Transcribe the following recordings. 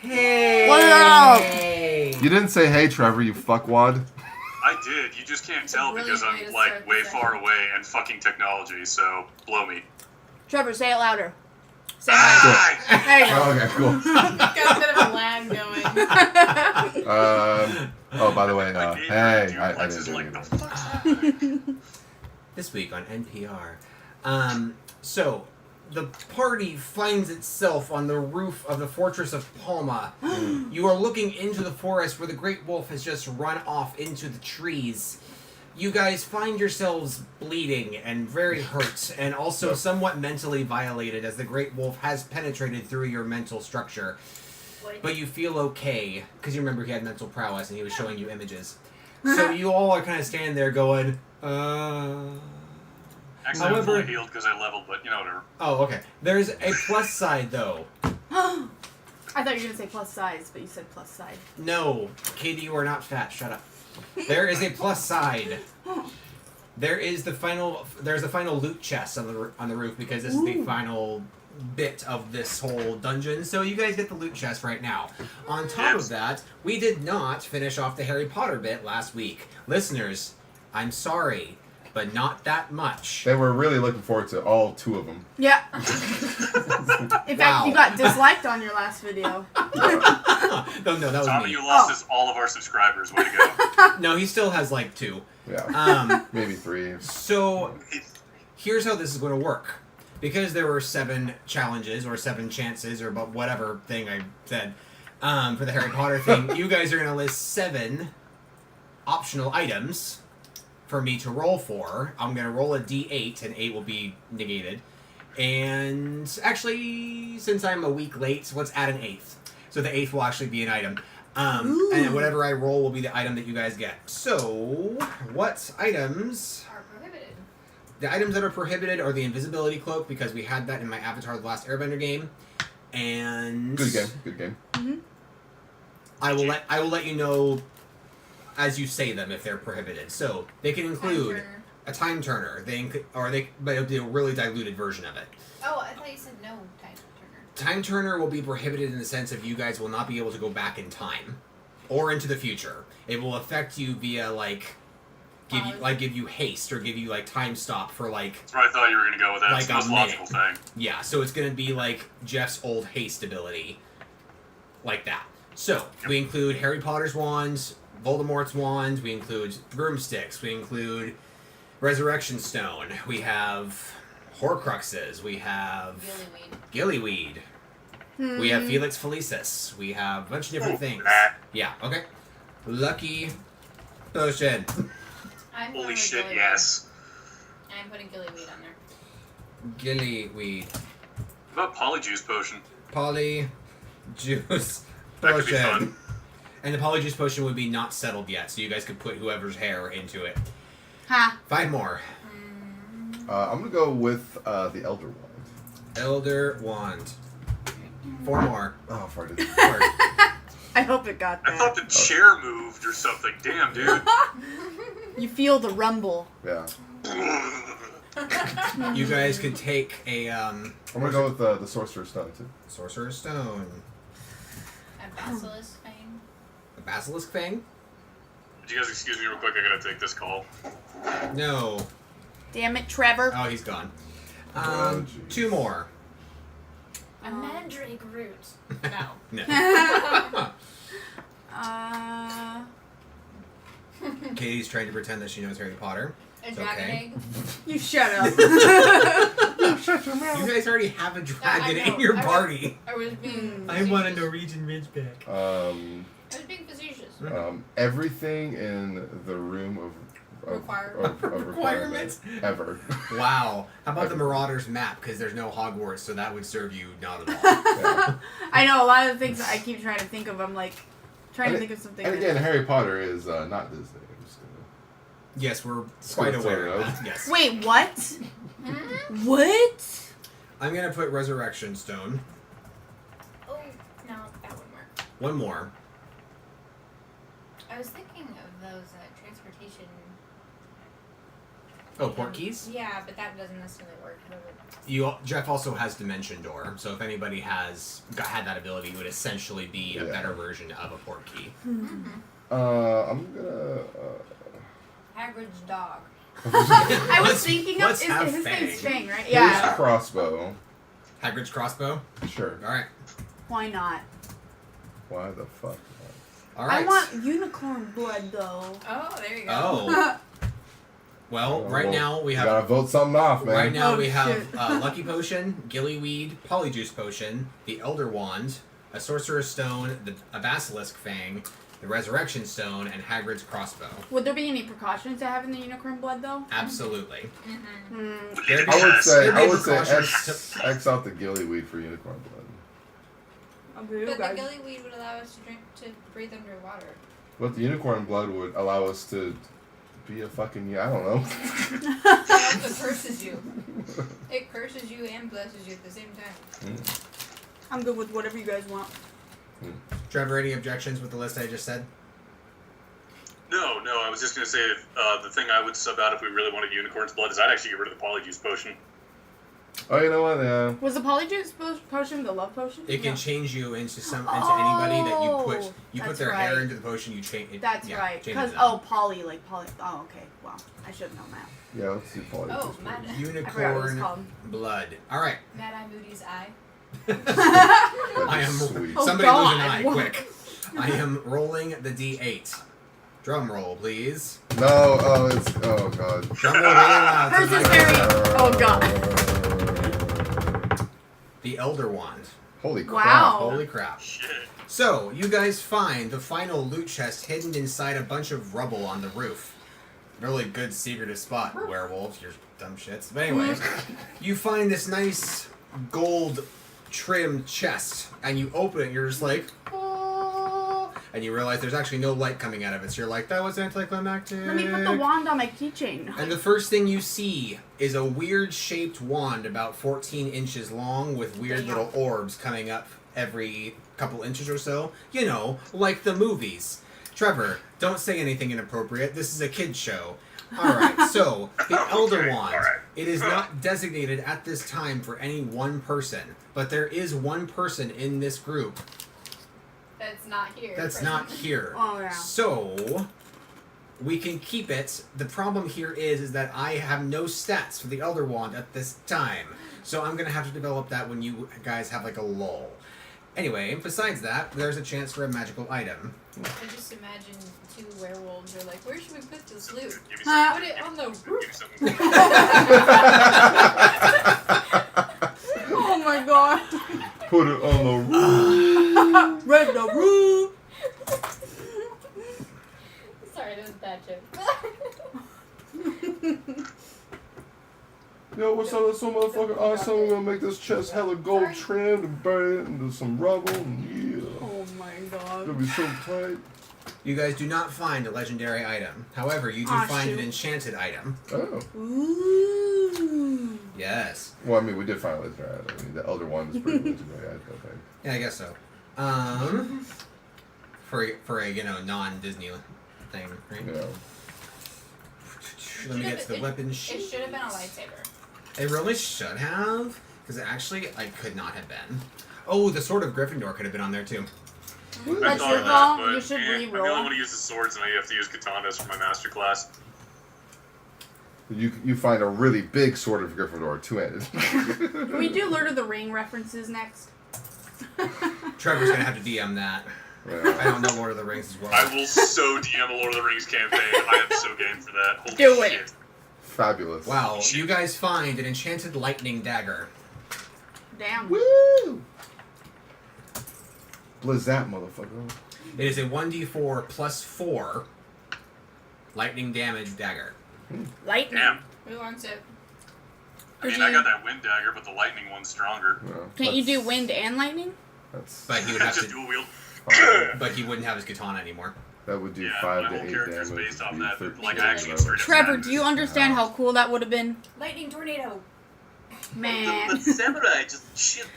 Hey! What up? You didn't say hey, Trevor, you fuckwad. I did. You just can't tell because I'm like way far away and fucking technology. So blow me. Trevor, say it louder. Say hi. There you go. Okay, cool. Got a bit of a lag going. Oh, by the way, hey, I didn't do like, anything. the fuck's happening? This week on NPR. So, the party finds itself on the roof of the fortress of Palma. You are looking into the forest where the great wolf has just run off into the trees. You guys find yourselves bleeding and very hurt, and also somewhat mentally violated as the great wolf has penetrated through your mental structure. But you feel okay, because you remember he had mental prowess and he was showing you images. So you all are kind of standing there going, Actually, I'm fully healed because I leveled, but you know, whatever. Oh, okay. There's a plus side, though. I thought you were going to say plus size, but you said plus side. No, Katie, you are not fat. Shut up. There is a plus side. There's the final loot chest on the roof because this is the final bit of this whole dungeon. So you guys get the loot chest right now. On top of that, we did not finish off the Harry Potter bit last week. Listeners, I'm sorry, but not that much. They were really looking forward to all two of them. Yeah. In fact, you got disliked on your last video. No, that was Tommy, me. you lost us all of our subscribers. Way to go. No, he still has like 2. Yeah. Maybe 3. So, here's how this is going to work. Because there were 7 challenges, or 7 chances, or whatever thing I said, for the Harry Potter thing, you guys are going to list 7 optional items for me to roll for. I'm going to roll a d8, and 8 will be negated. And actually, since I'm a week late, let's add an 8th. So the 8th will actually be an item. And whatever I roll will be the item that you guys get. So, what items Are prohibited. The items that are prohibited are the invisibility cloak, because we had that in my Avatar The Last Airbender game. And Good game. Mm-hmm. I will let you know as you say them if they're prohibited. So they can include a time turner. But it'll be a really diluted version of it. Oh, I thought you said no time turner. Time turner will be prohibited in the sense of you guys will not be able to go back in time or into the future. It will affect you via give you haste or give you like time stop for like. That's where I thought you were gonna go with that. It's the most logical thing. Yeah, so it's gonna be like Jeff's old haste ability, like that. So we include Harry Potter's wands, Voldemort's wands. We include broomsticks. We include Resurrection Stone. We have Horcruxes. We have Gillyweed. We have Felix Felicis. We have a bunch of different things. Yeah. Okay. Lucky Potion. Holy shit! Yes. I'm putting Gillyweed on there. Gillyweed. What about Polyjuice Potion? Polyjuice That could be Potion. fun. And the Polyjuice Potion would be not settled yet, so you guys could put whoever's hair into it. Ha. 5 more. I'm gonna go with the Elder Wand. Elder Wand. 4 more. Oh, farted. I hope it got that. I thought the chair moved or something. Damn, dude. You feel the rumble. Yeah. You guys could take a I'm gonna go with the Sorcerer's Stone too. Sorcerer's Stone. A Basilisk Fang. A Basilisk Fang? Would you guys excuse me real quick? I gotta take this call. No. Damn it, Trevor. Oh, he's gone. Oh, 2 more. A Mandrake Root. No. No. Katie's trying to pretend that she knows Harry Potter. A It's dragon okay. egg. You shut up. Shut your mouth. You guys already have a dragon I know. in your party. I was being. I want a Norwegian Ridgeback. I was being facetious. Everything in the room of requirements ever. Wow. How about the Marauders map? Because there's no Hogwarts, so that would serve you not at all. Yeah. I know a lot of the things I keep trying to think of. I'm like trying to think of something. And again, Harry Potter is not Disney. I'm just gonna... Yes, we're quite aware of that. Yes. Wait, what? What? I'm going to put Resurrection Stone. Oh, no, that wouldn't work. 1 more. I was thinking of those transportation Oh, port keys? Yeah, but that doesn't necessarily work. Jeff also has Dimension Door, so if anybody had that ability, it would essentially be a better version of a port key. I'm gonna. Hagrid's dog. I was thinking of his name's Fang, right? Here's Yeah. crossbow. Hagrid's crossbow? Sure. Alright. Why not? Why the fuck? Alright. I want unicorn blood though. Oh, there you go. Oh. Well, right now we have... You gotta vote something off, man. Right now we shit. have Lucky Potion, Gillyweed, Polyjuice Potion, the Elder Wand, a Sorcerer's Stone, a Basilisk Fang, the Resurrection Stone, and Hagrid's Crossbow. Would there be any precautions to having the unicorn blood though? Absolutely. Mm-hmm. I would say X out the gillyweed for unicorn blood. Okay, But guys. the gillyweed would allow us to breathe underwater. But the unicorn blood would allow us to be a fucking, I don't know. It curses you. It curses you and blesses you at the same time. I'm good with whatever you guys want. Trevor, any objections with the list I just said? No, I was just going to say the thing I would sub out if we really wanted unicorn's blood is I'd actually get rid of the Polyjuice Potion. Oh, you know what? Yeah. Was the polyjuice potion the love potion? It can No. change you into anybody that you put that's their hair right. into the potion. You change. That's right. changes Because them. poly. Oh, okay. Well, I should have known that. Yeah, let's do Polyjuice. Oh, Potion. Mad I forgot what it was Unicorn called. blood. All right. Mad Eye Moody's eye. That'd I be am. sweet. Oh, Somebody God. lose an eye, quick. I am rolling the D8. Drum roll, please. No, oh god. Drum roll really loud. Hers so is my- very. Oh god. The Elder Wand. Holy crap. Wow. Holy crap. Shit. So, you guys find the final loot chest hidden inside a bunch of rubble on the roof. Really good secretive spot, werewolves, you're dumb shits. But anyway, you find this nice gold trimmed chest, and you open it, and you're just like, oh, and you realize there's actually no light coming out of it. So you're like, that was anticlimactic. Let me put the wand on my keychain. And the first thing you see is a weird shaped wand about 14 inches long with weird little orbs coming up every couple inches or so. You know, like the movies. Trevor, don't say anything inappropriate. This is a kid's show. Alright, so, the Elder Okay, Wand. alright. It is not designated at this time for any one person, but there is one person in this group That's not here. that's not here. Oh, yeah. So, we can keep it. The problem here is that I have no stats for the Elder Wand at this time. So I'm going to have to develop that when you guys have like a lull. Anyway, besides that, there's a chance for a magical item. I just imagine two werewolves are like, where should we put this loot? Give me Huh? some. Put it on the Give roof. me some. Oh my god. Put it on the roof. Red the roof. Sorry, that was a bad joke. Yo, what's up? That's so motherfucking awesome. We're gonna make this chest hella gold trimmed and burn it into some rubble. And yeah. Oh my It'll god. be so tight. You guys do not find a legendary item. However, you do Aw, find shoot. an enchanted item. Oh. Ooh. Yes. Well, I mean, we did find a legendary item. I mean, the Elder Wand is pretty legendary, I think. Yeah, I guess so. For a non-Disney thing, right? You know. Let me get to the weapon It sheet. should have been a lightsaber. It really should have, because actually I could not have been. Oh, the Sword of Gryffindor could have been on there too. I That's thought your of call. that, but You should I only re-roll. want to use the swords, and I have to use katanas for my master class. You find a really big sword of Gryffindor, two-handed. Can we do Lord of the Ring references next? Trevor's gonna have to DM that. I Yeah. don't know Lord of the Rings as well. I will so DM a Lord of the Rings campaign. I am so game for that. Holy Do shit. it. Fabulous. Wow, you guys find an enchanted lightning dagger. Damn. Woo! Blizz that motherfucker. It is a 1d4 plus 4 lightning damage dagger. Lightning. Damn. Who wants it? I mean, I got that wind dagger, but the lightning one's stronger. Yeah, Can't you do that's- wind and lightning? That's, But he would have Just to, dual wield. but he wouldn't have his katana anymore. that would do Yeah, 5 my to whole 8 character's damage. based off It'd be that, but, 13 like, actually damage. straight up- Trevor, do you understand how cool that would have been? Lightning tornado. Man. samurai just shit.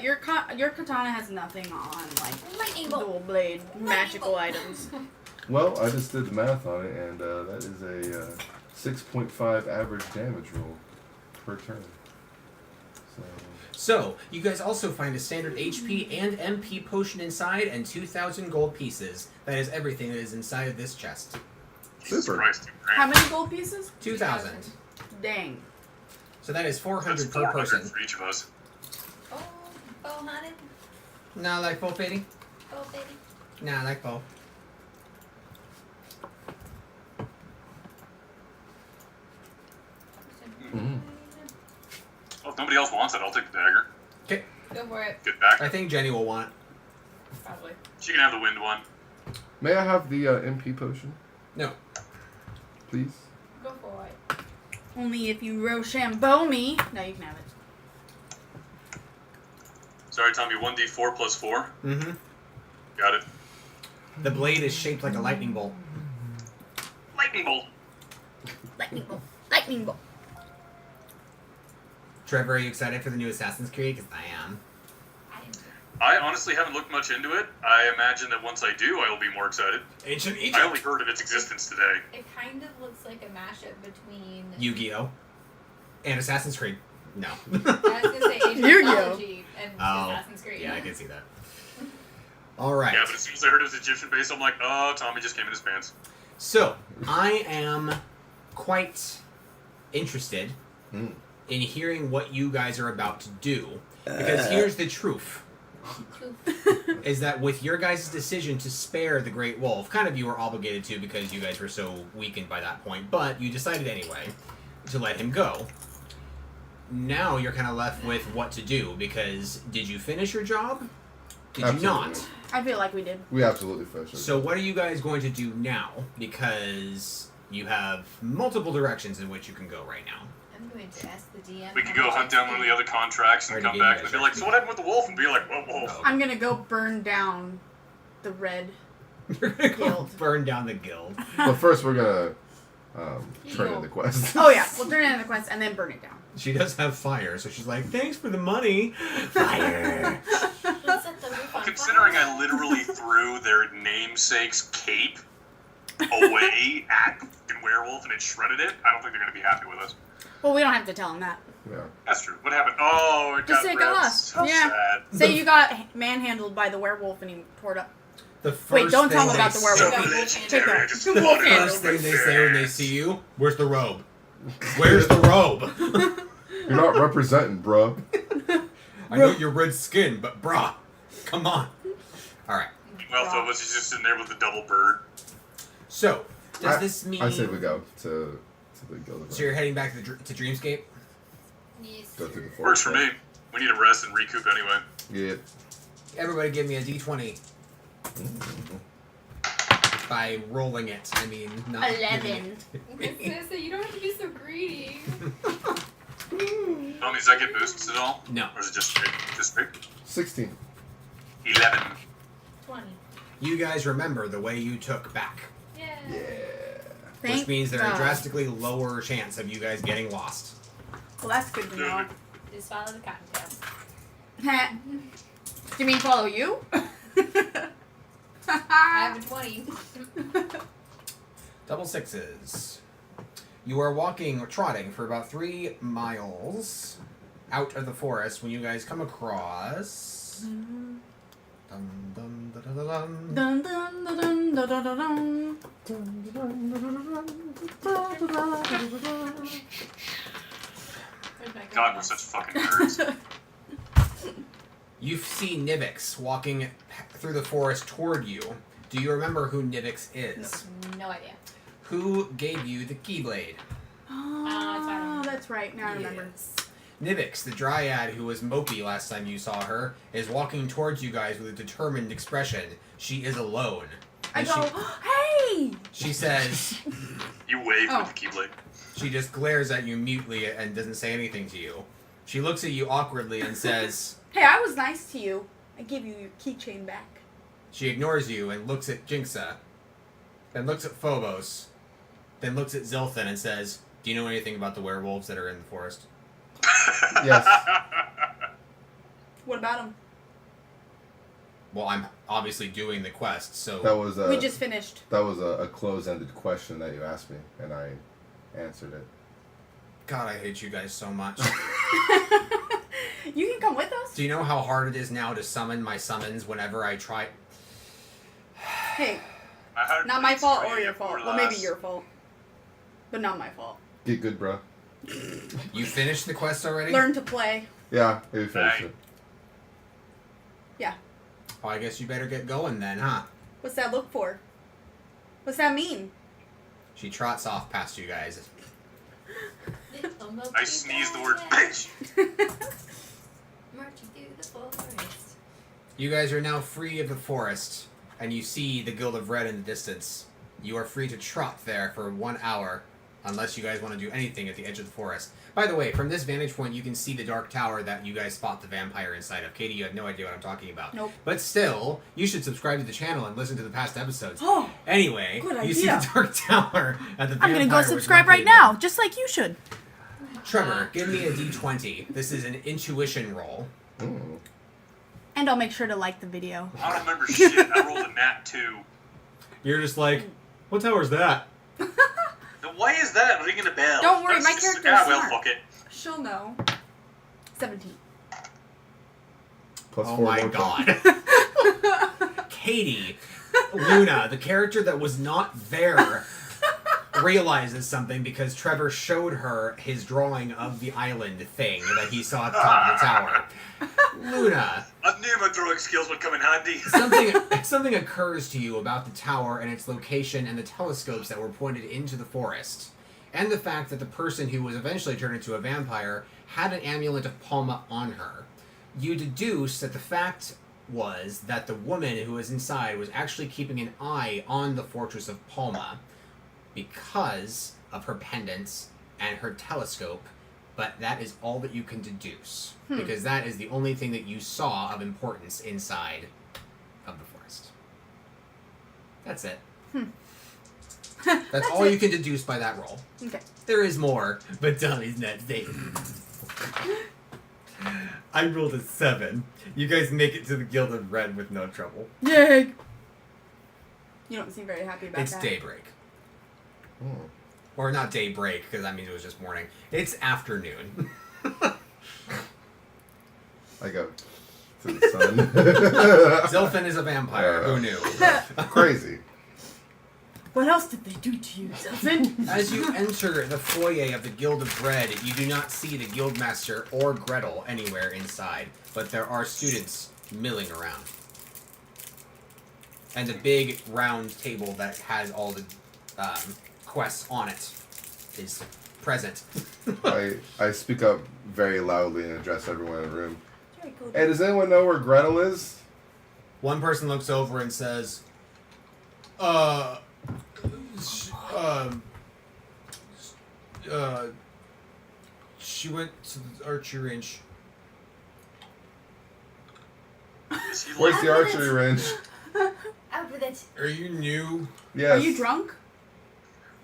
Your katana has nothing on like Lightning bolt. dual blade magical items. Well, I just did the math on it, and that is a 6.5 average damage roll per turn. So, you guys also find a standard HP and MP potion inside and 2,000 gold pieces. That is everything that is inside of this chest. Jesus Super. Christ, dude. How many gold pieces? 2,000. Dang. So that is 400 That's per 400 person. for each of us. Oh, bow hunted. Nah, like bow, Fady? Oh, baby. Nah, like bow. Well, if nobody else wants it, I'll take the dagger. Okay, Go for it. Get back. I think Jenny will want it. Probably. She can have the wind one. May I have the MP potion, No. please? Go for it. Only if you Rochambeau me. No, you can have it. Sorry, Tommy, 1d4 plus 4. Mm-hmm. Got it. The blade is shaped like a lightning bolt. Lightning bolt. Lightning bolt. Lightning bolt. Trevor, are you excited for the new Assassin's Creed? Because I am. I honestly haven't looked much into it. I imagine that once I do, I will be more excited. Ancient Egypt. I only heard of its existence today. It kind of looks like a mashup between. Yu-Gi-Oh! And Assassin's Creed. No. I was gonna say Asian Yu-Gi-Oh! mythology and Oh, Assassin's Creed. yeah, I can see that. All right. Yeah, but as soon as I heard it was Egyptian based, I'm like, oh, Tommy just came in his pants. So, I am quite interested in hearing what you guys are about to do. Because here's the truth. Is that with your guys' decision to spare the Great Wolf, kind of you were obligated to because you guys were so weakened by that point, but you decided anyway to let him go. Now you're kind of left with what to do, because did you finish your job? Did you not? I feel like we did. We absolutely finished it. So what are you guys going to do now? Because you have multiple directions in which you can go right now. I'm going to ask the DM. We could go hunt down one of the other contracts and Already come gave back you and guys be like, so what happened with the wolf? And be like, whoa, wolf. Oh. I'm gonna go burn down the red. You're gonna go Guild. burn down the guild. But first, we're gonna turn in the quest. Oh yeah, we'll turn it in the quest and then burn it down. She does have fire, so she's like, thanks for the money. Fire. Let's set the roof on Considering fire. I literally threw their namesake's cape away at the werewolf and it shredded it, I don't think they're going to be happy with us. Well, we don't have to tell him that. Yeah. That's true. What happened? Oh, it Just got say it ripped. got lost. So Yeah. sad. Say you got manhandled by the werewolf and he tore it up. The first Wait, don't tell thing them about they the werewolf. Yeah. Legendary, Take that. just Wolf wanted handle. First thing they say when they see you, where's the robe? Where's the robe? You're not representing, bro. I know you're red skin, but brah, come on. Alright, Well, Phobos is just sitting there with the double bird. so, does this mean... I say we go to the guild. So you're heading back to Dreamscape? Yes. Go through the Works forest. for me. We need a rest and recoup anyway. Yeah. Everybody give me a d20. By rolling it, I mean not... 11. Sis, you don't have to be so greedy. Tommy, does that get boosts at all? No. Or is it just straight? Just straight? 16. 11. 20. You guys remember the way you took back. Yeah. Yeah. Thank Which means there's God. a drastically lower chance of you guys getting lost. Well, that's good to know. Just follow the cottontails. Do you mean follow you? I have a 20. Double sixes. You are walking or trotting for about 3 miles out of the forest when you guys come across... Dun, dun, dun, dun, dun, dun. Dun, dun, dun, dun, dun, dun, dun. Where's my God, we're such fucking nerds. You see Nivix walking through the forest toward you. Do you remember who Nivix is? No idea. Who gave you the Keyblade? Oh, that's right. Now I remember. Yes. Nivix, the dryad who was mopey last time you saw her, is walking towards you guys with a determined expression. She is alone. I And go, hey! She says, You wave Oh. with the Keyblade. she just glares at you mutely and doesn't say anything to you. She looks at you awkwardly and says, Hey, I was nice to you. I give you your keychain back. she ignores you and looks at Jinxa, then looks at Phobos, then looks at Zilthan and says, do you know anything about the werewolves that are in the forest? Yes. What about him? Well, I'm obviously doing the quest, so... That was We just finished. that was a close-ended question that you asked me, and I answered it. God, I hate you guys so much. You can come with us. Do you know how hard it is now to summon my summons whenever I try? Hey, My heart not my bleeds fault for or you, your fault. poor Well, maybe lass. your fault, but not my fault. Get good, bro. You finished the quest already? Learn to play. Yeah, we finished Hey. it. Yeah. Oh, I guess you better get going then, huh? What's that look for? What's that mean? She trots off past you guys. I sneezed the word bitch. Marching through the forest. You guys are now free of the forest, and you see the Guild of Red in the distance. You are free to trot there for 1 hour, unless you guys want to do anything at the edge of the forest. By the way, from this vantage point, you can see the dark tower that you guys spot the vampire inside of. Katie, you have no idea what I'm talking about. Nope. But still, you should subscribe to the channel and listen to the past episodes. Oh, Anyway, Good you see idea. the dark tower at the vampire I'm gonna go was subscribe right located now, in. just like you should. Trevor, give me a d20. This is an intuition roll. Mm. And I'll make sure to like the video. I don't remember shit. I rolled a nat 2. You're just like, what tower's that? Now, why is that ringing a bell? Don't worry, That's my just- character's Ah, well, smart. fuck it. She'll know. 17. Plus Oh 4 my more god. Katie, Luna, the character that was not there, realizes something because Trevor showed her his drawing of the island thing that he saw at the top of the tower. Luna, I knew my throwing skills would come in handy. something occurs to you about the tower and its location and the telescopes that were pointed into the forest, and the fact that the person who was eventually turned into a vampire had an amulet of Palma on her. You deduce that the fact was that the woman who was inside was actually keeping an eye on the fortress of Palma because of her pendants and her telescope, but that is all that you can deduce, because that is the only thing that you saw of importance inside of the forest. That's it. That's all you can deduce by that roll. Okay. There is more, but Tommy's not stated. I rolled a 7. You guys make it to the Guild of Red with no trouble. Yay! You don't seem very happy about It's that. daybreak. Mm. Or not daybreak, because that means it was just morning. It's afternoon. I go to the sun. Zilfin is a vampire. Who knew? Crazy. What else did they do to you, Zelfin? As you enter the foyer of the Guild of Red, you do not see the Guildmaster or Gretel anywhere inside, but there are students milling around. And a big round table that has all the quests on it is present. I speak up very loudly and address everyone in the room. Very cool. Hey, does anyone know where Gretel is? One person looks over and says, she went to the archery range. Is he Where's like, the archery range? Out with it. Are you new? Yes. Are you drunk?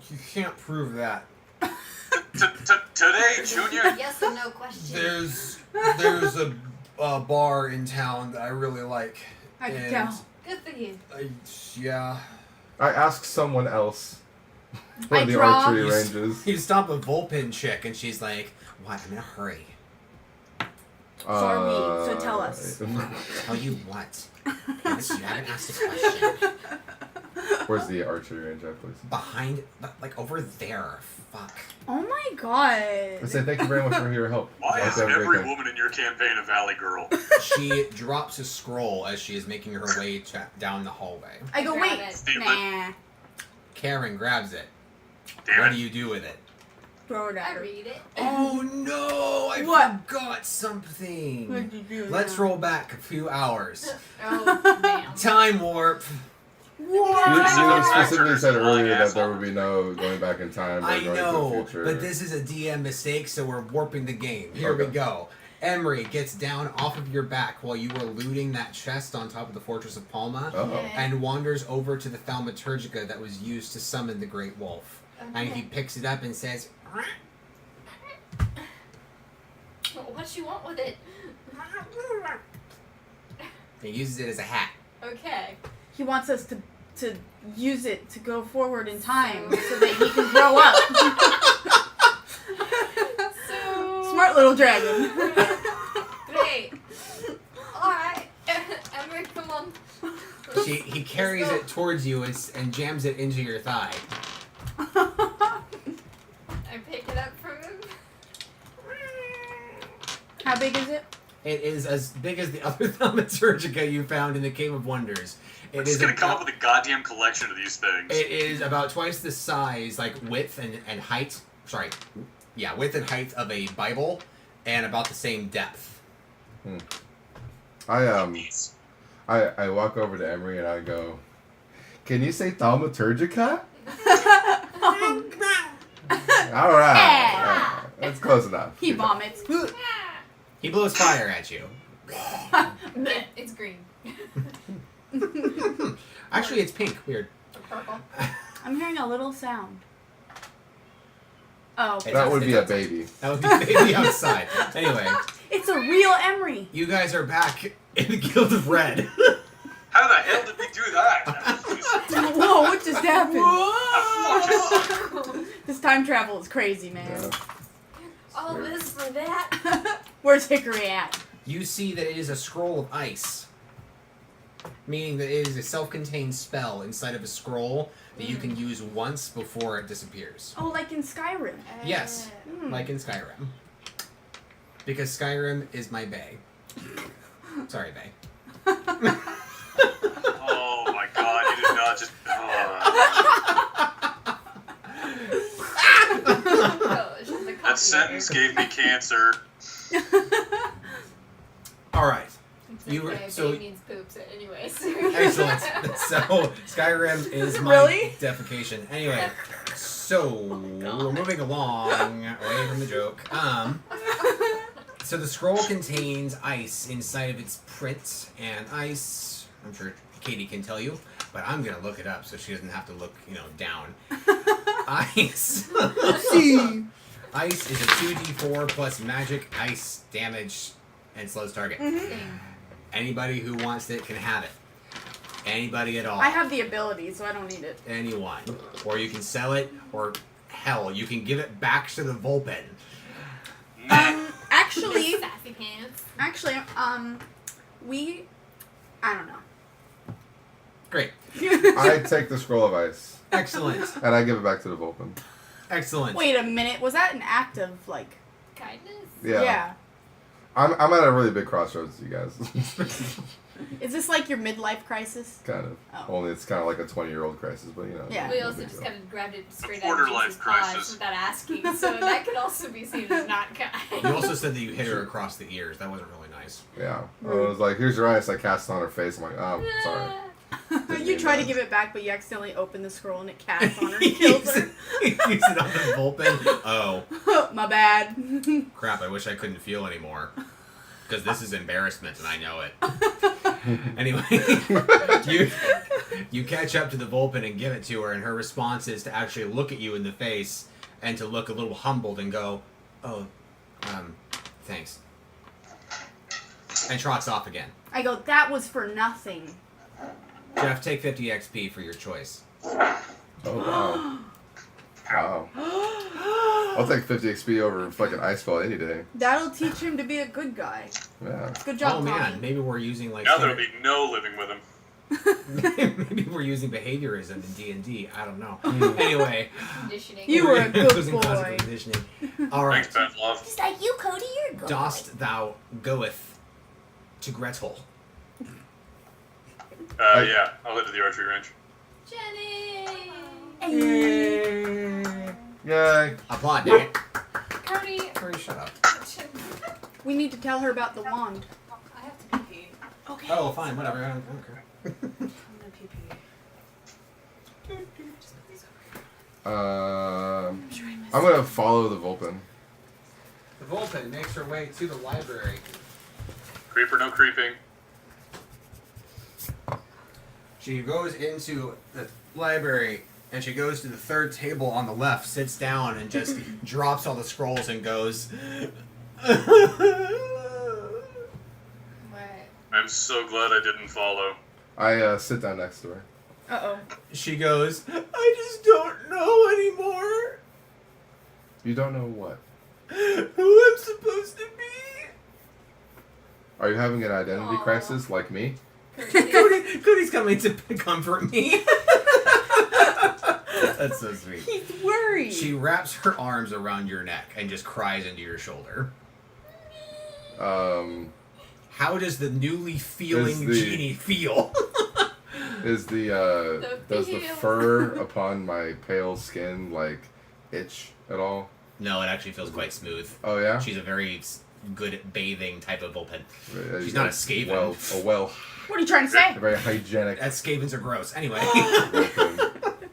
You can't prove that. today, Junior? Yes or no question. There's a bar in town that I really like. I can and tell. Good for you. Yeah. I asked someone else where I the draw. archery You range is. You stop a Volpin chick and she's like, "What? I'm in a hurry." Sorry, so tell us. Tell you what? Yes, you haven't asked a question. Where's the archery range at, please? Behind, like over there. Fuck. Oh my god. I say thank you very much for your help. Why I is hope you have a great every day. woman in your campaign a valley girl? She drops a scroll as she is making her way down the hallway. I go, Grab wait. it. Steal it. Nah. Karen grabs it. Damn What it. do you do with it? Throw it I at her. read it. Oh no! I What? forgot something. What'd you do Let's now? roll back a few hours. Oh, damn. Time warp. You What? specifically said earlier that there would be no going back in time or I going to know, the future. but this is a DM mistake, so we're warping the game. Here we Okay. go. Emery gets down off of your back while you were looting that chest on top of the Fortress of Palma, Uh-oh. and wanders over to the Thaumaturgica that was used to summon the Great Wolf. And he picks it up and says, What you want with it? he uses it as a hat. Okay. He wants us to use it to go forward in time so that he can grow up. little dragon. Great. Alright. Emery, come on. He carries it towards you and jams it into your thigh. I pick it up from him. How big is it? It is as big as the other thaumaturgica you found in the Cave of Wonders. I'm just gonna come up with a goddamn collection of these things. It is about twice the size, like width and height. Sorry, yeah, width and height of a Bible, and about the same depth. I walk over to Emery and I go, "Can you say thaumaturgica?" All right, that's close enough. He vomits. He blows fire at you. It's green. Actually, it's pink. Weird. Purple. I'm hearing a little sound. Oh. Okay. That would be a baby. That would be a baby outside. Anyway, It's a real Emery. you guys are back in the Guild of Red. How the hell did we do that? Whoa, what just happened? Whoa! This time travel is crazy, man. Yeah. All this for that? Where's Hickory at? You see that it is a scroll of ice, meaning that it is a self-contained spell inside of a scroll that you can use once before it disappears. Oh, like in Skyrim. Yes, like in Skyrim. Because Skyrim is my bae. Sorry, bae. Oh my god, you did not just. That sentence gave me cancer. All right. It's You were- okay, so- baby needs poops anyways. Excellent. So Skyrim is my Really? defecation. Anyway, so we're moving along away from the joke. So the scroll contains ice inside of its print, and ice, I'm sure Katie can tell you, but I'm gonna look it up so she doesn't have to look, down. Ice. Ice is a 2d4 plus magic ice damage and slows target. Anybody who wants it can have it. Anybody at all. I have the ability, so I don't need it. Anyone. Or you can sell it, or hell, you can give it back to the Vulpin. Actually, Sassy pants. I don't know. Great. I take the scroll of ice Excellent. and I give it back to the Vulcan. Excellent. Wait a minute, was that an act of, like... Kindness? Yeah. I'm at a really big crossroads, you guys. Is this like your midlife crisis? Kind of. Oh. Only it's kind of like a 20-year-old crisis, but Yeah. We no also big just deal. kind of grabbed it straight A out of quarter-life Jesus' paws crisis. without asking, so that could also be seen as not kind. You also said that you hit her across the ears. That wasn't really nice. Yeah. I was like, "Here's your ice." I cast it on her face. I'm like, "Oh, sorry." You try to give it back, but you accidentally open the scroll and it casts on her and kills her. Use it on the Vulpin. Oh, My bad. crap. I wish I couldn't feel anymore. Because this is embarrassment and I know it. Anyway, you catch up to the Vulpin and give it to her, and her response is to actually look at you in the face and to look a little humbled and go, "Oh, thanks." And trots off again. I go, that was for nothing. Jeff, take 50 XP for your choice. Oh wow. Wow. I'll take 50 XP over fucking ice ball any day. That'll teach him to be a good guy. Yeah. Good job, Oh man, Tommy. maybe we're using like Now there'll be no living with him. maybe we're using behaviorism in D&D. I don't know. Anyway, Conditioning. You were a good Using classical boy. conditioning. All right. Thanks, Pavlov. Just like you, Cody, you're good. Dost thou goeth to Gretel? Yeah, I'll head to the archery range. Jenny! Yay. Applaud, dang it. Cody! Hurry, shut up. We need to tell her about the wand. I have to pee. Okay. Oh, fine, whatever. I don't care. I'm gonna pee. I'm gonna follow the Vulpin. The Vulpin makes her way to the library. Creeper, no creeping. She goes into the library and she goes to the third table on the left, sits down, and just drops all the scrolls and goes. What? I'm so glad I didn't follow. I sit down next to her. Uh-oh. She goes, "I just don't know anymore." You don't know what? Who I'm supposed to be? Are you having an identity crisis like me? Cody's coming to comfort me. That's so sweet. He's worried. She wraps her arms around your neck and just cries into your shoulder. How does the newly feeling genie feel? Does the fur upon my pale skin like itch at all? No, it actually feels quite smooth. Oh yeah. She's a very good at bathing type of Vulpin. She's not a Skaven. What are you trying to say? A very hygienic. That Skavens are gross. Anyway. Vulpin.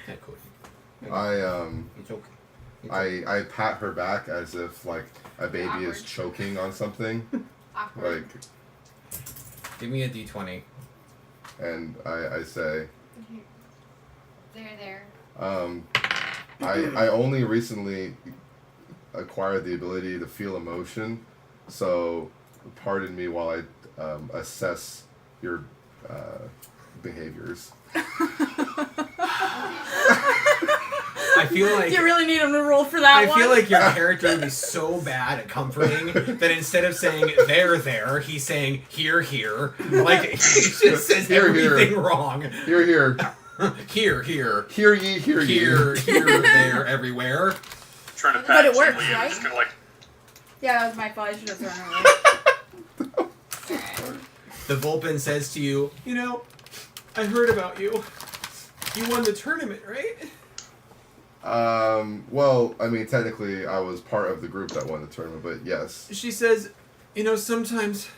Yeah, cool. It's okay. I pat her back as if like a baby is choking on something. Awkward. Like. Give me a d20. And I say. There. I only recently acquired the ability to feel emotion, so pardon me while I assess your behaviors. I feel like you really need him to roll for that one. I feel like your character would be so bad at comforting that instead of saying there, he's saying here. Like he just says Here, everything here. wrong. Here. Here. Hear ye, hear ye. Here, there, everywhere. Trying to pat But it works, gently and right? just kind of like, Yeah, that was my fault. I should have thrown it away. The Vulpin says to you, you know, I heard about you. You won the tournament, right? Well, I mean, technically, I was part of the group that won the tournament, but yes. She says, you know, sometimes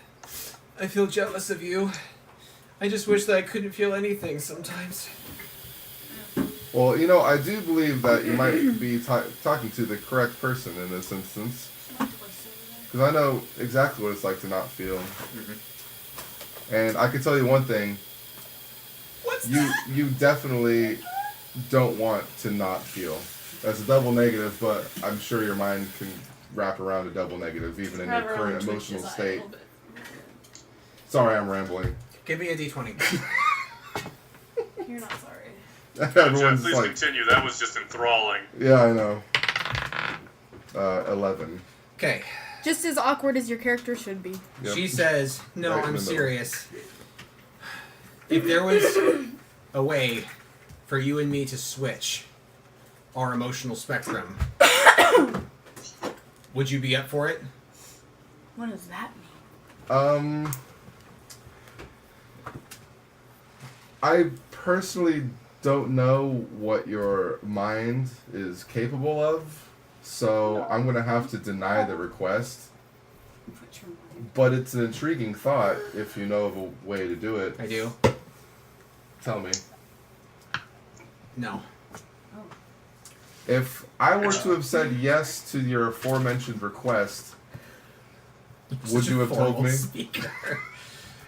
I feel jealous of you. I just wish that I couldn't feel anything sometimes. Well, you know, I do believe that you might be talking to the correct person in this instance. Because I know exactly what it's like to not feel. Mm-hmm. And I can tell you one thing. What's that? You definitely don't want to not feel. That's a double negative, but I'm sure your mind can wrap around a double negative, even in your current emotional state. Sorry, I'm rambling. Give me a d20. You're not sorry. Everyone's please like, continue. That was just enthralling. yeah, I know. 11. Okay. Just as awkward as your character should be. Yep. She says, no, Right in I'm the middle. serious. If there was a way for you and me to switch our emotional spectrum, would you be up for it? What does that mean? I personally don't know what your mind is capable of, so I'm going to have to deny the request. But it's an intriguing thought if you know of a way to do it. I do. Tell me. No. If I were to have said yes to your aforementioned request, would you have told Formal me? Speaker.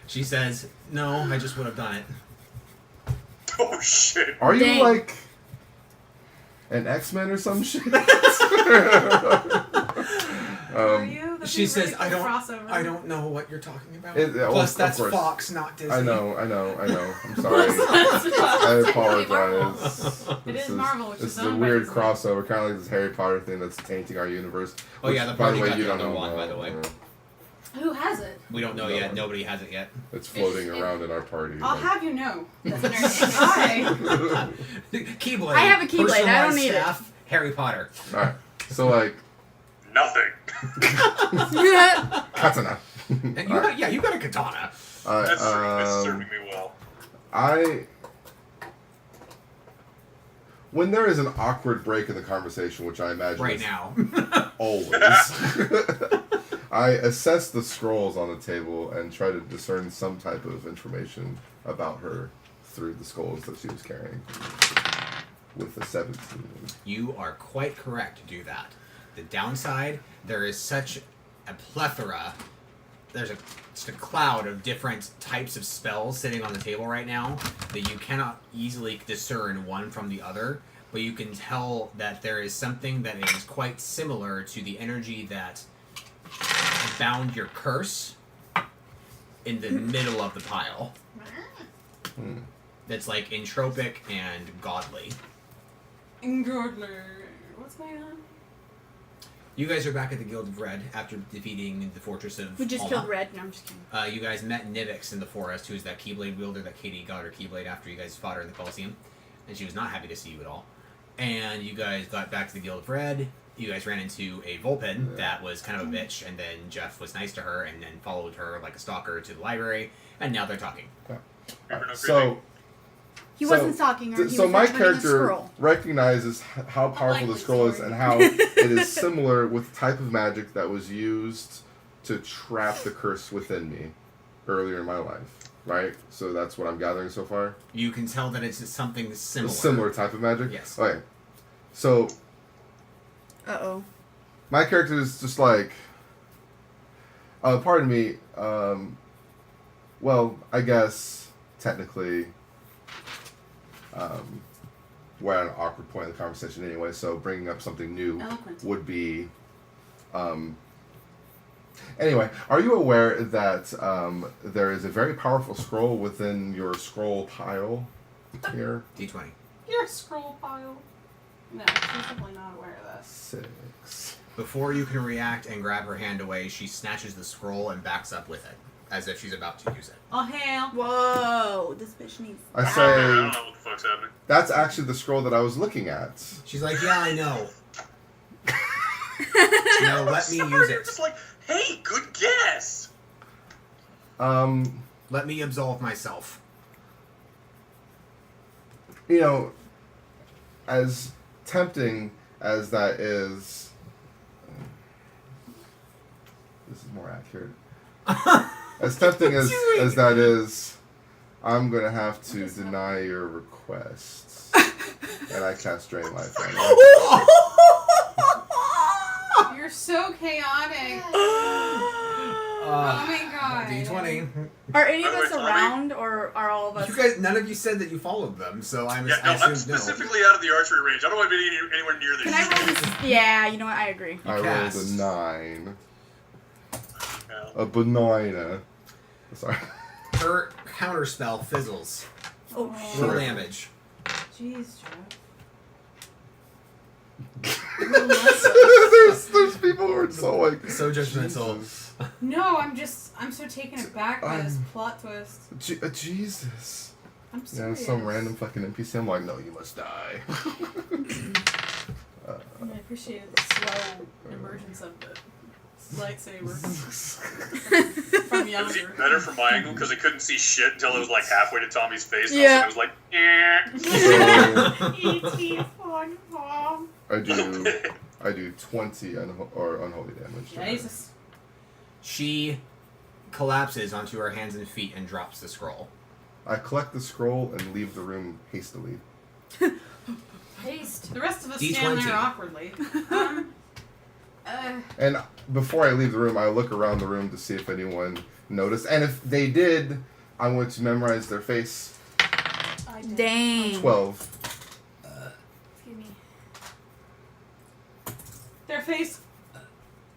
She says, no, I just would have done it. Oh shit. Are you Dang. like an X-Men or some shit? Are you? That'd She be says, really I cool don't crossover. know what you're talking about. Well, Plus, of that's course. Fox, not Disney. I know. I'm sorry. I apologize. It This is Marvel, which this is is a owned by weird Disney. crossover, kind of like this Harry Potter thing that's tainting our universe. Oh, yeah, the by party the way, got you the don't other know. one, by the way. Who has it? We don't know No. yet. Nobody has it yet. It's floating around in our party. I'll like- have you know. That's understanding. I Keyblade. I have a Keyblade, I don't personalized need it. staff, Harry Potter. Alright, so like, Nothing. katana. And you got a katana. That's serving me well. When there is an awkward break in the conversation, which I imagine Right is now. always, I assess the scrolls on the table and try to discern some type of information about her through the scrolls that she was carrying. With the 17. You are quite correct to do that. The downside, there is such a plethora. There's just a cloud of different types of spells sitting on the table right now that you cannot easily discern one from the other, but you can tell that there is something that is quite similar to the energy that bound your curse in the middle of the pile. That's like entropic and godly. Ingordler. What's going on? You guys are back at the Guild of Red after defeating the Fortress of We just Alma. killed Red. No, I'm just kidding. You guys met Nivix in the forest, who's that Keyblade wielder that Katie got her Keyblade after you guys fought her in the Coliseum. And she was not happy to see you at all. And you guys got back to the Guild of Red. You guys ran into a Vulpin that was kind of a bitch, and then Jeff was nice to her, and then followed her like a stalker to the library, and now they're talking. So He wasn't stalking her. He so was my returning a character scroll. recognizes how powerful the scroll is and how it is similar with the type of magic that was used to trap the curse within me earlier in my life. Right? So that's what I'm gathering so far? You can tell that it's something similar. A similar type of magic? Yes. Okay. So Uh-oh. my character is just like, pardon me, well, I guess, technically, we're at an awkward point in the conversation anyway, so bringing up something new Eloquent. would be, anyway, are you aware that there is a very powerful scroll within your scroll pile here? D20. Your scroll pile. No, she's definitely not aware of this. 6. Before you can react and grab her hand away, she snatches the scroll and backs up with it, as if she's about to use it. Oh, hell. Whoa, this bitch needs. I I say, don't know what the fuck's happening. that's actually the scroll that I was looking at. She's like, yeah, I know. No, let me Sorry, use you're it. just like, hey, good guess. Let me absolve myself. You know, as tempting as that is, this is more accurate. As tempting as that is, I'm gonna have to deny your requests, and I cast Drain Life on you. You're so chaotic. Oh my god. D20. Are any of By the way, us Tommy- around, or are all of us? You guys, none of you said that you followed them, so I Yeah, no, I'm assumed no. specifically out of the archery range. I don't want to be anywhere near this. Can I roll this? Yeah, you know what? I agree. I rolled cast. a 9. Yeah. A banana. Sorry. Her counterspell fizzles. Oh, Roll Sure. damage. Jeez, Jeff. there's people who are so like So judgmental. Jesus. No, I'm so taken aback by this plot twist. Jesus. I'm Yeah, serious. some random fucking NPC. I'm like, no, you must die. I appreciated the slow emergence of the lightsaber from It was even younger. better from my angle because I couldn't see shit until it was like halfway to Tommy's face. And Yeah. I was like, eh. E.T. SpongeBob. I do 20 unholy damage. to her. Jesus. She collapses onto her hands and feet and drops the scroll. I collect the scroll and leave the room hastily. Haste. The rest of us D20. stand there awkwardly. And before I leave the room, I look around the room to see if anyone noticed. And if they did, I'm going to memorize their face. I did. dang. 12. Excuse me. Their face.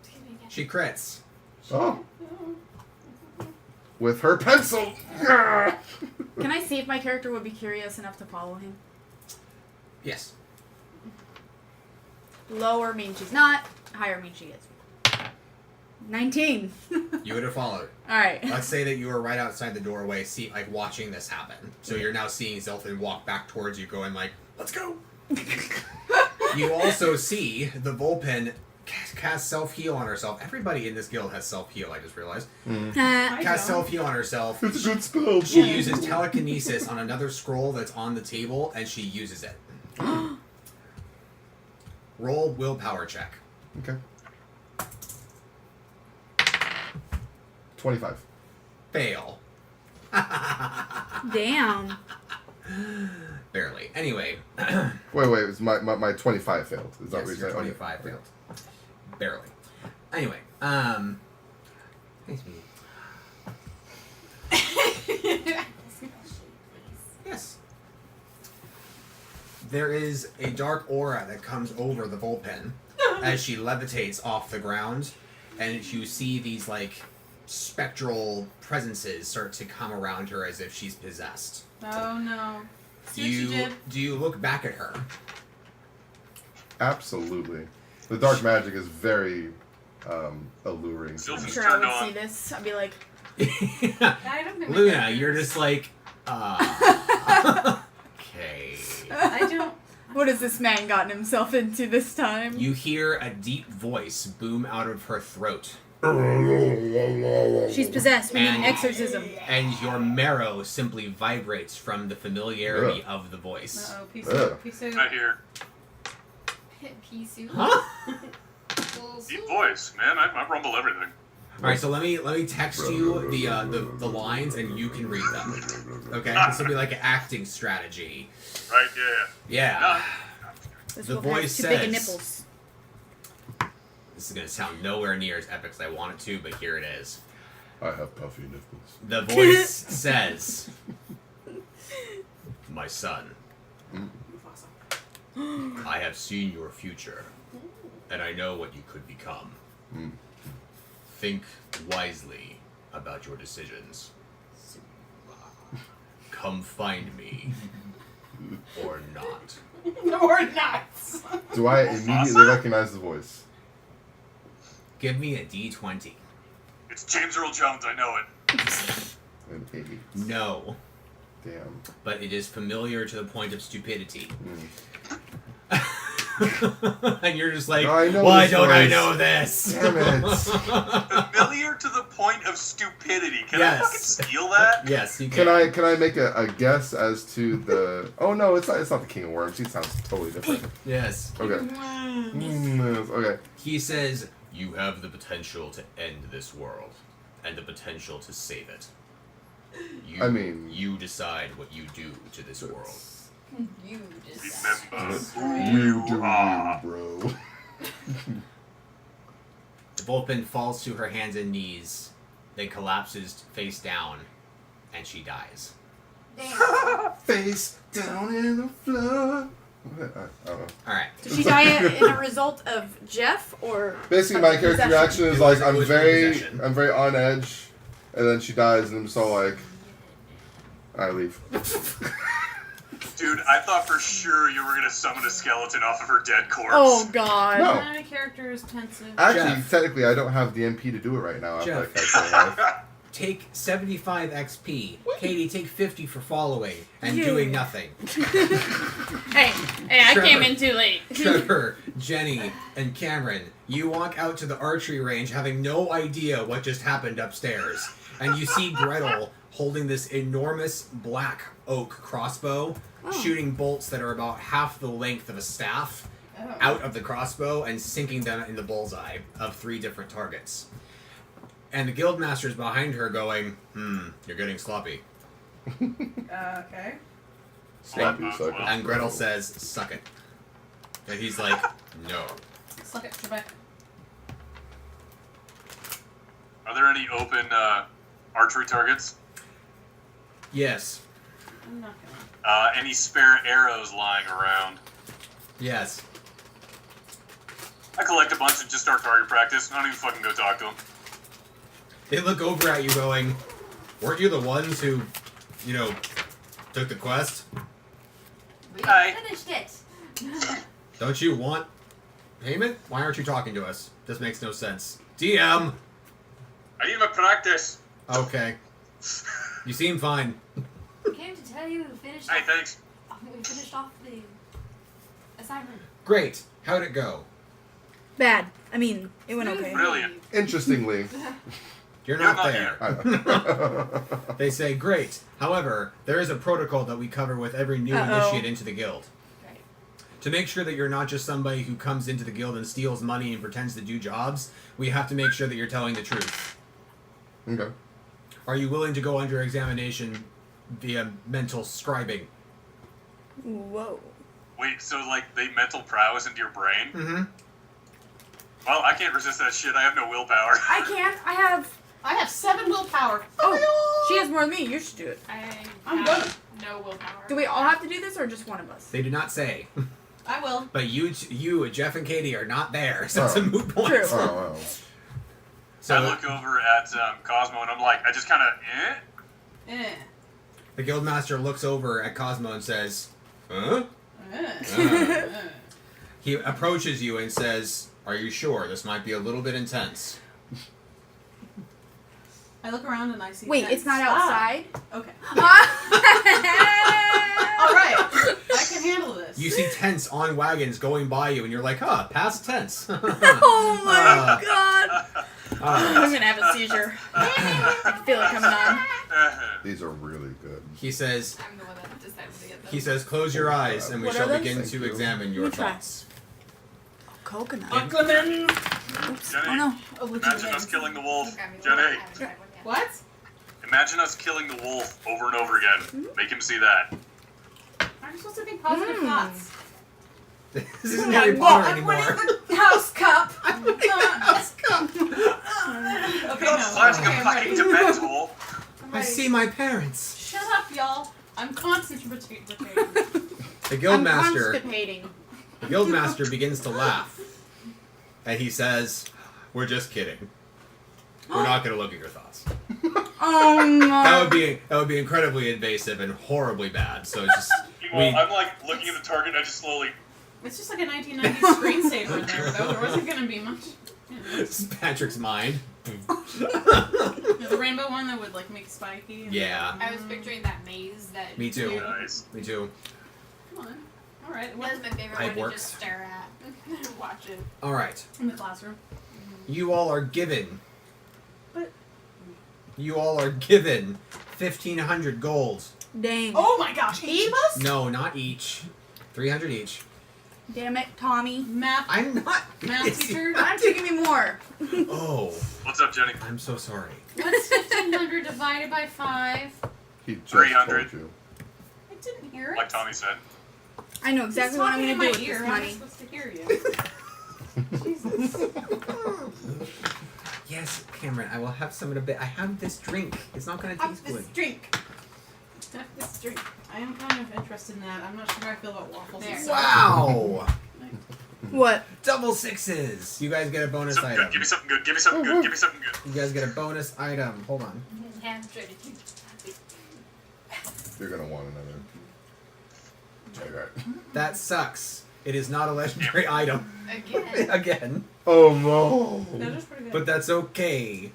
Excuse me again. She crits. Oh. With her pencil. Can I see if my character would be curious enough to follow him? Yes. Lower means she's not. Higher means she is. 19. You would have followed. Alright. Let's say that you were right outside the doorway, watching this happen. So you're now seeing Zilfin walk back towards you, going like, "Let's go." You also see the Vulpin cast self-heal on herself. Everybody in this guild has self-heal, I just realized. I Cast don't. self-heal on herself. It's a good spell. She uses telekinesis on another scroll that's on the table, and she uses it. Roll willpower check. Okay. 25. Fail. Damn. Barely. Anyway. Wait, it was my 25 failed. Is that Yes, what you're your saying? 25 Okay. failed. Barely. Anyway. Nice meeting you. Yes. There is a dark aura that comes over the Vulpin as she levitates off the ground, and you see these like spectral presences start to come around her as if she's possessed. Oh no. See what you did? Do you look back at her? Absolutely. The dark magic is very alluring. I'm Sylph is sure I turned would on. see this. I'd be like, I don't think my Luna, character you're is- just like, okay. I don't. what has this man gotten himself into this time? You hear a deep voice boom out of her throat, She's possessed. We need an And- exorcism. and your marrow simply vibrates from the familiarity of the voice. Uh-oh, pea Ugh. soup. Pea soup. I hear Pea soup. Huh? Well, deep voice, man. I rumble everything. All right, so let me text you the lines, and you can read them. Okay, this will be like an acting strategy. Right? Yeah. No. This The wolf has voice too big a says- nipples. This is gonna sound nowhere near as epic as I want it to, but here it is. I have puffy nipples. The voice says, "My son, I have seen your future, and I know what you could become. Mm. Think wisely about your decisions. Come find me, or not." Or not. Do I immediately recognize the voice? Give me a D20. It's James Earl Jones. I know it. An 8. No, Damn. but it is familiar to the point of stupidity. Mm. And you're just like, No, I know why this don't I voice. know this? Damn it. Familiar to the point of stupidity. Can I Yes. fucking steal that? Yes, you can. Can I make a guess as to the? Oh no, it's not the King of Worms. He sounds totally different. Yes. Okay. Okay. He says, you have the potential to end this world, and the potential to save it. You decide what you do to this world. You decide. Remember who you are. bro. The Vulpin falls to her hands and knees, then collapses face down, and she dies. Damn. Face down in the floor. I don't know. Alright. Did she die in a result of Jeff or? Basically, of my character possession? reaction is It like was possession. I'm very on edge, and then she dies, and I'm so like, I leave. Dude, I thought for sure you were gonna summon a skeleton off of her dead corpse. Oh God. No. My character is pensive. Actually, Jeff. technically, I don't have the MP to do it right now. After I Jeff. cast my life. Take 75 XP. Katie, take 50 for following and Yeah. doing nothing. Hey, I Trevor. came in too late. Trevor, Jenny, and Cameron, you walk out to the archery range having no idea what just happened upstairs. And you see Gretel holding this enormous black oak crossbow, shooting bolts that are about half the length of a staff Oh. out of the crossbow and sinking them in the bullseye of 3 different targets. And the guildmaster's behind her going, you're getting sloppy. Okay. Sloppy sucker. And Gretel says, suck it. And he's like, no. Suck it, Trebek. Are there any open archery targets? Yes. I'm not gonna. Any spare arrows lying around? Yes. I collect a bunch and just start target practice. I don't even fucking go talk to them. They look over at you going, weren't you the ones who, took the quest? We Hi. finished it. Don't you want payment? Why aren't you talking to us? This makes no sense. DM! I need my practice. Okay. You seem fine. Came to tell you we finished. Hey, thanks. We finished off the assignment. Great. How'd it go? Bad. I mean, it went okay. Brilliant. Interestingly, You're not not there. I know. They say, great. However, there is a protocol that we cover with every new initiate into the guild. Right. To make sure that you're not just somebody who comes into the guild and steals money and pretends to do jobs, we have to make sure that you're telling the truth. Okay. Are you willing to go under examination via mental scribing? Whoa. Wait, so like they mental prowess into your brain? Mm-hmm. Well, I can't resist that shit. I have no willpower. I can't. I have. 7 willpower. Oh, she has more than me. You should do it. I'm good. No willpower. Do we all have to do this, or just one of us? They do not say. I will. But you, Jeff and Katie are not there, so it's a Oh. moot point. True. Oh, wow. So I look over at Cosmo and I'm like, I just kind of, the guildmaster looks over at Cosmo and says, huh? Eh. He approaches you and says, Are you sure? This might be a little bit intense. I look around and I see. Wait, tents. it's not outside? Okay. Ah. All right. I can handle this. You see tents on wagons going by you, and you're like, huh, past tense. Oh my god. I'm Uh, gonna have a seizure. I feel it coming on. These are really good. he says, I'm the one that decided to get them. he says, close your eyes, and we What shall are they? begin Thank to you. examine your Let me try. thoughts. Coconut. Lemon. Oops. Jenny, Oh no. Oh, look imagine at us killing the wolf. Okay, I mean, Jenny, I haven't tried one yet. What? imagine us killing the wolf over and over again. Make him see that. I'm supposed to think positive thoughts. This isn't my Harry God, Potter I'm winning anymore. the house cup. Okay, Okay, Not no. flashing Okay, a I'm fucking ready. Dementor. I'm I ready. see my parents. Shut up, y'all. I'm concentrating. The I'm guildmaster, constipating. the guildmaster begins to laugh, and he says, "We're just kidding. We're not going to look at your thoughts. Oh no. That would be incredibly invasive and horribly bad. So it's just Meanwhile, I'm like looking at the target and I just slowly. It's just like a 1990s screensaver in there, though. There wasn't going to be much. This is Patrick's mind. The rainbow one that would like make spiky. And Yeah. I was picturing that maze that. Me too. Nice. Me too. Come on. All right. That What was my favorite It one to works. just stare at and watch it. All right. in the classroom? You all are given. What? You all are given 1,500 gold. Dang. Oh my gosh! Each of us? No, not each. 300 each. Damn it, Tommy. Math. I'm not. Math teacher? Why don't you give me more? Oh, What's up, Jenny? I'm so sorry. What's 1,500 divided by 5? He just 300. told you. I didn't hear it. Like Tommy said. I know exactly what I'm He's gonna do talking with in this my ear. How am I money. supposed to hear you? Yes, Cameron, I will have some in a bit. I have this drink. It's not going to taste good. drink. Have this drink. I am kind of interested in that. I'm not sure how I feel about waffles. There. and stuff. Wow! What? Double sixes! You guys get a bonus Something item. good. Give me something good. Give me something good. Give me something good. You guys get a bonus item. Hold on. Yeah, I'm trying to do. You're gonna want another. Okay. That sucks. It is not a legendary item. Again. Again. Oh no! That was pretty good. But that's okay.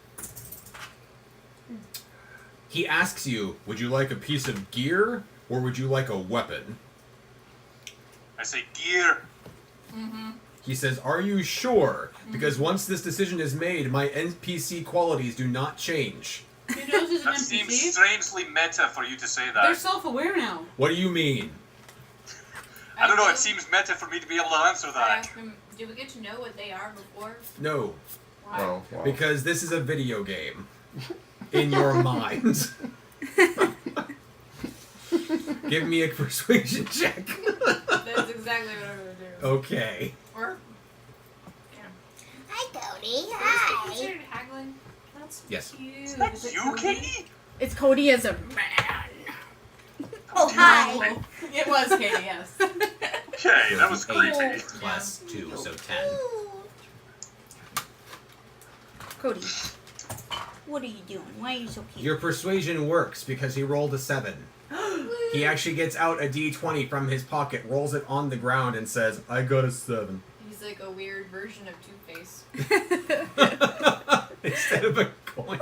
He asks you, would you like a piece of gear or would you like a weapon? I say gear. Mm-hmm. He says, are you sure? Because once this decision is made, my NPC qualities do not change. Who knows who's an That seems NPC? strangely meta for you to say They're that. self-aware now. What do you mean? I don't know. It seems meta for me to be able to answer I that. asked him, do we get to know what they are before? No. Why? Oh, wow. Because this is a video game. In your mind. Give me a persuasion check. That's exactly what I'm going to do. Okay. Or, Hi, Cody. is it Hi. considered haggling? That's Yes. cute. Is Is that it you, Cody? Katie? It's Cody as a man. Oh, hi. Oh, it was Katie, yes. Okay, that was creepy. 8 plus 2, so 10. Cody, what are you doing? Why are you so cute? Your persuasion works because he rolled a 7. He actually gets out a d20 from his pocket, rolls it on the ground, and says, I got a 7. He's like a weird version of Two-Face. Instead of a coin.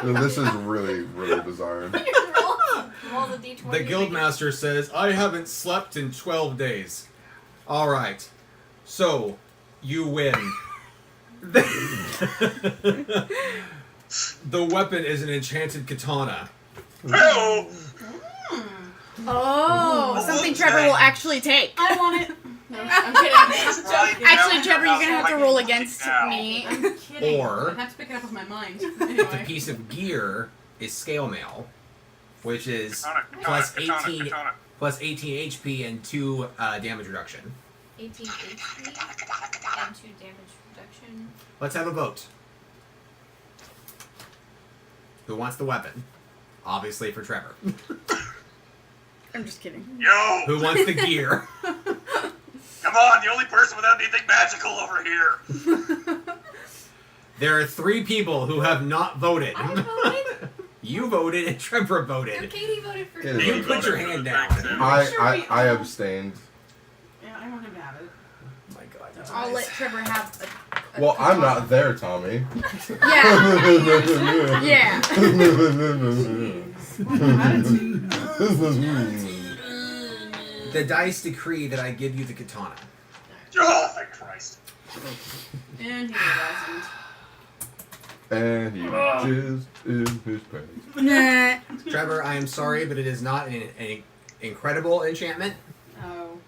This is really, really bizarre. Roll the D20. The guildmaster says, I haven't slept in 12 days. Alright. So, you win. The weapon is an enchanted katana. Hello. Oh, something Trevor will actually take. I want it. No, I'm kidding. Right Actually, now, Trevor, you're gonna have to fucking roll right against now. me. I'm kidding. Or- I have to pick it up with my mind. The Anyway. piece of gear is scale mail, which is Katana, plus katana, 18 katana. plus 18 HP and 2 damage reduction. 18 HP and 2 damage reduction. Let's have a vote. Who wants the weapon? Obviously for Trevor. I'm just kidding. Yo, Who wants the gear? come on, the only person without anything magical over here. There are 3 people who have not voted. I voted. You voted and Trevor No, voted. Katie voted for Yeah, me. You Katie put your voted for hand the down. thing, too. I abstained. Yeah, I want him to have it. Oh my god. I'll let Trevor have a Well, I'm katana. not there, Tommy. Yeah. Yeah. The dice decree that I give you the katana. Oh, thank Christ. And he wasn't. And he jizzed in his pants. Nah. Trevor, I am sorry, but it is not an incredible enchantment. Oh.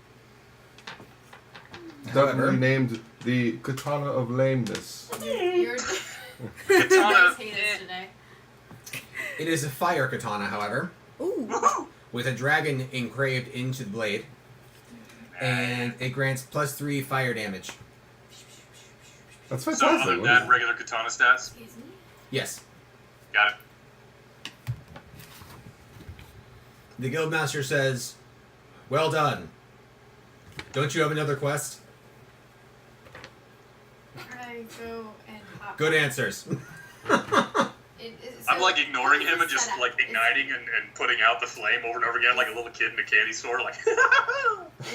Definitely named the Katana of Lameness. You're Katana. hate us today. It is a fire katana, however, Ooh. Woohoo! with a dragon engraved into the blade, and it grants +3 fire damage. That's So fantastic. other than that, regular katana stats. Excuse me. Yes. Got it. The guildmaster says, "Well done. Don't you have another quest?" I go and hop. Good answers. I'm like ignoring him and just Setup. like igniting and putting out the flame over and over again like a little kid in a candy store. Like,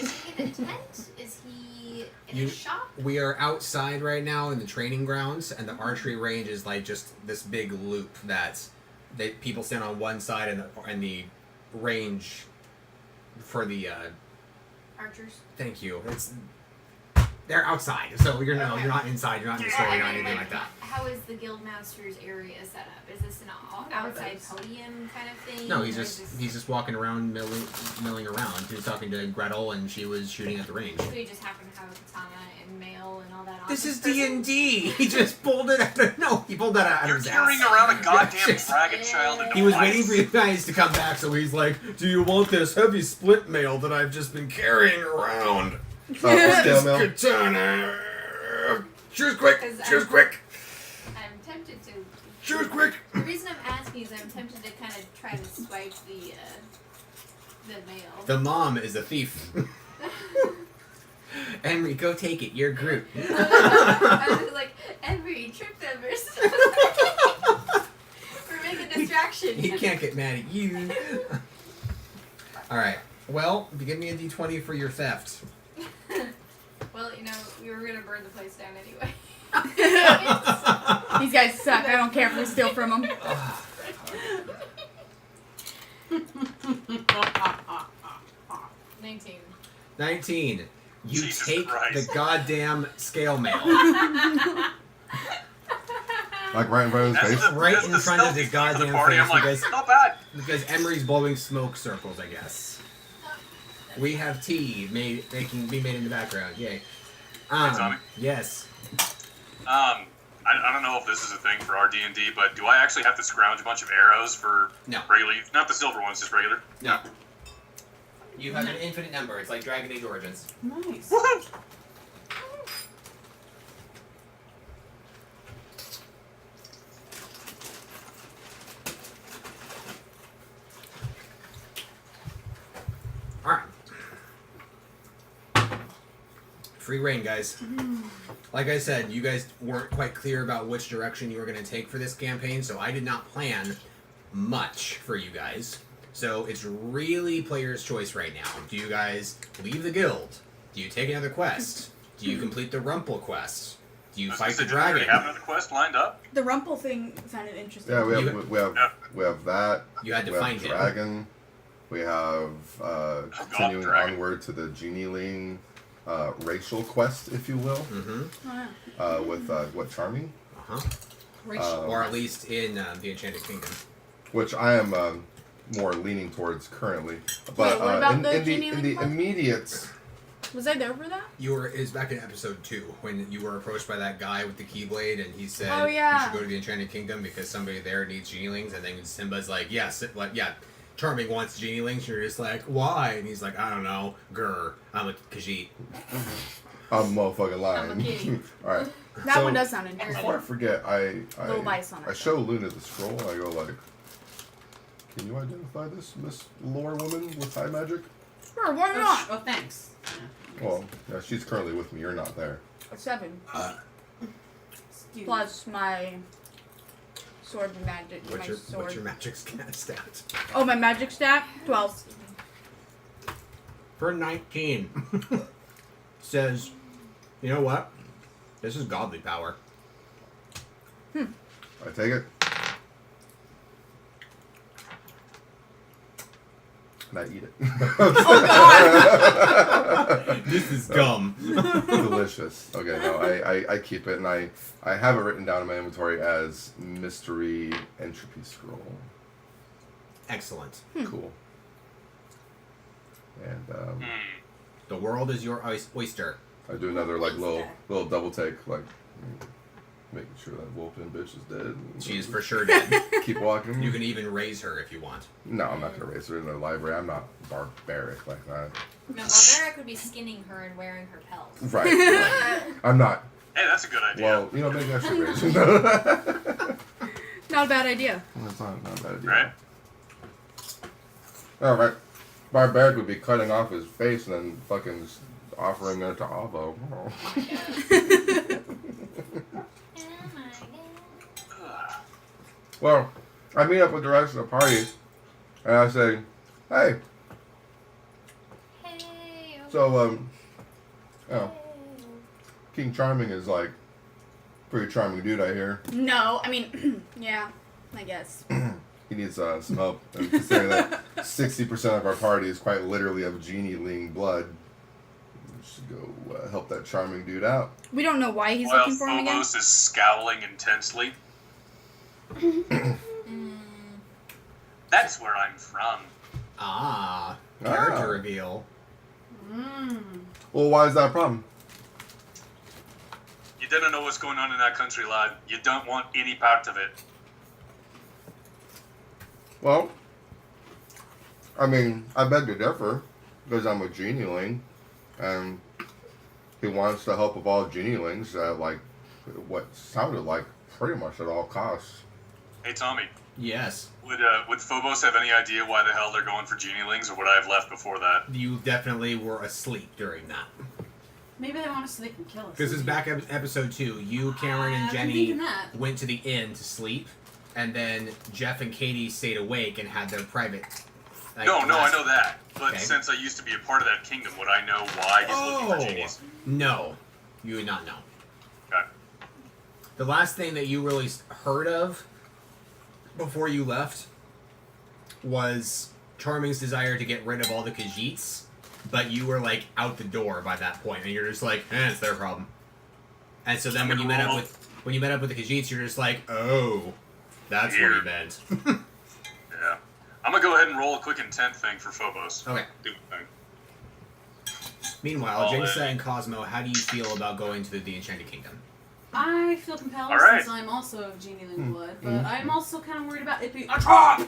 Is he in a tent? Is he in You- a shop? We are outside right now in the training grounds, and the archery range is like just this big loop that people stand on one side, and the range for the Archers. thank you. They're outside, so you're not inside. You're not in the store. You're not anything like that. How is the guildmaster's area set up? Is this an outside podium kind of thing? No, or he's is just walking around milling around. He was talking to Gretel, and she was shooting at the range. So you just happen to have a katana and mail and all that on This is person? D&D. He just pulled it out of he pulled that out of you're his carrying ass. around a goddamn Just- dragon child in He was defiance. waiting for you guys to come back, so he's like, "Do you want this heavy split mail that I've just been carrying around? Scale mail. Katana. Choose quick. Choose quick. I'm tempted to. Choose quick." The reason I'm asking is I'm tempted to kind of try to swipe the mail. The mom is a thief. Henry, go take it. You're Groot. I was like, Every trip members. We're making a distraction. He can't get mad at you. Alright. Well, give me a d20 for your theft. Well, we were gonna burn the place down anyway. These guys suck. I don't care if we steal from them. 19. 19. You Jesus take Christ. the goddamn scale mail. Like right in front of his face. Right that's in the front of stealthy his thing for the goddamn party. I'm face, like, you guys- not bad. Because Emery's blowing smoke circles, I guess. We have tea making be made in the background. Yay. Tommy? Yes. I don't know if this is a thing for our D&D, but do I actually have to scrounge a bunch of arrows for No. regular? Not the silver ones, just regular. No. You have an infinite number. It's like Dragon Age Origins. Nice. Woohoo! Alright. Free reign, guys. Like I said, you guys weren't quite clear about which direction you were going to take for this campaign, so I did not plan much for you guys. So it's really player's choice right now. Do you guys leave the guild? Do you take another quest? Do you complete the Rumple quest? Do you fight the Do we already dragon? have another quest lined up? The Rumple thing sounded interesting. Yeah, we You- have that. You had to We have find him. dragon. We have continuing dragon. onward to the Genieling racial quest, if you will, Mm-hmm. with what Charming, Uh-huh. Or at least in the Enchanted Kingdom. which I am more leaning towards currently. But what about in the the Genieling quest? immediate, Was I there for that? Is back in episode 2 when you were approached by that guy with the Keyblade and he said Oh, yeah. you should go to the Enchanted Kingdom because somebody there needs Genielings, and then Simba's like, yes, Charming wants Genielings, and you're just like, why? And he's like, I don't know, grr, I'm a Khajiit. I'm motherfucking lying. I'm a kitty. All right. That So, one does sound interesting. Before I forget, Little bites on I it. show Luna the scroll. And I go like, "Can you identify this Miss Lore woman with high magic?" Sure, why not? Oh, thanks. Well, yeah, she's currently with me. You're not there. A 7. Excuse Plus my sword magic. What's my your sword. magic stat? Oh, my magic stat? 12. For 19. Says, You know what? This is godly power. I take it. And I eat it. Oh God! This is gum. Delicious. Okay, no, I keep it, and I have it written down in my inventory as mystery entropy scroll. Excellent. Cool. And The world is your oyster. I do another like little double take, like making sure that wolfin bitch is dead. She is for sure dead. Keep walking. You can even raise her if you want. No, I'm not gonna raise her in the library. I'm not barbaric like that. No, Barbaric would be skinning her and wearing her pelts. Right. I'm not. Hey, that's a good idea. Well, you know, maybe I should raise her. Not a bad idea. That's not a bad idea. Right? Alright. Barbaric would be cutting off his face and then fucking just offering it to Avo. Oh my god. Well, I meet up with the rest of the party and I say, hey, Hey, so, King Charming is like pretty charming dude, I hear. No, I mean, yeah, I guess. He needs some help. And considering that 60% of our party is quite literally of genie-ling blood, we should go help that charming dude out. We don't know why he's While looking for him again. Phobos is scowling intensely. That's where I'm from. Ah. Character reveal. Well, why is that a problem? You didn't know what's going on in that country, lad. You don't want any part of it. Well, I mean, I beg to differ, because I'm a genieling, and he wants the help of all genielings at, like, what sounded like pretty much at all costs. Hey, Tommy. Yes. Would Phobos have any idea why the hell they're going for genielings, or would I have left before that? You definitely were asleep during that. Maybe they want us so they can kill us. This is back episode 2. You, Cameron, and I've been Jenny thinking that. went to the inn to sleep, and then Jeff and Katie stayed awake and had their private. No, I know that. But Okay. since I used to be a part of that kingdom, would I know why he's looking for genies? No, you would not know. Okay. The last thing that you really heard of before you left was Charming's desire to get rid of all the Khajiits, but you were like out the door by that point, and you're just like, it's their problem. And so then when you met up with the Khajiits, you're just like, oh, that's what he meant. Yeah. I'm gonna go ahead and roll a quick intent thing for Phobos. Okay. Do the thing. Meanwhile, Jinxa and Cosmo, how do you feel about going to the Enchanted Kingdom? I feel compelled All right. since I'm also of genieling blood, but I'm also kind of worried about it being a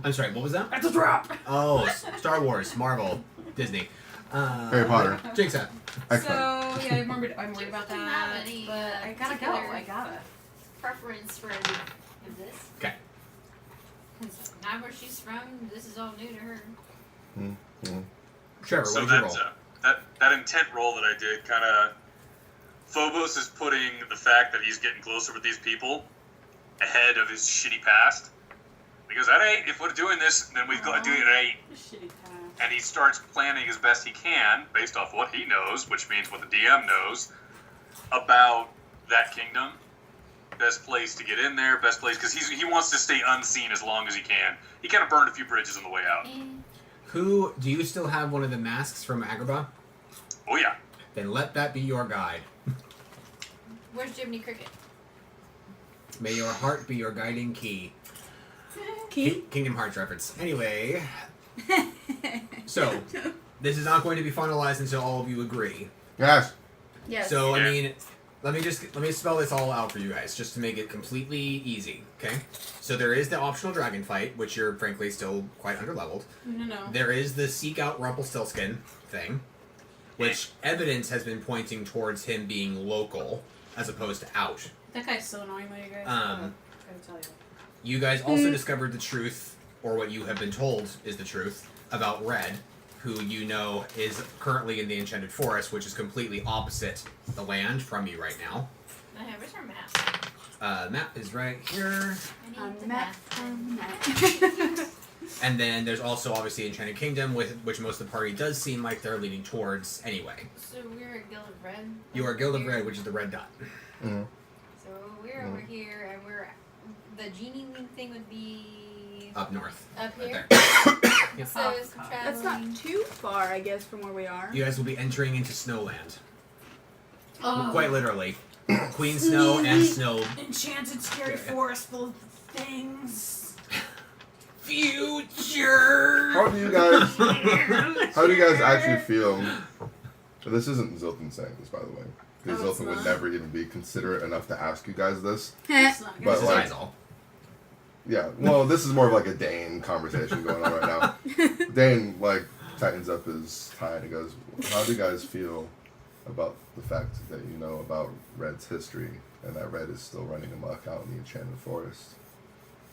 I'm sorry, what was that? It's a trap! Oh, Star Wars, Marvel, Disney. Harry Potter. Jinxa. Excellent. So, yeah, I'm worried about Doesn't that, have any, but I gotta go. particular- I gotta. Preference for any of this. Okay. Not where she's from. This is all new to her. Trevor, So what did you that's roll? that intent roll that I did kind of. Phobos is putting the fact that he's getting closer with these people ahead of his shitty past. Because at 8, if we're doing this, then we've got to do it at 8. Shitty pass. And he starts planning as best he can, based off what he knows, which means what the DM knows, about that kingdom. Best place to get in there, best place, because he wants to stay unseen as long as he can. He kind of burned a few bridges on the way out. Who, do you still have one of the masks from Agrabah? Oh yeah. Then let that be your guide. Where's Jiminy Cricket? May your heart be your guiding key. Key? Kingdom Hearts reference. Anyway, so this is not going to be finalized until all of you agree. Yes. Yes. So, I Yeah. mean, let me spell this all out for you guys, just to make it completely easy, okay? So there is the optional dragon fight, which you're frankly still quite underleveled. No. There is the seek out Rumpelstiltskin thing, which evidence has been pointing towards him being local as opposed to out. That guy's so annoying, though, you guys. Um, Gotta tell you. You guys also discovered the truth, or what you have been told is the truth, about Red, who you know is currently in the Enchanted Forest, which is completely opposite the land from you right now. Where's our map? Map is right here. I need On the the map. map. On the map. And then there's also obviously Enchanted Kingdom, which most of the party does seem like they're leaning towards anyway. So we're a Guild of Red. You are Guild of Red, which is the red dot. Mm-hmm. So we're over here, and the genie wing thing would be Up north. up Right here. there. Yep. So some traveling. That's not too far, I guess, from where we are. You guys will be entering into Snowland. Oh. Quite literally. Queen Snow and Snow. Enchanted scary forest full of things. Future! How do you guys actually feel? This isn't Zilton saying this, by the way. Because Oh, it's Zilton would not? never even be considerate enough to ask you guys this. It's not good. But This is like- Izal. Yeah, well, this is more of like a Dane conversation going on right now. Dane, like, tightens up his tie and he goes, how do you guys feel about the fact that you know about Red's history and that Red is still running amok out in the Enchanted Forest?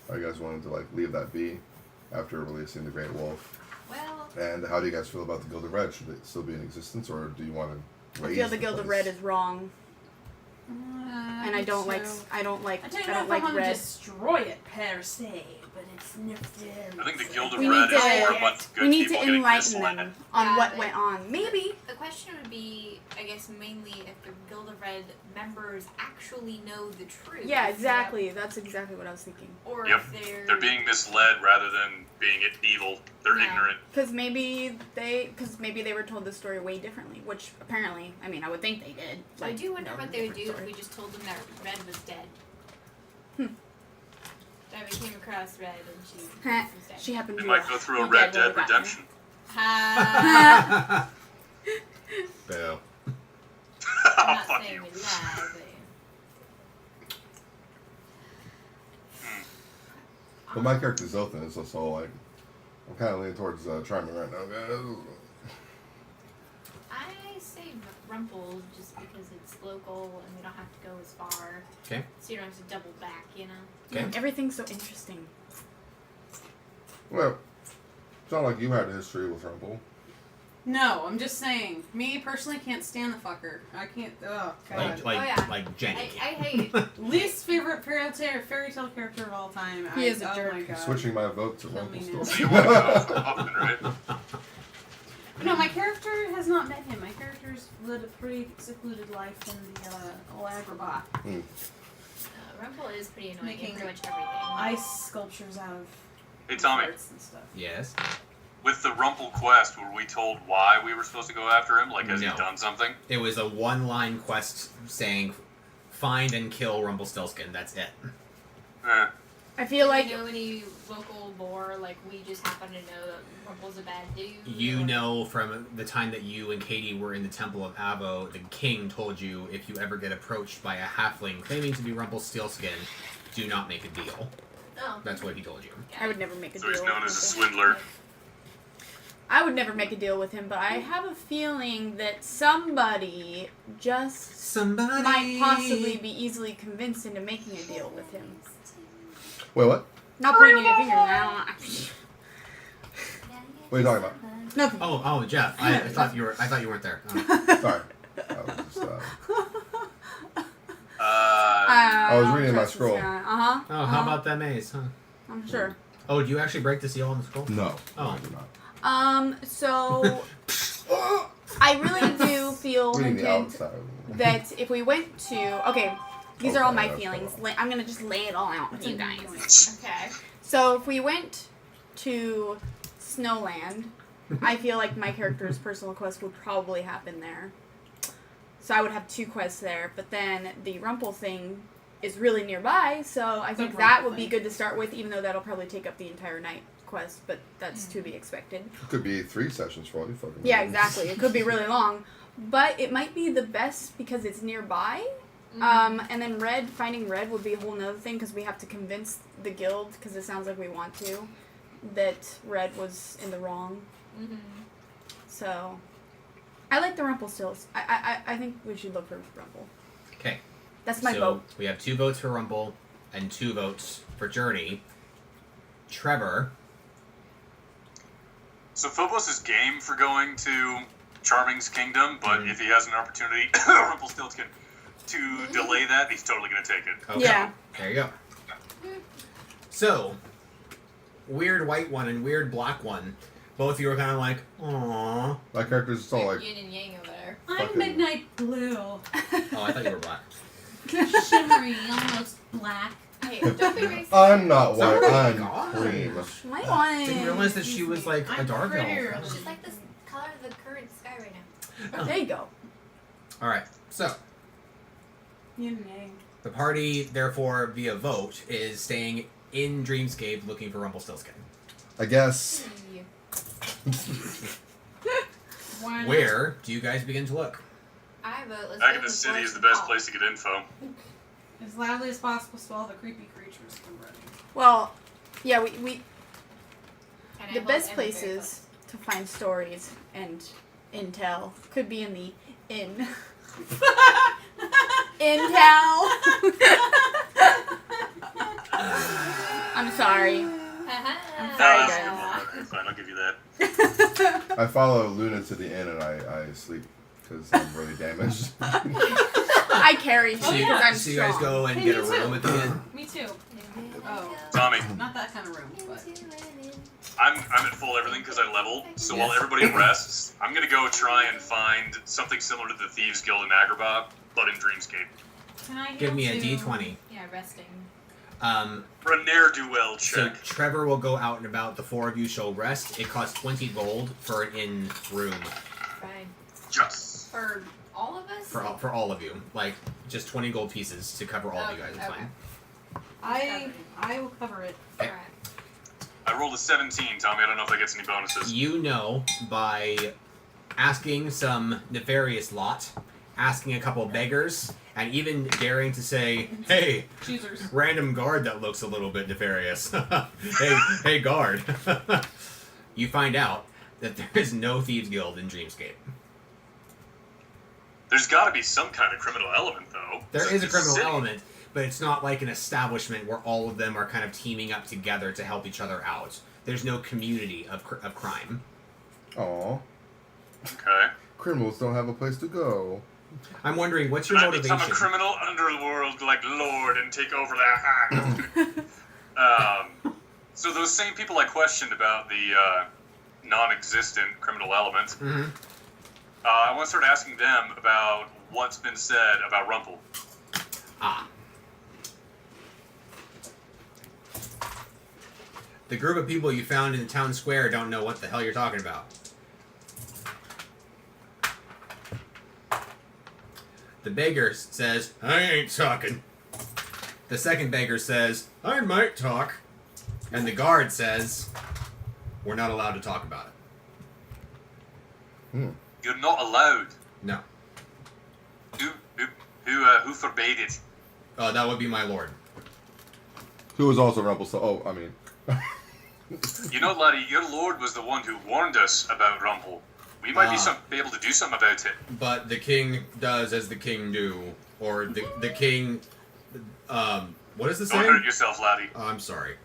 Are you guys willing to, like, leave that be after releasing the Great Wolf? Well, And how do you guys feel about the Guild of Red? Should it still be in existence, or do you want to I raise feel the Guild of Red place? is wrong, and I don't like. I don't like. I don't I know don't if like I want to red. destroy it per se, but it's necessary. I think the Guild of We Red need is to- more a bunch of good We need people to getting enlighten misled. them on Yeah, what they- went on. Maybe. the question would be, I guess, mainly if the Guild of Red members actually know the truth. Yeah, exactly. That's exactly what I was thinking. Or Yep. if They're being misled rather than being evil. They're Yeah. ignorant. Because maybe they were told the story way differently, which apparently, I mean, I would think they did. So I do wonder that what was a they would do different if we story. just told them that Red was dead. That we came across Red and she Heh, was dead. She happened We to might go through a be Red dead when Dead we got there. Redemption. Ha! Boo. I'm not Fuck saying you. we lie, but But my character Zilton is also like, I'm kind of leaning towards Charming right now, guys. I say Rumple just because it's local and we don't have to go as far. Okay. So you don't have to double back, you know? Okay. Everything's so interesting. Well, it's not like you had a history with Rumple. No, I'm just saying. Me personally can't stand the fucker. I can't. Oh god. Like Jenny. I hate Least favorite fairy tale character of all time. He is a oh jerk. my god. Switching my vote to Kill me Rumple now. So still. you want to go Huffman, right? No, my character has not met him. My character's led a pretty secluded life in the old Agrabah. Rumple is pretty annoying Making in pretty much everything. Ice sculptures out of Hey, Tommy. parts and stuff. Yes. With the Rumple quest, were we told why we were supposed to go after him? Like, has No. he done something? It was a one-line quest saying, find and kill Rumpelstiltskin. That's it. I feel like Do you know any local lore? Like, we just happen to know that Rumple's a bad dude? You or- know from the time that you and Katie were in the Temple of Avo, the king told you if you ever get approached by a halfling claiming to be Rumpelstiltskin, do not make a deal. Oh. That's what he told you. I would never make a So deal. he's known with as a him. swindler. I would never make a deal with him, but I have a feeling that somebody just Somebody might possibly be easily convinced into making a deal with him. Wait, what? Not pointing your fingers. I What are you talking about? don't. Nothing. Oh, Jeff. I thought you weren't there. Oh. Sorry. I was just, Uh, was reading my scroll. Uh-huh. Oh, how about that maze, huh? I'm sure. Oh, do you actually break the seal on the scroll? no. Oh. I do not. So I really do feel Reading the hinted outside. that if we went to these are all my Okay, feelings. that's I'm gonna just lay it all out with you guys. Okay. So if we went to Snowland, I feel like my character's personal quest would probably happen there. So I would have 2 quests there, but then the Rumple thing is really nearby, so I think that would be good to start with, even though that'll probably take up the entire night quest, but that's to be expected. It could be 3 sessions for all you fucking Yeah, know. exactly. It could be really long, but it might be the best because it's nearby. And then finding Red would be a whole nother thing because we have to convince the guild, because it sounds like we want to, that Red was in the wrong. Mm-hmm. So, I like the Rumpelstilts. I think we should look for Rumple. Okay. That's my so vote. we have 2 votes for Rumple and 2 votes for Journey. Trevor. so Phobos is game for going to Charming's kingdom, but Mhm. if he has an opportunity, Rumpelstiltskin, to delay that, he's totally going to take it. Okay. Yeah. There you go. So, weird white one and weird black one. Both of you are kind of like, aww. My character's just all like, Yin and yang over there. I'm Fucking- midnight blue. Oh, I thought you were black. Shimmery, almost black. Hey, don't be racist. I'm not white, Oh my I'm gosh. cream. My one. Didn't realize that she was like a I'm dark prettier. elf. She's like the color of the current sky right now. There you go. All right, so Yin and yang. the party, therefore, via vote, is staying in Dreamscape looking for Rumpelstiltskin. I guess. Why not? Where do you guys begin to look? I vote. Let's Back go in the to city is forest the best and place to get info. As loudly as possible so all the creepy creatures come running. Well, yeah, we And I the hold best Emma very places to find stories and intel could be in the inn. Intel. I'm sorry. close. I'm No, sorry, that's guys. okay, fine, I'll give you that. I follow Luna to the inn and I sleep because I'm really damaged. I carry him Oh, because yeah. I'm So you strong. guys go and Hey, get a me too. room at the inn. Me too. Oh. Tommy, Not that kind of room, but I'm at full everything because I leveled. So while Yes. everybody rests, I'm gonna go try and find something similar to the Thieves Guild in Agrabah, but in Dreamscape. can I Give heal me a too? D20. Yeah, resting. For a ne'er-do-well So check. Trevor will go out and about. The four of you shall rest. It costs 20 gold for an inn room Fine. Yes. For all of us? for all of you. Like just 20 gold pieces to cover all of you guys. It's Okay. fine. I will cover it. Alright. I rolled a 17, Tommy. I don't know if that gets any bonuses. You know by asking some nefarious lot, asking a couple beggars, and even daring to say, "Hey, Choosers. random guard that looks a little bit nefarious. hey, guard." You find out that there is no thieves guild in Dreamscape. There's got to be some kind of criminal element, though. There is a criminal city. element, but it's not like an establishment where all of them are kind of teaming up together to help each other out. There's no community of crime. Aw. Okay. Criminals don't have a place to go. I'm wondering, what's your Can I become a motivation? criminal underworld like Lord and take over that? So those same people I questioned about the non-existent criminal element, Mhm. I want to start asking them about what's been said about Rumple. Ah. The group of people you found in the town square don't know what the hell you're talking about. The beggar says, "I ain't talking." The second beggar says, "I might talk." And the guard says, "We're not allowed to talk about it." You're not allowed. No. Who forbade it? That would be my lord. Who was also Rumpelstiltskin? Oh, I mean. You know, laddie, your lord was the one who warned us about Rumple. We might be able to do something about it. But the king does as the king do. Or the king... what is the Don't saying? hurt yourself, laddie. Oh, I'm sorry.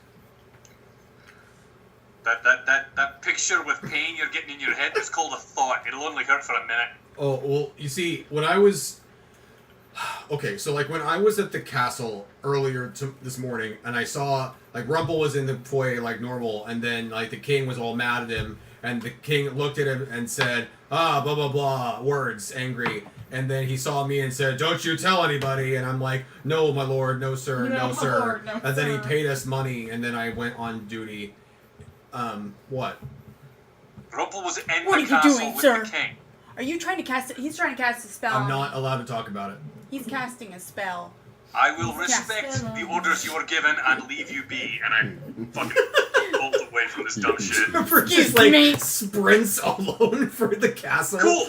That picture with pain you're getting in your head is called a thought. It'll only hurt for a minute. Oh, well, you see, when I was... Okay, so, like, when I was at the castle earlier this morning, and I saw, like, Rumple was in the foyer like normal, and then, like, the king was all mad at him, and the king looked at him and said, blah, blah, blah, words, angry. And then he saw me and said, "Don't you tell anybody." And I'm like, "No, my lord, no, sir, No, no, my sir." lord, no, and then he sir. paid us money, and then I went on duty. What? Rumple was in What are the you castle doing, with sir? the king. Are you trying to cast it? He's trying to cast a spell. I'm not allowed to talk about it. He's casting a spell. I will Yes. respect the orders you are given and leave you be. And I fucking bolt away from this dumb shit. Trevor just Excuse like me. sprints alone for the castle. Cool,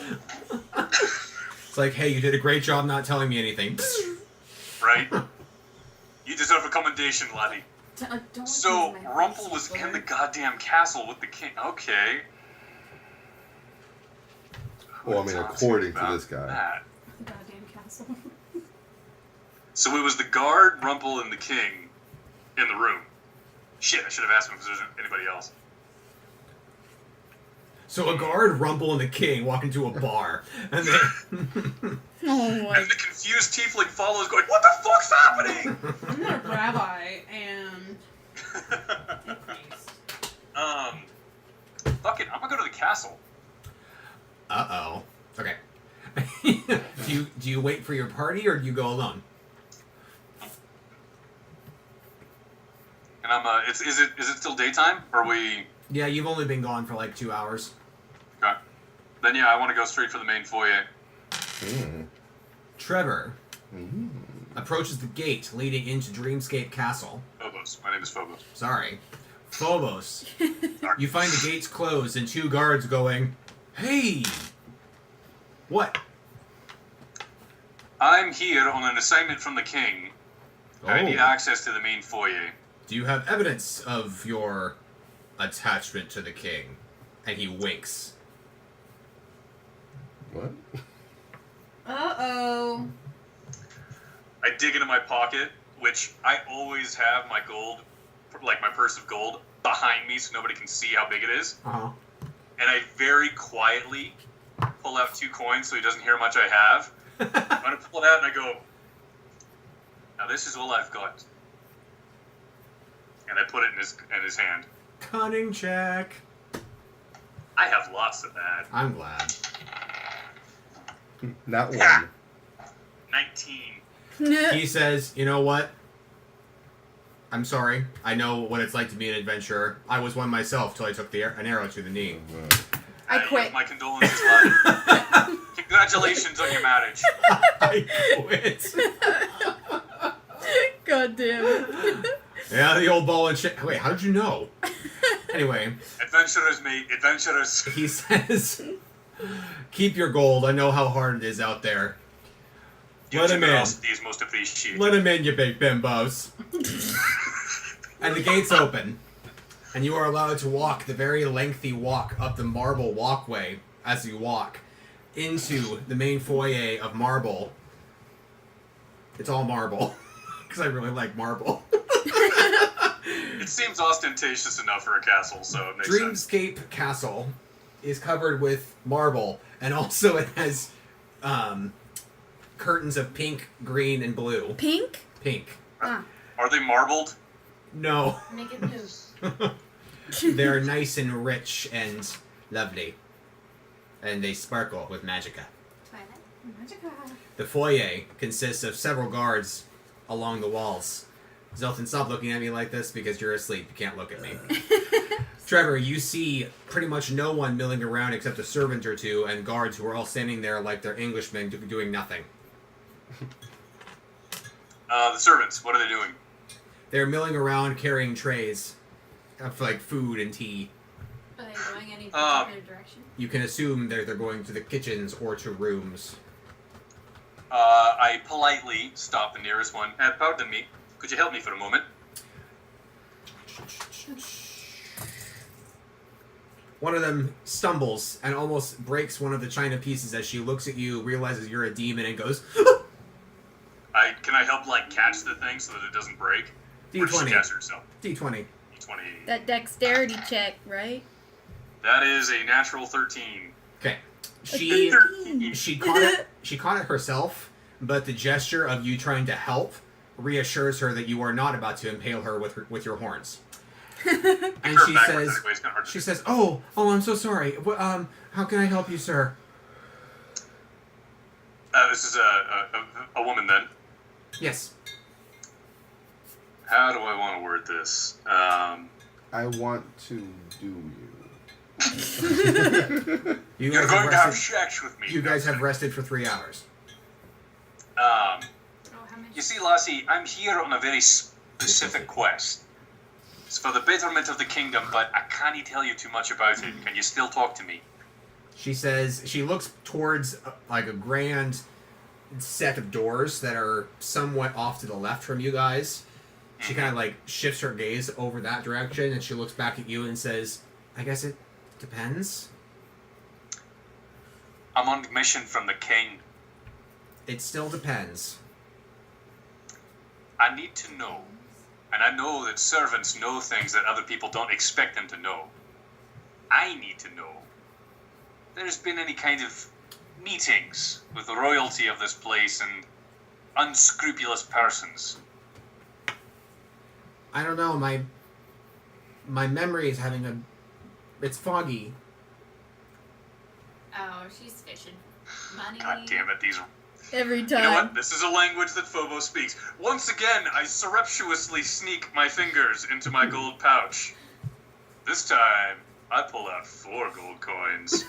It's like, "Hey, you did a great job not telling me anything." right? You deserve a commendation, laddie. Don't So, use my Rumple voice, was in the Lord. goddamn castle with the king. Okay. Well, I mean, Talk according to about this guy. that. The goddamn castle. So it was the guard, Rumple, and the king in the room. Shit, I should have asked him if there's anybody else. So a guard, Rumple, and the king walk into a bar, and then Oh, And the confused J-Pfleg follows going, "What the fuck's happening?" I'm not a rabbi and a priest. Fuck it, I'm gonna go to the castle. Uh-oh. Okay. do you wait for your party, or do you go alone? And I'm is it still daytime? Or are we? Yeah, you've only been gone for like 2 hours. Okay. Then yeah, I want to go straight for the main foyer. Trevor approaches the gate leading into Dreamscape Castle. Phobos. My name is Phobos. Sorry. Phobos. You find the gates closed and 2 guards going, "Hey!" What? I'm here on an assignment from the king. I need access to the main foyer. Do you have evidence of your attachment to the king? And he winks. What? Uh-oh. I dig into my pocket, which I always have my gold, like my purse of gold, behind me so nobody can see how big it is. Uh-huh. And I very quietly pull out 2 coins so he doesn't hear how much I have. I'm going to pull it out and I go, now this is all I've got. And I put it in his hand. Cunning check. I have lots of that. I'm glad. Not one. Yeah. 19. He says, "You know what? I'm sorry. I know what it's like to be an adventurer. I was one myself till I took an arrow to the knee." I quit. My condolences, bud. Congratulations on your marriage. I quit. God damn it. Yeah, the old ball and shit. Wait, how did you know? Anyway. Adventurers, mate. Adventurers. He says, "Keep your gold. I know how hard it is out there. Your Let him in. generosity is most appreciated. Let him in, you big bimbos." And the gates open. And you are allowed to walk the very lengthy walk up the marble walkway as you walk into the main foyer of marble. It's all marble. Because I really like marble. It seems ostentatious enough for a castle, so it makes sense. Dreamscape Castle is covered with marble, and also it has curtains of pink, green, and blue. Pink? Pink. Ah. Are they marbled? No. Make it blue. They're nice and rich and lovely. And they sparkle with magicka. Magica. The foyer consists of several guards along the walls. Zelton, stop looking at me like this because you're asleep. You can't look at me. Trevor, you see pretty much no one milling around except a servant or 2 and guards who are all standing there like they're Englishmen doing nothing. The servants, what are they doing? They're milling around carrying trays of like food and tea. Are they going any particular direction? You can assume they're going to the kitchens or to rooms. I politely stop the nearest one. Pardon me. Could you help me for a moment? One of them stumbles and almost breaks one of the china pieces as she looks at you, realizes you're a demon, and goes, Can I help, like, catch the thing so that it doesn't break? Or does she D20. catch herself? D20. D20. That dexterity check, right? That is a natural 13. Okay. 13. She caught it herself, but the gesture of you trying to help reassures her that you are not about to impale her with your horns. And she says, "Oh, I'm so sorry. How can I help you, sir?" This is a woman then. Yes. How do I want to word this? I want to do You You're guys going have to have rested, sex with me. you guys have rested for 3 hours. Oh, how many? You see, lassie, I'm here on a very specific quest. It's for the betterment of the kingdom, but I can't tell you too much about it. Can you still talk to me? She says, she looks towards like a grand set of doors that are somewhat off to the left from you guys. She kind of like shifts her gaze over that direction, and she looks back at you and says, "I guess it depends." I'm on mission from the king. It still depends. I need to know. And I know that servants know things that other people don't expect them to know. I need to know. There's been any kind of meetings with the royalty of this place and unscrupulous persons. I don't know, my memory is having a... It's foggy. Oh, she's fishing. Money. God damn it, these... Every You know time. what? This is a language that Phobos speaks. Once again, I surreptitiously sneak my fingers into my gold pouch. This time, I pull out 4 gold coins.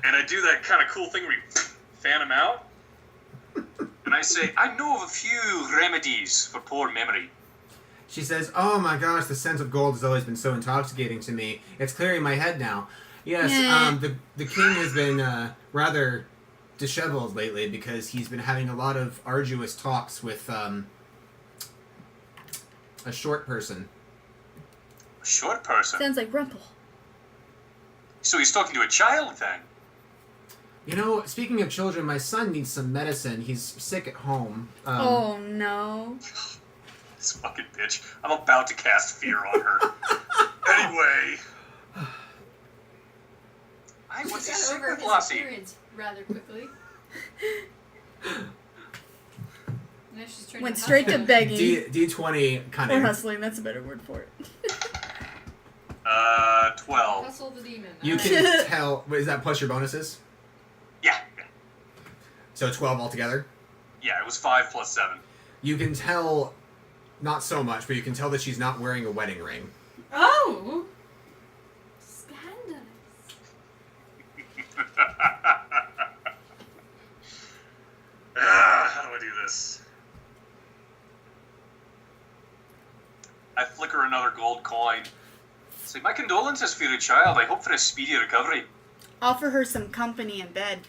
And I do that kind of cool thing where you fan them out. And I say, I know of a few remedies for poor memory. She says, "Oh my gosh, the scent of gold has always been so intoxicating to me. It's clearing my head now." Yes, the king has been rather disheveled lately because he's been having a lot of arduous talks with a short person. A short person. Sounds like Rumple. So he's talking to a child then. You know, speaking of children, my son needs some medicine. He's sick at home. Oh no. This fucking bitch. I'm about to cast fear on her. Anyway. Hey, what's He his got over secret, his Lassie? experience rather quickly. Now she's trying Went to straight to hustle. begging. D20 Or cunning. hustling, that's a better word for it. 12. Hustle the demon. You Alright. can tell... Wait, is that plus your bonuses? Yeah. So 12 altogether? Yeah, it was 5 plus 7. You can tell... Not so much, but you can tell that she's not wearing a wedding ring. Oh! Scandalous. How do I do this? I flicker another gold coin. Say, my condolences for your child. I hope for a speedy recovery. Offer her some company in bed.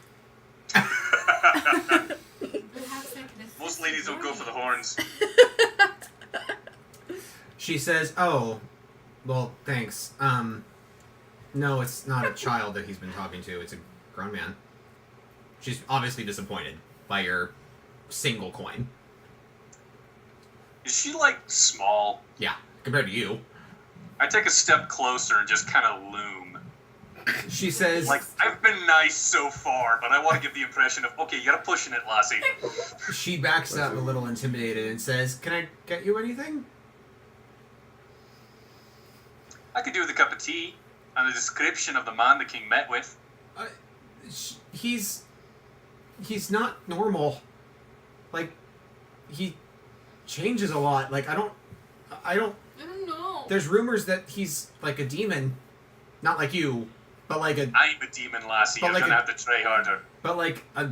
Most ladies don't go for the horns. She says, "Oh, well, thanks. No, it's not a child that he's been talking to. It's a grown man." She's obviously disappointed by your single coin. Is she, like, small? Yeah, compared to you. I take a step closer and just kind of loom. She says, Like, I've been nice so far, but I want to give the impression of, okay, you're pushing it, Lassie. she backs up a little intimidated and says, "Can I get you anything?" I could do with a cup of tea and a description of the man the king met with. He's not normal. Like, he changes a lot. Like, I don't I don't know. there's rumors that he's like a demon. Not like you, but like a I'm a demon, Lassie. But You're like gonna a- have to try harder. but like a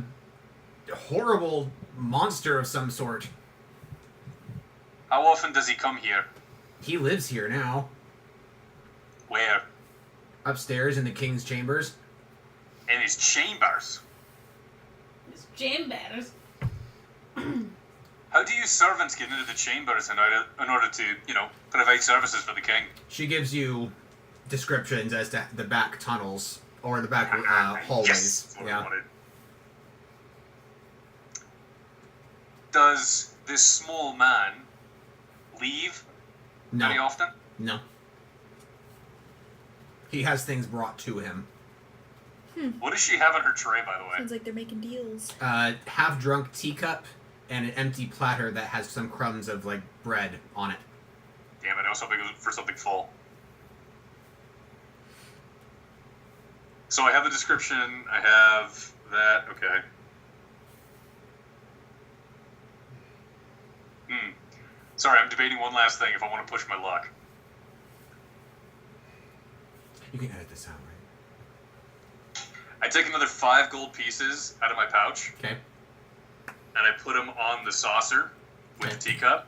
horrible monster of some sort. How often does he come here? He lives here now, Where? upstairs in the king's chambers. In his chambers. It's jam batters. How do you servants get into the chambers in order to, provide services for the king? She gives you descriptions as to the back tunnels or the back hallways. Yes, that's what I Yeah. wanted. Does this small man leave very No, often? no. He has things brought to him. What does she have on her tray, by the way? Sounds like they're making deals. Half-drunk teacup and an empty platter that has some crumbs of like bread on it. Damn it, I was hoping for something full. So I have the description, I have that, okay. Sorry, I'm debating one last thing if I want to push my luck. You can edit this out, right? I take another 5 gold pieces out of my pouch, Okay. and I put them on the saucer with the teacup,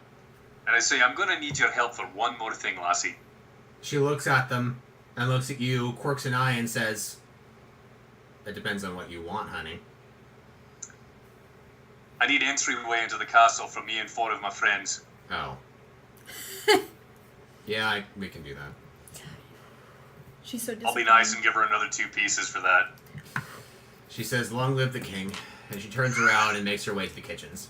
and I say, I'm going to need your help for one more thing, Lassie. She looks at them and looks at you, quirks an eye, and says, "It depends on what you want, honey." I need entryway into the castle for me and 4 of my friends. Oh. Yeah, we can do that. She's so I'll disappointed. be nice and give her another 2 pieces for that. She says, "Long live the king," and she turns around and makes her way to the kitchens.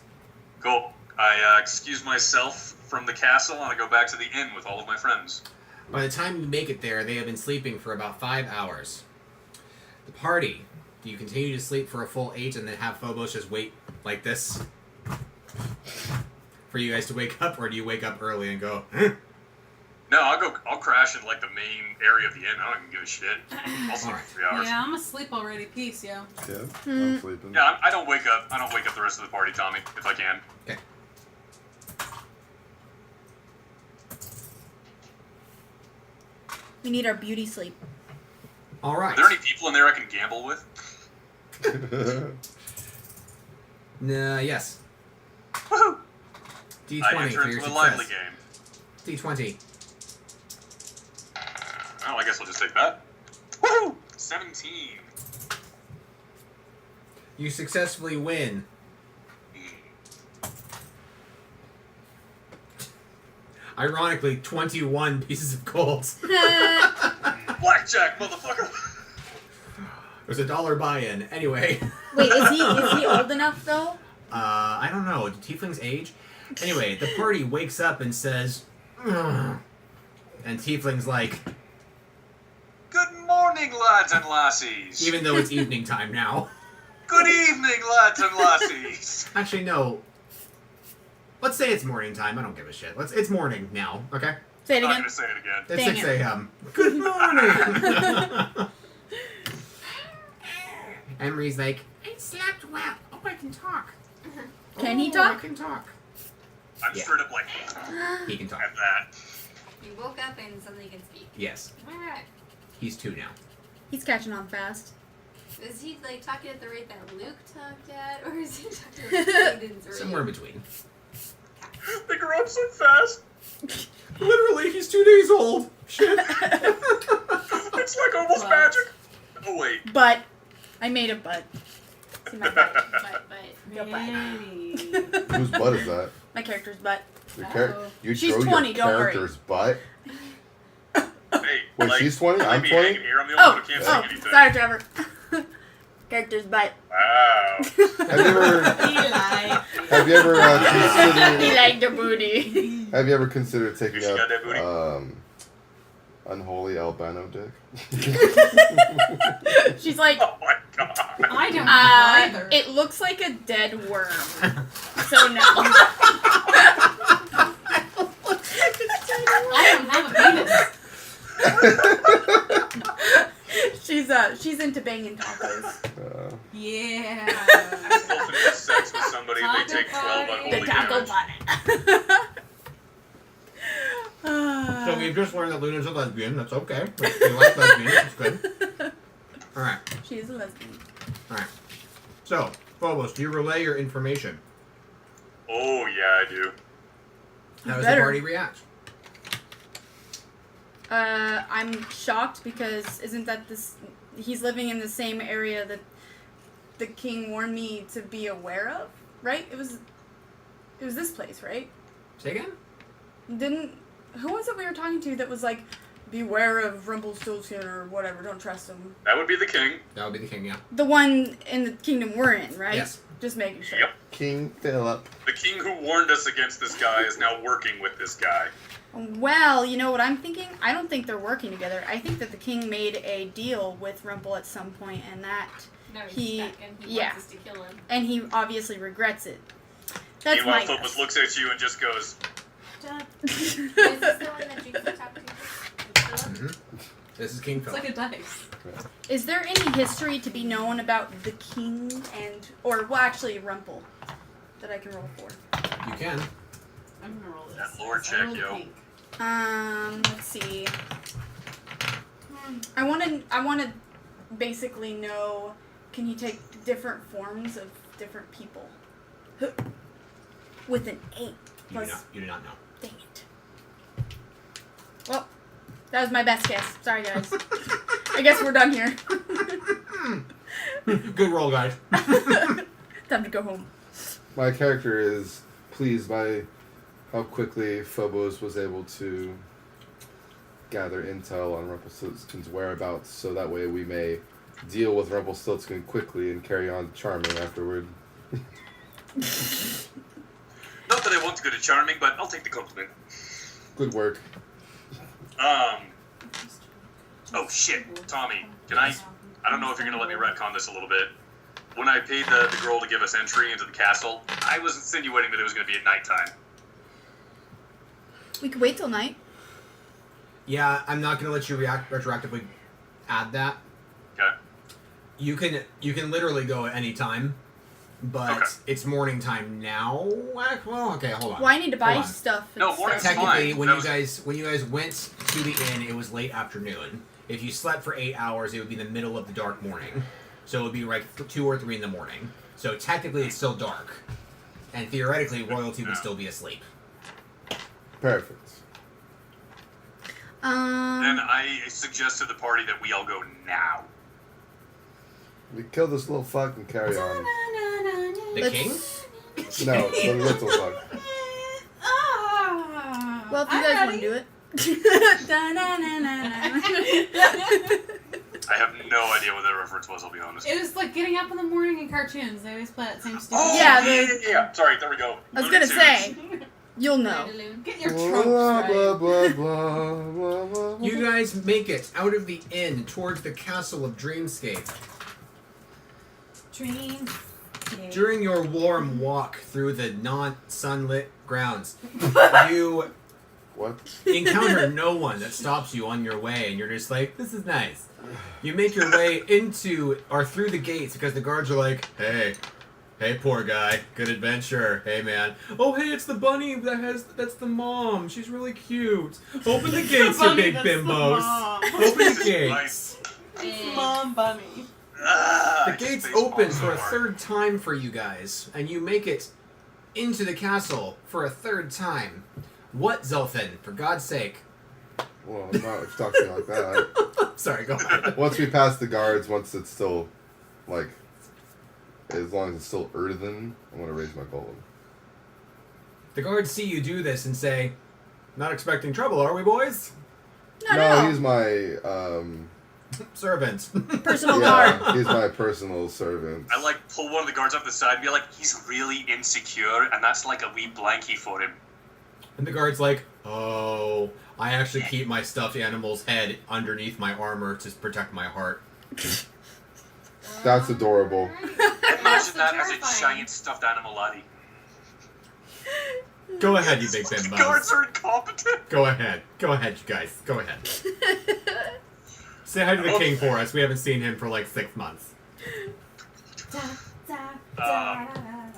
Cool. I excuse myself from the castle and I go back to the inn with all of my friends. By the time you make it there, they have been sleeping for about 5 hours. The party. Do you continue to sleep for a full 8 and then have Phobos just wait like this? for you guys to wake up, or do you wake up early and go? No, I'll crash in like the main area of the inn. I don't even give a shit. I'll sleep for 3 hours. Yeah, I'm asleep already. Peace, yo. Yeah, I'm sleeping. Yeah, I don't wake up. I don't wake up the rest of the party, Tommy, if I can. Okay. We need our beauty sleep. All right. Are there any people in there I can gamble with? Yes. Woohoo! I D20 enter for your into a lively success. game. D20. Well, I guess I'll just take that. Woohoo! 17. You successfully win. Ironically, 21 pieces of gold. Blackjack, motherfucker! There's a $1 buy-in. Anyway. Wait, is he old enough though? I don't know. Do tieflings age? Anyway, the party wakes up and says, "Ugh." And tiefling's like, Good morning, lads and lassies. even though it's evening time now. Good evening, lads and lassies. Actually, no. Let's say it's morning time. I don't give a shit. It's morning now, okay? Say it I'm not again. gonna say it again. It's Dang 6 it. a.m. Good morning! Emery's like, I slept well. Oh, I can talk. Can he I talk? can talk. I'm Yeah. straight up like, He can talk. at that. You woke up and suddenly can speak. Yes. Alright. He's 2 now. He's catching on fast. Is he like talking at the rate that Luke talked at, or is he talking at Aiden's rate? Somewhere in between. They grew up so fast. Literally, he's 2 days old. Shit. It's like almost Wow. magic. Oh, wait. But I made a butt. See my butt. But Your butt. Yay. Whose butt is that? My character's butt. Uh-oh. You She's drew 20, your don't worry. character's butt? Hey, Wait, like, she's 20? let I'm me 20? hanging here. I'm the only one who can't Oh, sing anything. sorry, Trevor. Character's butt. Wow. Have you ever, Eli. have you ever He considered, liked the booty. have you ever considered taking She got that booty? up, unholy albino dick? She's like, Oh my god. I don't know either. it looks like a dead worm. So no. I don't have a penis. She's into banging tacos. Yeah. Dolphin has sex with somebody and they take 12 Taco unholy The taco damage. butt. So we've just learned that Luna's a lesbian. That's okay. We like lesbians. It's good. Alright. She is a lesbian. Alright. So, Phobos, do you relay your information? Oh, yeah, I do. How does Better. the party react? I'm shocked because isn't that this? He's living in the same area that the king warned me to be aware of, right? It was this place, right? Say again? Who was it we were talking to that was like, beware of Rumpelstiltskin or whatever, don't trust him. That would be the king. That would be the king, yeah. The one in the kingdom we're in, right? Yes. Just making sure. Yep. King Philip. The king who warned us against this guy is now working with this guy. Well, you know what I'm thinking? I don't think they're working together. I think that the king made a deal with Rumpel at some point, and that no, he's He- stuck and he yeah. wants us to kill him. and he obviously regrets it. That's Meanwhile, my Phobos looks at you and just goes, guess. Is this the one that Jinx talked to? Mm-hmm. This is King It's Philip. like a dice. Is there any history to be known about the king or actually Rumpel that I can roll for? You can. I'm gonna roll this. That lord I check, rolled yo. pink. Let's see. I want to basically know, can he take different forms of different people? With an 8 You do plus. not. You do not know. Dang it. Well, that was my best guess. Sorry, guys. I guess we're done here. Good roll, guys. Time to go home. My character is pleased by how quickly Phobos was able to gather intel on Rumpelstiltskin's whereabouts, so that way we may deal with Rumpelstiltskin quickly and carry on charming afterward. not that I want to go to Charming, but I'll take the compliment. Good work. Oh shit, Tommy, can I don't know if you're gonna let me retcon this a little bit. When I paid the girl to give us entry into the castle, I was insinuating that it was gonna be at nighttime. We could wait till night. Yeah, I'm not going to let you retroactively add that. Okay. You can literally go at any time, but Okay. it's morning time now. Well, okay, hold on. Well, I need to buy Hold on. stuff. and No, stuff. morning's Technically, fine. when That you was- guys went to the inn, it was late afternoon. If you slept for 8 hours, it would be the middle of the dark morning. So it would be like 2 or 3 in the morning. So technically, it's still dark, and theoretically, royalty would still be asleep. Perfect. Then I suggest to the party that we all go now. We kill this little fuck and carry on. The Let's- king? No, the little fuck. Well, if you I'm guys want ready. to do it. I have no idea what that reference was, I'll be honest. It was like getting up in the morning in cartoons. They always play that same stupid. Oh, Yeah, yeah. Sorry, there we go. I was Looney gonna Tunes. say, you'll know. Get your Blah, tropes right. blah, blah, blah, blah, blah, You guys make it out of the inn towards the castle of Dreamscape. Dreams. During your warm walk through the non-sunlit grounds, you What? encounter no one that stops you on your way, and you're just like, this is nice. You make your way into or through the gates because the guards are like, hey, poor guy, good adventure. Hey, man. Oh, hey, it's the bunny that's the mom. She's really cute. Open the gates, you big bimbos. Open the gates. Mom bunny. The gates open for a third time for you guys, and you make it into the castle for a third time. What, Zelthan? For God's sake. Well, not if you talk to me like that. Sorry, go ahead. Once we pass the guards, once it's still, like, as long as it's still earthen, I'm going to raise my golem. The guards see you do this and say, not expecting trouble, are we, boys? No. he's my, Servant. Personal guard. yeah, he's my personal servant. I like pull one of the guards up the side and be like, he's really insecure, and that's like a wee blankie for him. And the guard's like, oh, I actually keep my stuffed animal's head underneath my armor to protect my heart. That's adorable. Imagine that as a terrifying. giant stuffed animal laddie. Go ahead, you big The guards bimbos. are incompetent. Go ahead. Go ahead, you guys. Go ahead. Say hi to the king for us. We haven't seen him for like 6 months.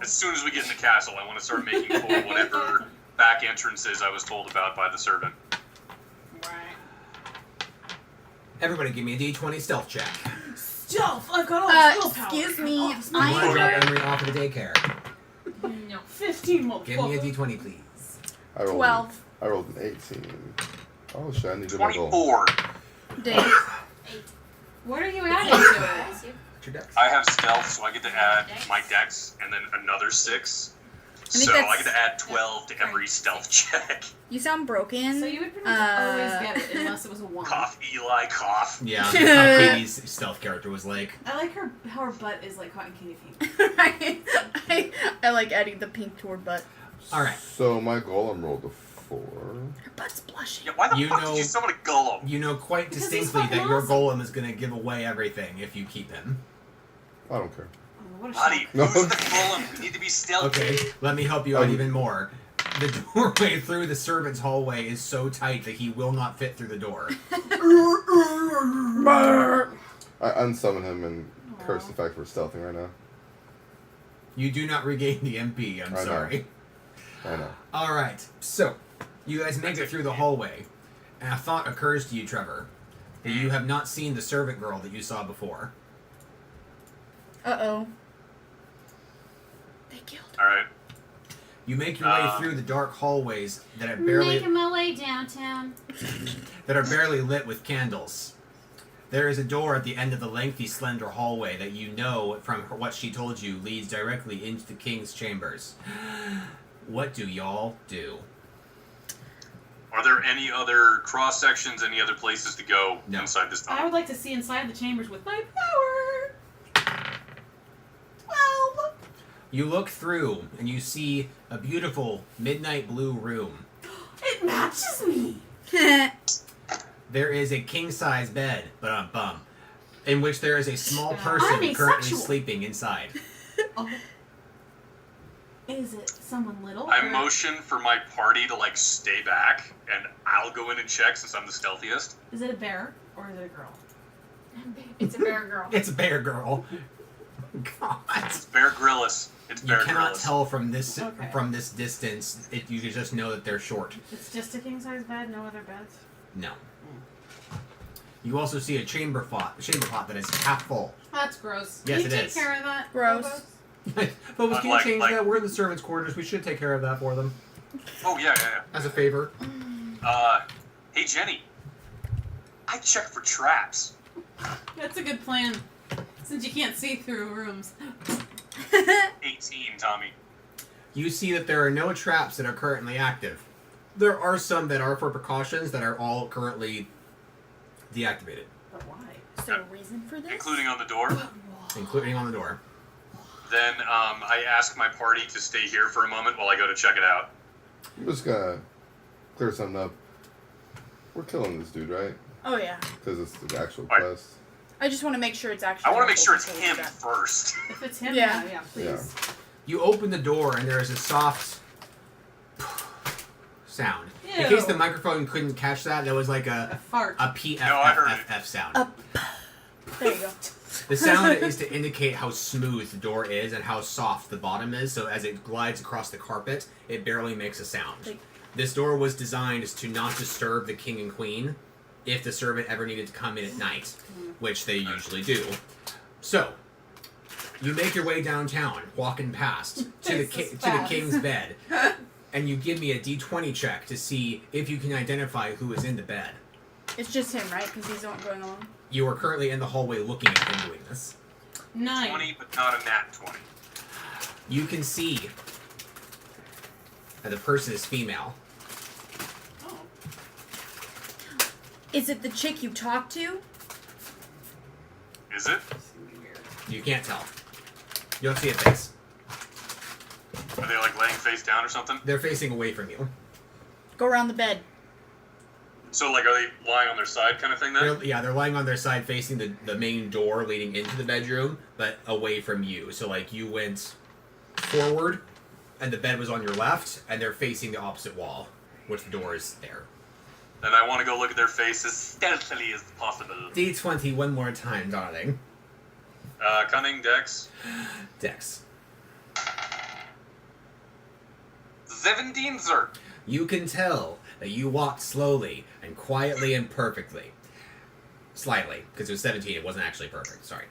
As soon as we get in the castle, I want to start making for whatever back entrances I was told about by the servant. Everybody give me a d20 stealth check. Stealth. I've got all the spell power. Excuse me, All the I spell want to power. drop Emery off of the daycare. No. 15 motherfucker. Give me a d20, please. I rolled 12. I rolled an 18. Oh, shit, I need to my goal. 24. Dave. What are you adding to it? That's you. What's your dex? I have stealth, so I get to add my dex and then another 6. think So that's- I get to add 12 to every stealth check. You sound broken. So you would pretty much always get it unless it was a 1. Cough, Eli, cough. Yeah, that's how Katie's stealth character was like. I like how her butt is like cotton candy pink. I like adding the pink to her butt. Alright. So my golem rolled a 4. Her butt's blushing. Yeah, why the You fuck know- did you summon a golem? You know quite Because he's distinctly fucking that your awesome. golem is going to give away everything if you keep him. I don't care. Oh, what a Buddy, shock. No. who's the golem? We need to be stealthy. Okay, let me help you out even more. The doorway through the servant's hallway is so tight that he will not fit through the door. I unsummon him and curse the fact we're stealthing right now. You do not regain the MP, I'm I know. sorry. I know. Alright, so, you guys make it through the hallway, and a thought occurs to you, Trevor, that you have not seen the servant girl that you saw before. Uh-oh. They killed her. Alright. You make your way through the dark hallways that are barely Making my way downtown. lit with candles. There is a door at the end of the lengthy, slender hallway that you know, from what she told you, leads directly into the king's chambers. What do y'all do? Are there any other cross sections, any other places to go No. inside this I tunnel? would like to see inside the chambers with my power. 12. You look through, and you see a beautiful midnight blue room. It matches me. There is a king-size bed, bum, in which there is a small I'm person currently asexual. sleeping inside. Oh. Is it someone little? I or- motion for my party to like stay back, and I'll go in and check since I'm the stealthiest. Is it a bear or is it a girl? It's a bear girl. It's a bear girl. God. It's Bear Grylls. It's You Bear cannot Grylls. tell from this Okay. distance. You can just know that they're short. It's just a king size bed, no other beds. No. You also see a chamber pot that is half full. That's gross. Yes, Can it you take is. care of that? Gross. But we can Like- change like- that. We're in the servants' quarters. We should take care of that for them Oh yeah. as a favor. Hey Jenny. I checked for traps. That's a good plan. Since you can't see through rooms. 18, Tommy. You see that there are no traps that are currently active. There are some that are for precautions that are all currently deactivated, But why? Is there a reason for this? Including on the door. including on the door. Then I ask my party to stay here for a moment while I go to check it out. I'm just gonna clear something up. We're killing this dude, right? Oh yeah. Because it's the actual Right. quest. I just want to make sure it's actually. I want to make sure it's Rumpel him before first. If it's him, Yeah. yeah, please. You open the door and there is a soft sound. In Ew. case the microphone couldn't catch that, there was like A a fart. No, I heard it. PFFFF sound. we go. There you go. The sound is to indicate how smooth the door is and how soft the bottom is, so as it glides across the carpet, it barely makes a sound. Like- This door was designed to not disturb the king and queen if the servant ever needed to come in at night, which they usually do. So, you make your way downtown, walking past to the king's bed, and you give me a d20 check to see if you can identify who is in the bed. It's just him, right? Because he's the one going along. You are currently in the hallway looking at him doing this. 9. 20, but not a nat 20. You can see that the person is female. Oh. Is it the chick you talked to? Is it? This is gonna be weird. You can't tell. You don't see a face. Are they like laying face down or something? They're facing away from you. Go around the bed. So like, are they lying on their side kind of thing then? They're lying on their side facing the main door leading into the bedroom, but away from you. So like you went forward and the bed was on your left and they're facing the opposite wall, which the door is there. And I want to go look at their face as stealthily as possible. D20 one more time, darling. Cunning, Dex. Dex. 17, sir. You can tell that you walked slowly and quietly and perfectly. Slightly, because it was 17, it wasn't actually perfect, sorry.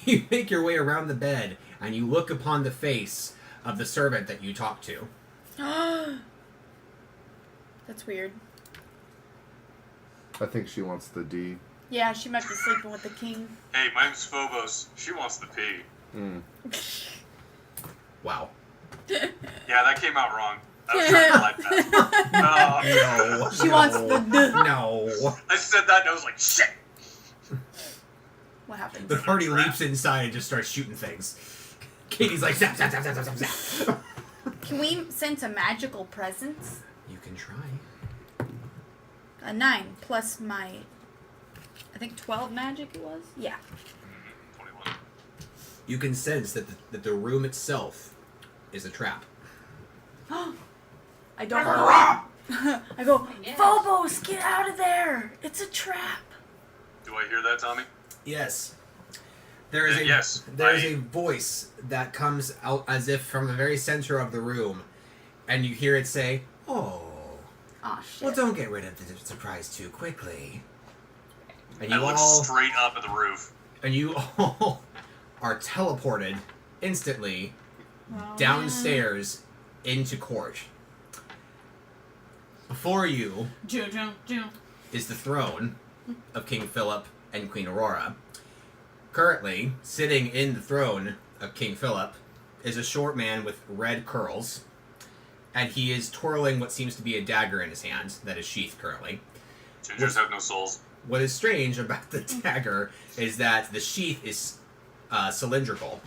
You make your way around the bed and you look upon the face of the servant that you talked to. That's weird. I think she wants the D. Yeah, she might be sleeping with the king. Hey, my name's Phobos. She wants the P. Mm. Wow. Yeah, that came out wrong. I was trying to like that. No. She wants the No. I said that and I was like, shit. What happens? The party leaps inside and just starts shooting things. Katie's like, zap, zap, zap, zap, zap, zap. Can we sense a magical presence? You can try. A 9 plus my, I think 12 magic it was? Yeah. 21. You can sense that the room itself is a trap. I don't know it. I go, Yes. Phobos, get out of there! It's a trap. Do I hear that, Tommy? Yes. There is Yes, There is I- a voice that comes out as if from the very center of the room, and you hear it say, "Oh, Aw, shit. well, don't get rid of the surprise too quickly." And I you look all straight up at the roof. are teleported instantly Oh, downstairs into court. Before you Jojo. is the throne of King Philip and Queen Aurora. Currently, sitting in the throne of King Philip is a short man with red curls, and he is twirling what seems to be a dagger in his hand that is sheathed currently. Gingers have no souls. What is strange about the dagger is that the sheath is cylindrical.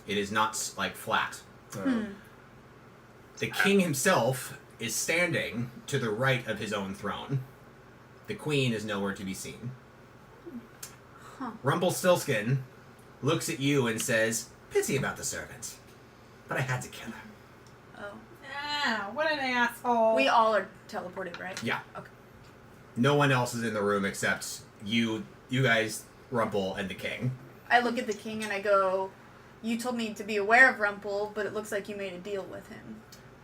It is not like flat. The king himself is standing to the right of his own throne. The queen is nowhere to be seen. Huh. Rumpelstiltskin looks at you and says, "Pity about the servant." but I had to kill her. Oh. Ah, what an asshole. We all are teleported, right? Yeah. Okay. No one else is in the room except you guys, Rumple, and the king. I look at the king and I go, you told me to be aware of Rumple, but it looks like you made a deal with him.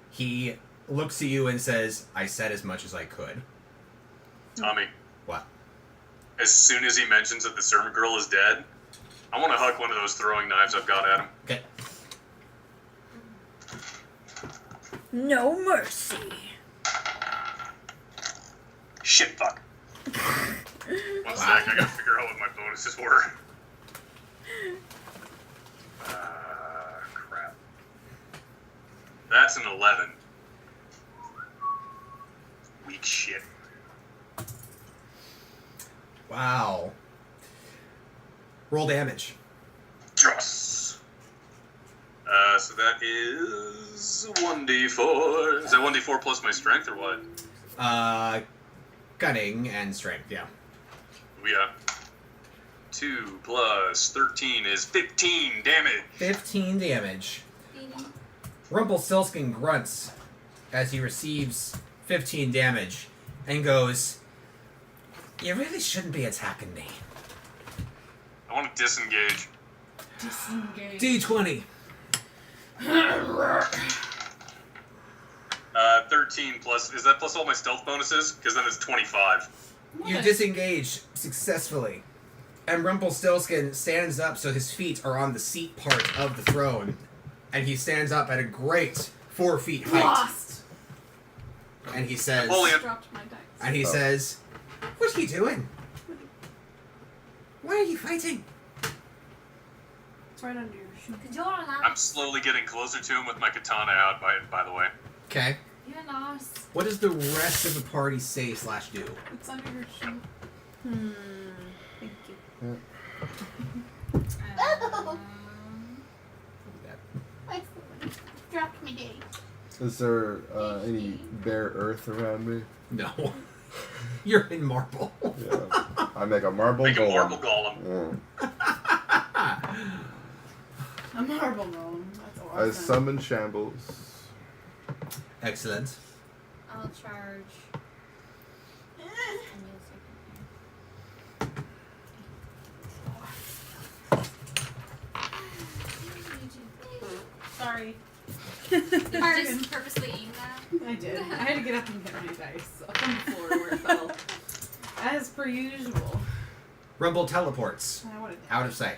He looks at you and says, I said as much as I could. Tommy, What? as soon as he mentions that the servant girl is dead, I want to huck one of those throwing knives I've got at him. Okay. No mercy. Shit, fuck. One sec, I gotta figure out what my bonuses were. Crap. That's an 11. Weak shit. Wow. Roll damage. Yes. So that is 1d4. Is that 1d4 plus my strength or what? Cunning and strength, yeah. Yeah. 2 plus 13 is 15 damage. 15 damage. Rumpelstiltskin grunts as he receives 15 damage and goes, you really shouldn't be attacking me. I want to disengage. Disengage. D20. 13 plus, is that plus all my stealth bonuses? Because then it's 25. You disengage successfully. And Rumpelstiltskin stands up so his feet are on the seat part of the throne. And he stands up at a great 4 feet height. Lost. And he says, Napoleon. Dropped my dice. and he says, what are you doing? Why are you fighting? It's right under your shoe. I'm slowly getting closer to him with my katana out, by the way. Okay. You're lost. What does the rest of the party say / do? It's under your shoe. Thank you. Dropped me day. Is there any bare earth around me? No. You're in marble. Yeah. I make a marble Make a golem. marble golem. A marble golem. That's I awesome. summon shambles. Excellent. I'll charge. Sorry. Did you just purposely aim that? I did. I had to get up and get my dice up on the floor where it fell. As per usual. Rumble teleports I wanted out of sight.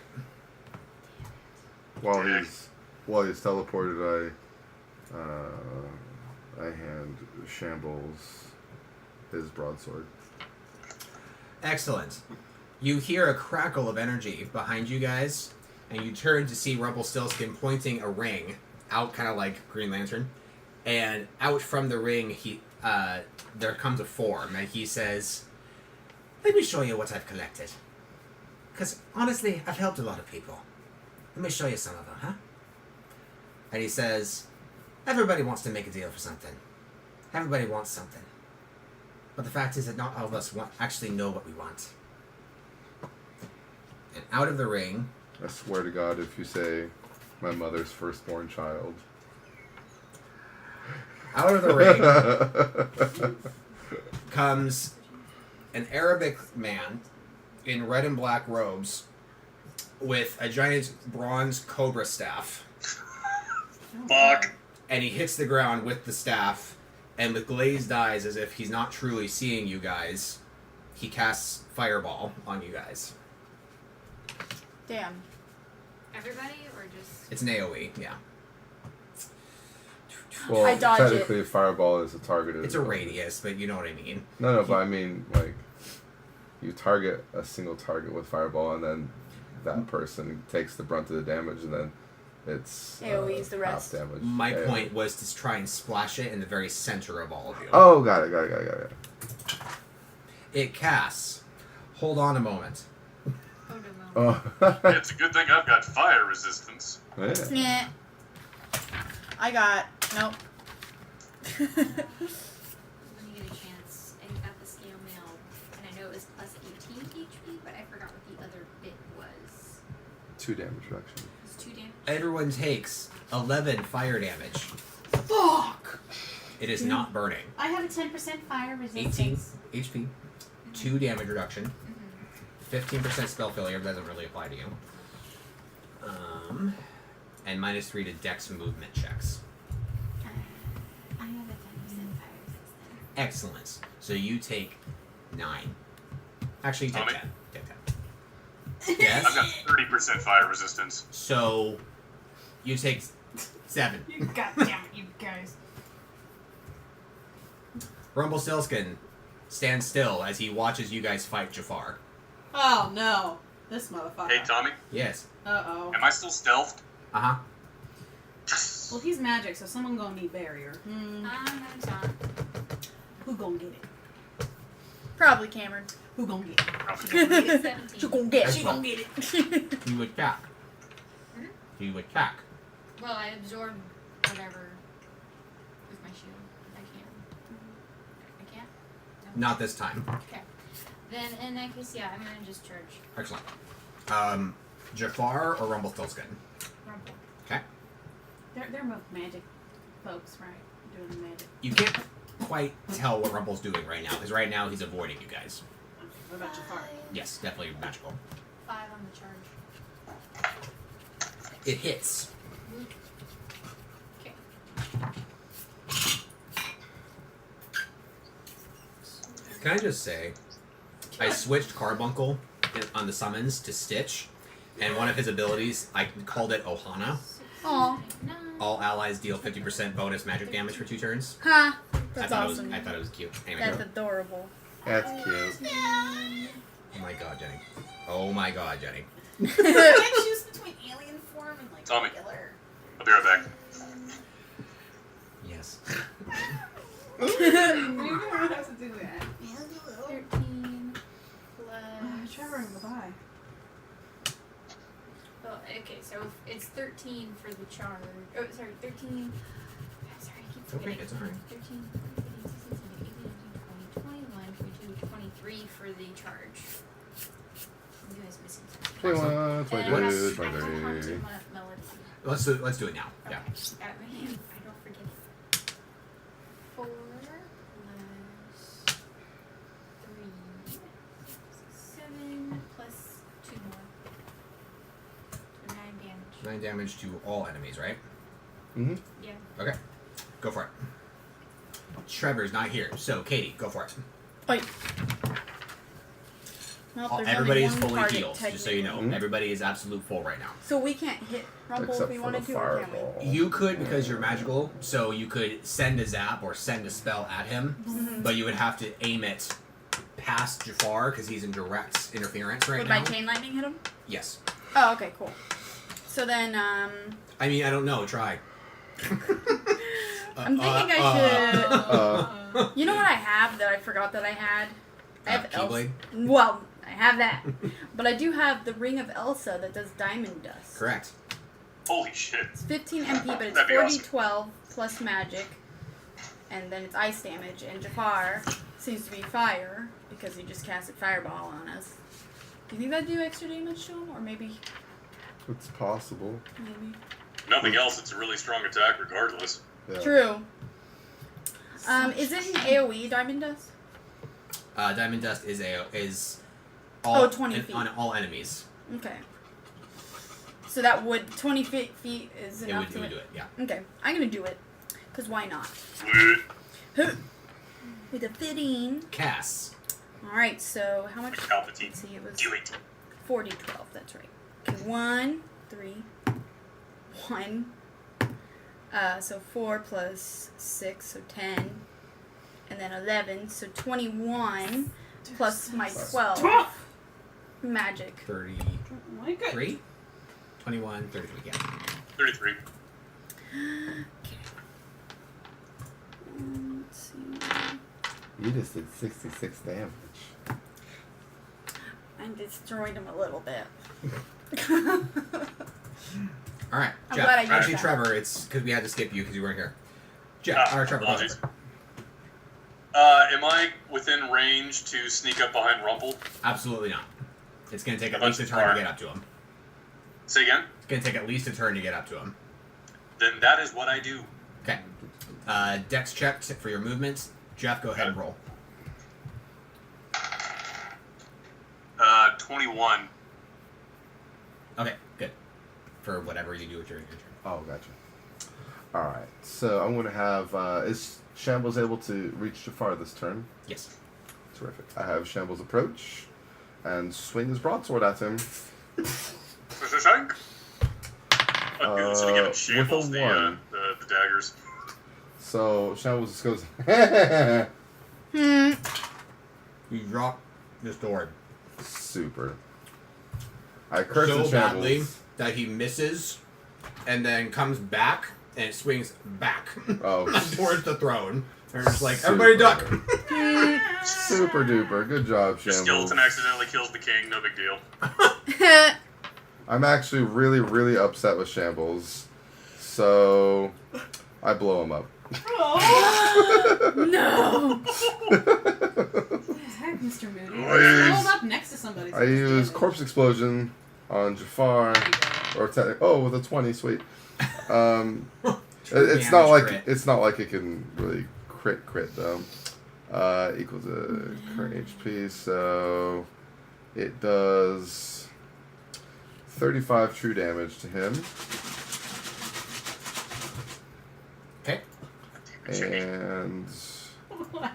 While he's teleported, I hand Shambles his broadsword. Excellent. You hear a crackle of energy behind you guys, and you turn to see Rumpelstiltskin pointing a ring out, kind of like Green Lantern. And out from the ring, there comes a form, and he says, "Let me show you what I've collected. Because honestly, I've helped a lot of people. Let me show you some of them, huh?" And he says, "Everybody wants to make a deal for something. Everybody wants something. But the fact is that not all of us actually know what we want." And out of the ring, I swear to God, if you say my mother's firstborn child. out of the ring comes an Arabic man in red and black robes with a giant bronze cobra staff. Fuck. And he hits the ground with the staff, and with glazed eyes as if he's not truly seeing you guys, he casts Fireball on you guys. Damn. Everybody or just? It's an AoE, yeah. Well, I dodge it. technically, fireball is a targeted. It's a radius, but you know what I mean. No, but I mean, like, you target a single target with fireball, and then that person takes the brunt of the damage, and then it's AoE's the rest. half damage. My AoE. point was to try and splash it in the very center of all of you. Oh, got it. It casts. Hold on a moment. Oh no. Oh. It's a good thing I've got fire resistance. Yeah. Yeah. I got nope. When you get a chance, I got the scale mail, and I know it was plus 18 HP, but I forgot what the other bit was. 2 damage reduction. It's 2 damage. Everyone takes 11 fire damage. Fuck! It is not burning. I have a 10% fire 18 resistance. HP, 2 damage reduction, 15% spell failure, but doesn't really apply to you. And -3 to Dex movement checks. I have a 10% fire resistance. Excellent. So you take 9. Actually, you take Tommy? 10. Take 10. I've Yes. got 30% fire resistance. So you take 7. You goddamn it, you guys. Rumpelstiltskin stands still as he watches you guys fight Jafar. Oh no. This motherfucker. Hey, Tommy, Yes. Uh-oh. am I still stealthed? Uh-huh. Well, he's magic, so someone gonna need barrier. I'm not. Who gonna get it? Probably Cameron. Who gonna get it? She 17. gonna get She it. gonna get it. You attack. You attack. Well, I absorb whatever with my shield. I can. I can't? No. Not this time. Okay. Then in that case, yeah, I'm gonna just charge Excellent. Jafar or Rumpelstiltskin? Rumple. Okay. They're both magic folks, right? Doing the magic. You can't quite tell what Rumpel's doing right now, because right now he's avoiding you guys. Okay, what about Jafar? Yes, definitely magical. 5 on the charge. It hits. Okay. Can I just say, I switched Carbuncle on the summons to Stitch, and one of his abilities, I called it Ohana. Aw. All allies deal 50% bonus magic damage for 2 turns. Ha! That's I awesome. thought it was cute. Anyway, That's adorable. That's cute. oh my god, Jenny. Oh my god, Jenny. You can't choose between alien form and like Tommy. regular. I'll be right back. Yes. We're gonna have to do that. 13 plus. Trevor, goodbye. Well, okay, so it's 13 for the charge. Oh, sorry, 13. Sorry, I keep Okay, forgetting. it's alright. 13, 14, 16, 17, 18, 19, 20, 21, 22, 23 for the charge. You guys missing something. 21, And 22, I have 23. haunted melody. Let's do it now. Yeah. Okay. I don't forget it. 4 plus 3, 7 plus 2 more. So 9 damage. 9 damage to all enemies, right? Mm-hmm. Yeah. Okay. Go for it. Trevor's not here, so Katie, go for it. Wait. Well, there's Everybody only is one fully target, healed, just so you know. technically. Everybody is absolute full right now. So we can't hit Rumple Except if we for wanted the to, or can we? fireball. You could because you're magical, so you could send a zap or send a spell at him, but you would have to aim it past Jafar because he's in direct interference right Would now. my chain lightning hit him? Yes. Oh, okay, cool. So then, I mean, I don't know. Try. I'm thinking I should. Uh, You know what I have that I forgot that I had? I have Keyblade? Well, I have that, but I do have the Ring of Elsa that does diamond dust. Correct. Holy shit. It's 15 MP, but it's That'd be 40 awesome. 12 plus magic, and then it's ice damage. And Jafar seems to be fire because he just casted Fireball on us. Do you think that'd do extra damage to him, or maybe? it's possible. Maybe. Nothing else, it's a really strong attack regardless. Yeah. True. Is it an AOE diamond dust? Diamond dust is all 20 feet. on all enemies. Okay. So that would 20 feet is It enough would, to it would hit. do it. Yeah. Okay, I'm gonna do it, cause why not? Sweet. With a 15. Casts. All right. So how much? Palpatine. Let's see. It was Do it. 40 12. That's right. Okay. 1 3 1. So 4 plus 6, so 10, and then 11, so 21 plus my 12 magic. 33. Oh my god. 21, 33. Yeah. 33. Let's see. You just did 66 damage. I destroyed him a little bit. All right, I'm Jeff. glad I used Actually, that. Trevor, it's because we had to skip you because you weren't here. Jeff, or Trevor, go ahead. apologies. Am I within range to sneak up behind Rumple? Absolutely not. It's going to take at How least a much turn to more? get up to him. Say again? It's going to take at least a turn to get up to him. Then that is what I do. Okay. Dex check for your movements. Jeff, go ahead and roll. 21. Okay, good. For whatever you do with your turn. Oh, gotcha. All right. So I'm going to have. Is Shambles able to reach Jafar this turn? Yes. Terrific. I have Shambles approach and swing his broadsword at him. I'm good. So giving Shambles with a 1. the daggers. So Shambles just goes. You drop the sword. Super. I curse So at badly Shambles. that he misses and then comes back and it swings back Oh, towards the throne. And it's like, everybody duck! super duper. Good job, The Shambles. skeleton accidentally kills the king. No big deal. I'm actually really, really upset with Shambles. So I blow him up. No! Heck, Mr. Moody. I Hold up next to somebody. I use Corpse Explosion on Jafar. Or with a 20, sweet. It's not like crit. it's not like it can really crit though. Equals a current HP, so it does 35 true damage to him. Okay. And What?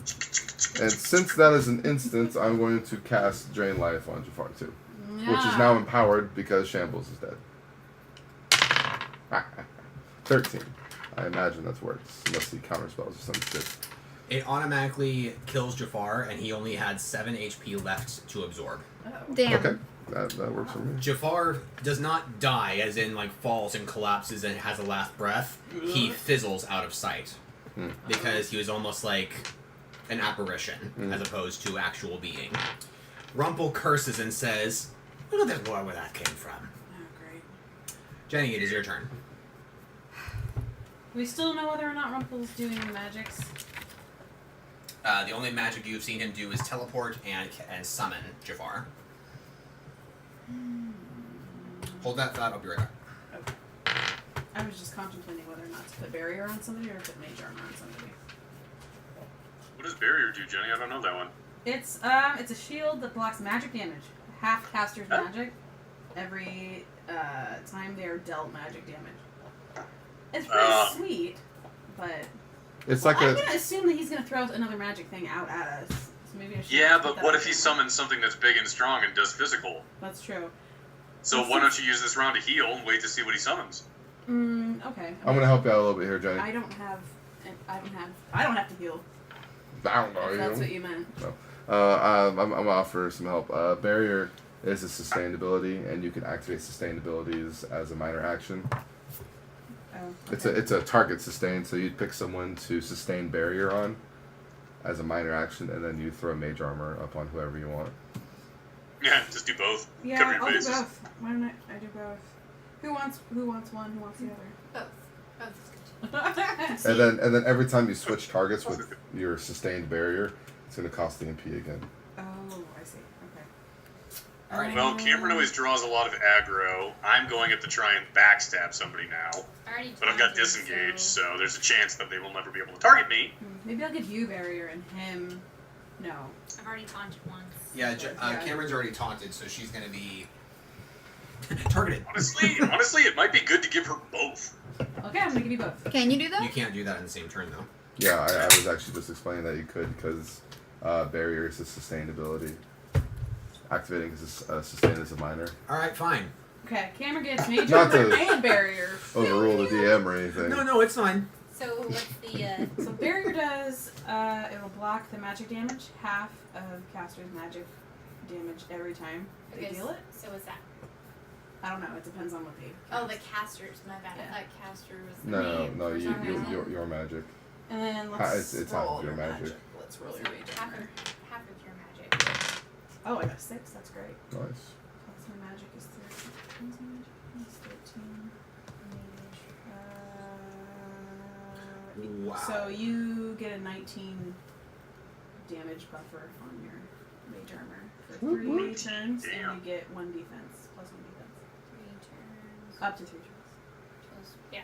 since that is an instance, I'm going to cast Drain Life on Jafar too, which is now empowered because Shambles is dead. 13. I imagine that's works, unless he counterspells or some shit. It automatically kills Jafar, and he only had 7 HP left to absorb. Damn. Okay, that works for me. Jafar does not die, as in, like, falls and collapses and has a last breath. He fizzles out of sight. Because he was almost like an apparition, as opposed to actual being. Rumple curses and says, look at this boy where that came from. Oh, great. Jenny, it is your turn. We still know whether or not Rumple's doing the magics. The only magic you've seen him do is teleport and summon Jafar. Hold that thought, I'll be right back. Okay. I was just contemplating whether or not to put barrier on somebody or put mage armor on somebody. What does barrier do, Jenny? I don't know that one. It's a shield that blocks magic damage. Half caster's Oh. magic every time they are dealt magic damage. It's pretty sweet, but It's like I'm a. gonna assume that he's gonna throw another magic thing out at us. So maybe I should. Yeah, put but that what on if he there. summons something that's big and strong and does physical? That's true. So why don't you use this round to heal and wait to see what he summons? Okay. I'm gonna help you out a little bit here, Jenny. I don't have to heal. I don't know If you. that's what you meant. I'm gonna offer some help. Barrier is a sustainability, and you can activate sustainabilities as a minor action. Oh. It's a target sustain, so you'd pick someone to sustain barrier on as a minor action, and then you throw mage armor upon whoever you want. Yeah, just do both. Yeah, Cover your I'll do bases. both. Why don't I do both? Who wants one? Who wants the Both. Both is good. other? And then every time you switch targets with your sustained barrier, it's gonna cost the MP again. Oh, I see. Okay. All right. Well, Cameron always draws a lot of aggro. I'm going to try and backstab somebody now. I already But I've got taunted, disengaged, so there's a chance that they will never be able to target me. Maybe I'll give you barrier and him. No. I've already taunted once. Yeah, Cameron's already taunted, so she's going to be targeted. Honestly, it might be good to give her both. Okay, I'm gonna give you both. Can you do You that? can't do that in the same turn, though. Yeah, I was actually just explaining that you could because barrier is a sustainability. Activating is a sustain is a minor. All right, fine. Okay, Cameron gets major Not to- and barrier. Overrule the DM or anything. No, it's fine. So what's the So barrier does it'll block the magic damage, half of caster's magic damage every time they okay, deal it. So what's that? I don't know. It depends on what they. Oh, the casters. My bad. Yeah. I thought caster was the No, name no, for some reason. your magic. And then let's it's roll half of your your magic. Let's roll your So magic. half of your magic. Oh, I got 6. That's great. Nice. Plus my magic is 13. What's my magic? It's 13. Mage. Wow. So you get a 19 damage buffer on your mage armor for 3 turns, and you get 1 defense, plus 1 defense. Up to 3 Plus, yeah.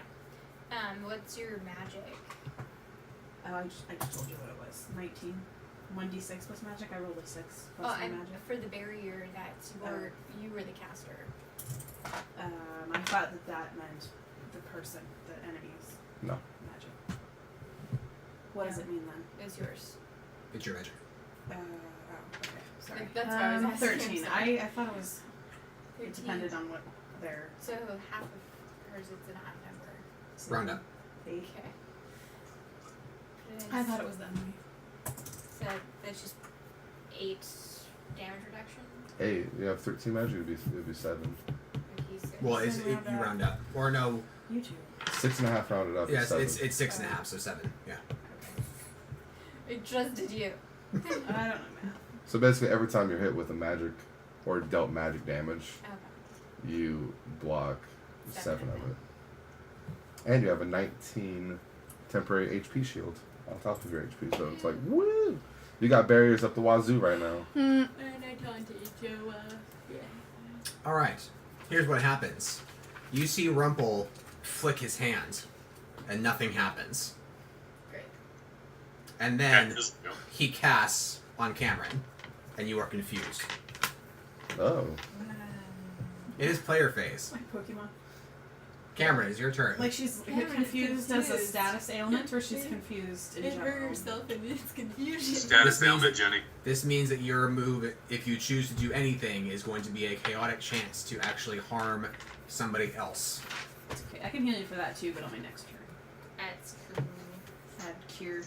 What's your magic? trials. I just told you what it was. 19. 1d6 plus magic. I rolled a 6 plus Oh, my I'm magic. for the barrier that you were the caster. I thought that meant the person, the enemy's No. magic. What does it mean then? It's yours. It's your magic. Oh, okay. Sorry. That's why I was asking. 13. Sorry. I thought it was. It 13. depended on what their. So half of hers, it's an odd number. Round up. 8. Okay. I thought it was that many. So that's just 8 damage reduction. 8. You have 13 magic. It'd be 7. Okay, so Well, Then you round up. round up. Or no, You two. 6.5 rounded up. yes, 7. it's 6.5, so 7. Yeah. I trusted you. I don't know, man. So basically, every time you're hit with a magic or dealt magic damage, Okay. you block 7 Seven. of it. And you have a 19 temporary HP shield on top of your HP, so it's like, woo! You got barriers up the wazoo right now. And I taunted you, All right. Here's what happens. You see Rumple flick his hand, and nothing happens. Great. And then Yeah, just, you know, he casts on Cameron, and you are confused. Oh. It is player phase. Like Pokemon. Cameron, it's your turn. Like she's Cameron's confused as a confused. status ailment, or she's confused in general. in its confusion. status This means ailment, Jenny. This means that your move, if you choose to do anything, is going to be a chaotic chance to actually harm somebody else. It's okay. I can heal you for that too, but on my next turn. That's cool. Add cure.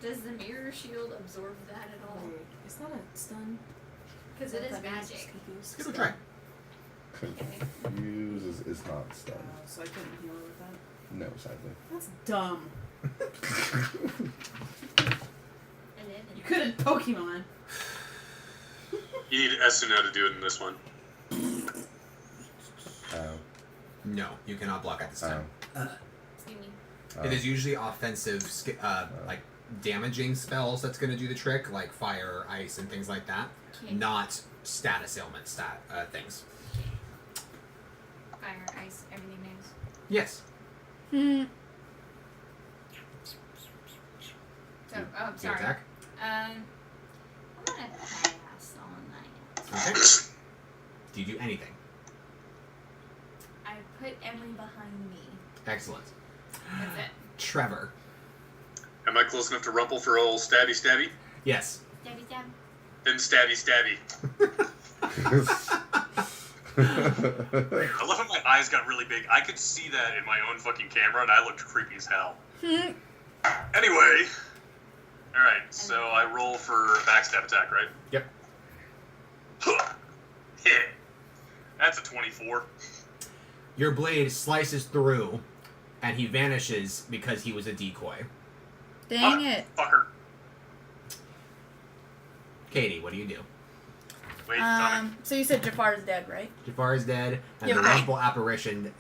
Does the mirror shield absorb that at all? Wait, is that a stun? Because it is That means it's magic. confused. Give it a try. Confuse is not stunned. So I couldn't heal her with that. No, sadly. That's dumb. And then You couldn't Pokemon. You need Esuna to do it in this one. No, you cannot block at this time. excuse me. It is usually offensive, like damaging spells that's going to do the trick, like fire, ice, and things like that. Okay. Not status ailment things. Fire, ice, everything names. Yes. So, oh, I'm Do you sorry. attack? I'm gonna pass on that. Okay. Do you do anything? I put Emily behind me. Excellent. That's it. Trevor. Am I close enough to Rumple for old stabby stabby? Yes. Stabby stab. Then stabby stabby. I love how my eyes got really big. I could see that in my own fucking camera, and I looked creepy as hell. Anyway, all right. So I roll for a backstab attack, right? Yep. Hit. That's a 24. Your blade slices through, and he vanishes because he was a decoy. Dang it. Fucker. Katie, what do you do? Wait, Dominic. So you said Jafar's dead, right? Jafar is dead, and Yeah, the right. Rumple apparition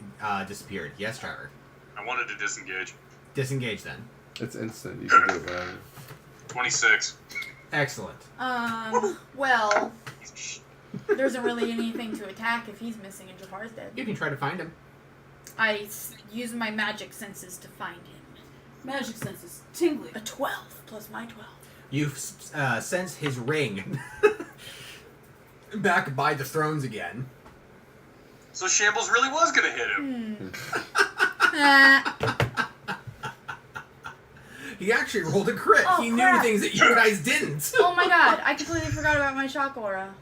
disappeared. Yes, Trevor. I wanted to disengage. Disengage then. It's instant. You can do it whenever. 26. Excellent. Well, there isn't really anything to attack if he's missing and Jafar's dead. You can try to find him. I use my magic senses to find him. Magic senses. Tingly. A 12 plus my 12. You sense his ring back by the thrones again. So Shambles really was gonna hit him. He actually rolled a crit. Oh, He knew crap. things that you guys didn't. Oh my god, I completely forgot about my shock aura.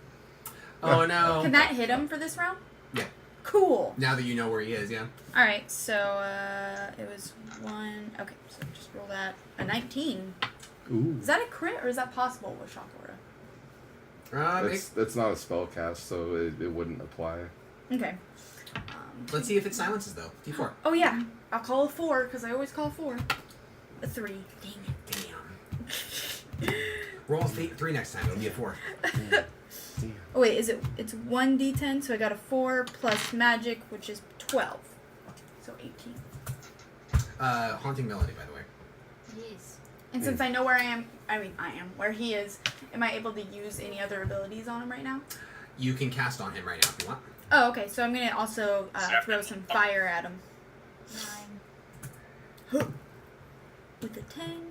Oh no. Can that hit him for this round? Yeah. Cool. Now that you know where he is, yeah. Alright, so it was 1. Okay, so just roll that. A 19. Ooh. Is that a crit or is that possible with shock aura? It's not a spell cast, so it wouldn't apply. Okay. Let's see if it silences though. D4. Oh yeah, I'll call a 4 because I always call 4. A 3. Dang it. Damn. Roll 3 next time. It'll be a 4. Oh wait, it's 1d10, so I got a 4 plus magic, which is 12. So 18. Haunting Melody, by the way. Yes. And since I know where I am, where he is, am I able to use any other abilities on him right now? You can cast on him right now if you want. Oh, okay. So I'm gonna also Zap throw him. some fire at him 9. with a 10,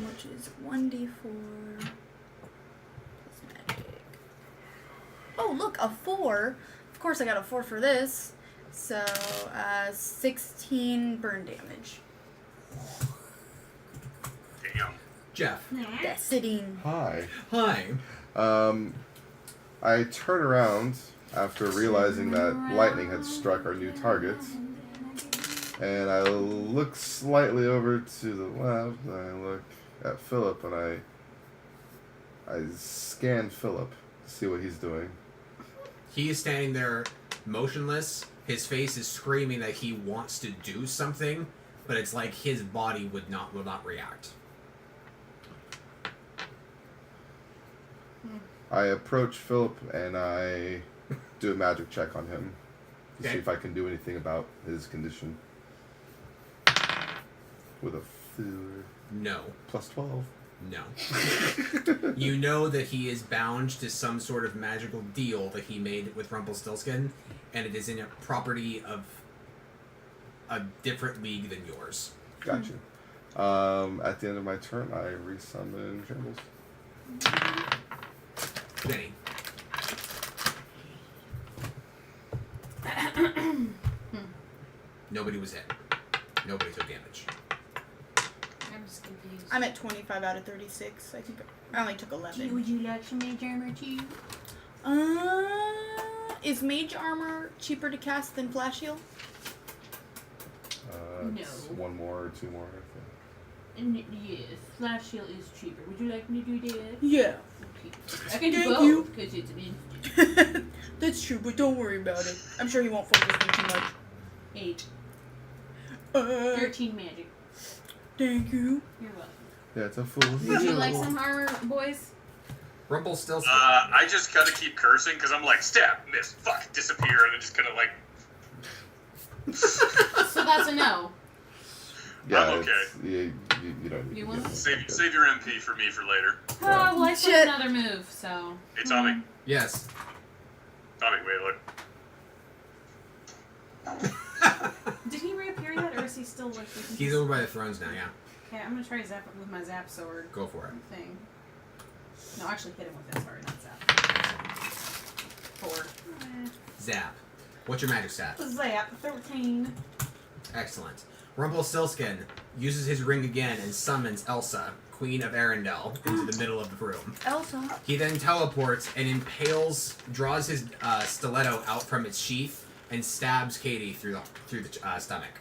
which is 1d4 plus magic. Oh, look, a 4. Of course, I got a 4 for this. So 16 burn damage. Damn. Jeff. That's sitting. Hi. Hi. I turn around after realizing that lightning had struck our new target, and I look slightly over to the left, and I look at Philip, and I scan Philip to see what he's doing. He is standing there motionless. His face is screaming that he wants to do something, but it's like his body will not react. I approach Philip and I do a magic check on him to see if I can do anything about his condition. With a No. plus 12. No. You know that he is bound to some sort of magical deal that he made with Rumpelstiltskin, and it is in a property of a different league than yours. Gotcha. At the end of my turn, I resummon Shambles. Benny. Nobody was hit. Nobody took damage. I'm just confused. I'm at 25 out of 36. I think I only took 11. Would you like some mage armor too? Is mage armor cheaper to cast than flash heal? It's No. one more or two more, I think. And yes, flash shield is cheaper. Would you like me to do that? Yeah. Okay. I can do Thank both you. because it's an instant. That's true, but don't worry about it. I'm sure he won't focus me too much. 8. 13. 13 magic. Thank you. You're welcome. Yeah, it's a full. Would you like some armor, boys? Rumpelstiltskin. I just gotta keep cursing because I'm like, stab, miss, fuck, disappear, and then just kind of like, So that's a no. Yeah, I'm okay. You don't need You to want get it? save your MP for me for later. Oh, well, I Shit. said another move, so. Hey, Tommy. Yes. Tommy, wait, look. Did he reappear yet, or is he still like? He's over by the thrones now, yeah. Okay, I'm gonna try to zap it with my zap sword Go for it. thing. No, actually hit him with that. Sorry, not zap. 4. Zap. What's your magic stat? Zap 13. Excellent. Rumpelstiltskin uses his ring again and summons Elsa, Queen of Arendelle, into the middle of the room. Elsa. He then teleports and draws his stiletto out from its sheath and stabs Katie through the stomach.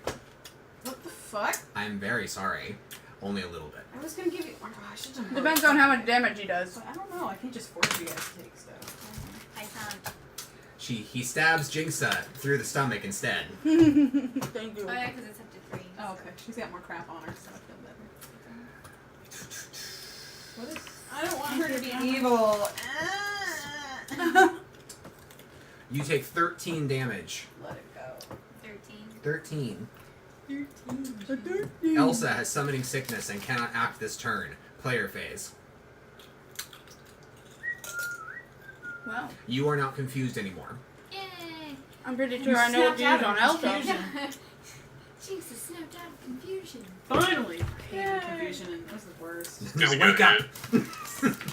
What the fuck? I'm very sorry. Only a little bit. I was gonna give you. Oh, I should have. Depends on how much damage he does. But I don't know. I can't just force you guys to take stuff. I found. He stabs Jinxa through the stomach instead. Thank you. Oh yeah, because it's up to 3. Oh, okay. She's got more crap on her, so I feel better. What is? I don't want her to be evil. You take 13 damage. Let it go. 13. 13. Elsa has summoning sickness and cannot act this turn. Player phase. Wow. You are not confused anymore. Yay! I'm pretty sure I know what to use on Elsa. Jinx is snapped out of confusion. Finally. I hate confusion, and that's the worst. Does he Wake get up!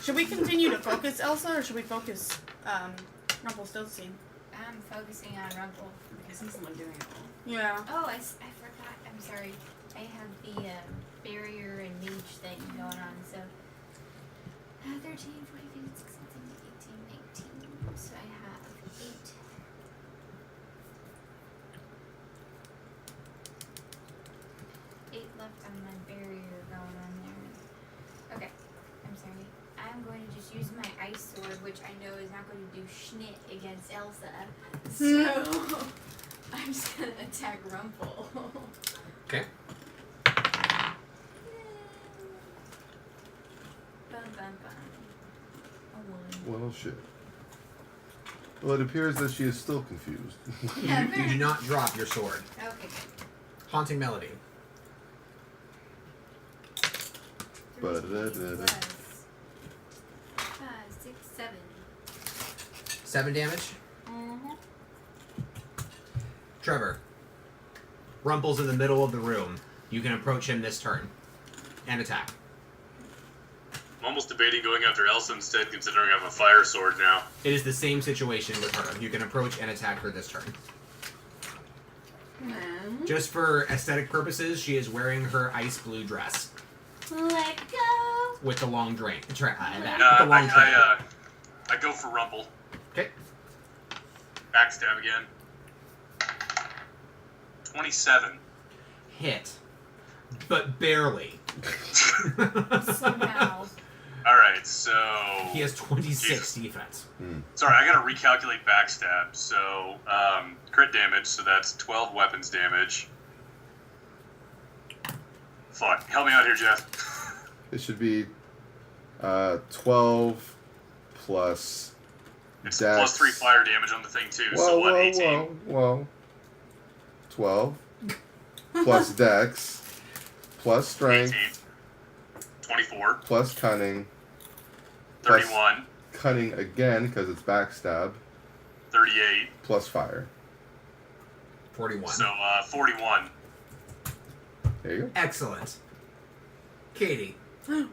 Should we continue to focus Elsa, or should we focus Rumpelstiltskin? I'm focusing on Rumple. Because he's the one doing it all. Yeah. Oh, I forgot. I'm sorry. I have the barrier and mage thing going on, so 13, 14, 15, 16, 17, 18, 19. So I have 8 left on my barrier going on there. Okay, I'm sorry. I'm going to just use my ice sword, which I know is not going to do schnit against Elsa. So I'm just gonna attack Rumple. Okay. Bum, bum, bum. A 1. Well, shit. Well, it appears that she is still confused. Yeah, You do not drop your sword. Okay, good. Haunting Melody. 3 Ba-da-da-da-da. plus 5, 6, 7. 7 damage. Uh-huh. Trevor. Rumple's in the middle of the room. You can approach him this turn. And attack. I'm almost debating going after Elsa instead, considering I have a fire sword now. It is the same situation with her. You can approach and attack her this turn. Just for aesthetic purposes, she is wearing her ice blue dress. Let go. With the long drain. With the long I go for Rumple. Okay. Backstab again. 27. Hit. But barely. Somehow. Alright, so... He has 26 defense. Sorry, I gotta recalculate backstab. So, crit damage, so that's 12 weapons damage. Fuck. Help me out here, Jeff. It should be 12 plus It's Dex. plus 3 fire damage on the thing, too, so what, 18? Whoa. 12 plus Dex plus Strength 18. 24. plus Cunning. Plus 31. Cunning again because it's backstab 38. plus Fire. 41. So, 41. There you go. Excellent. Katie. Wait,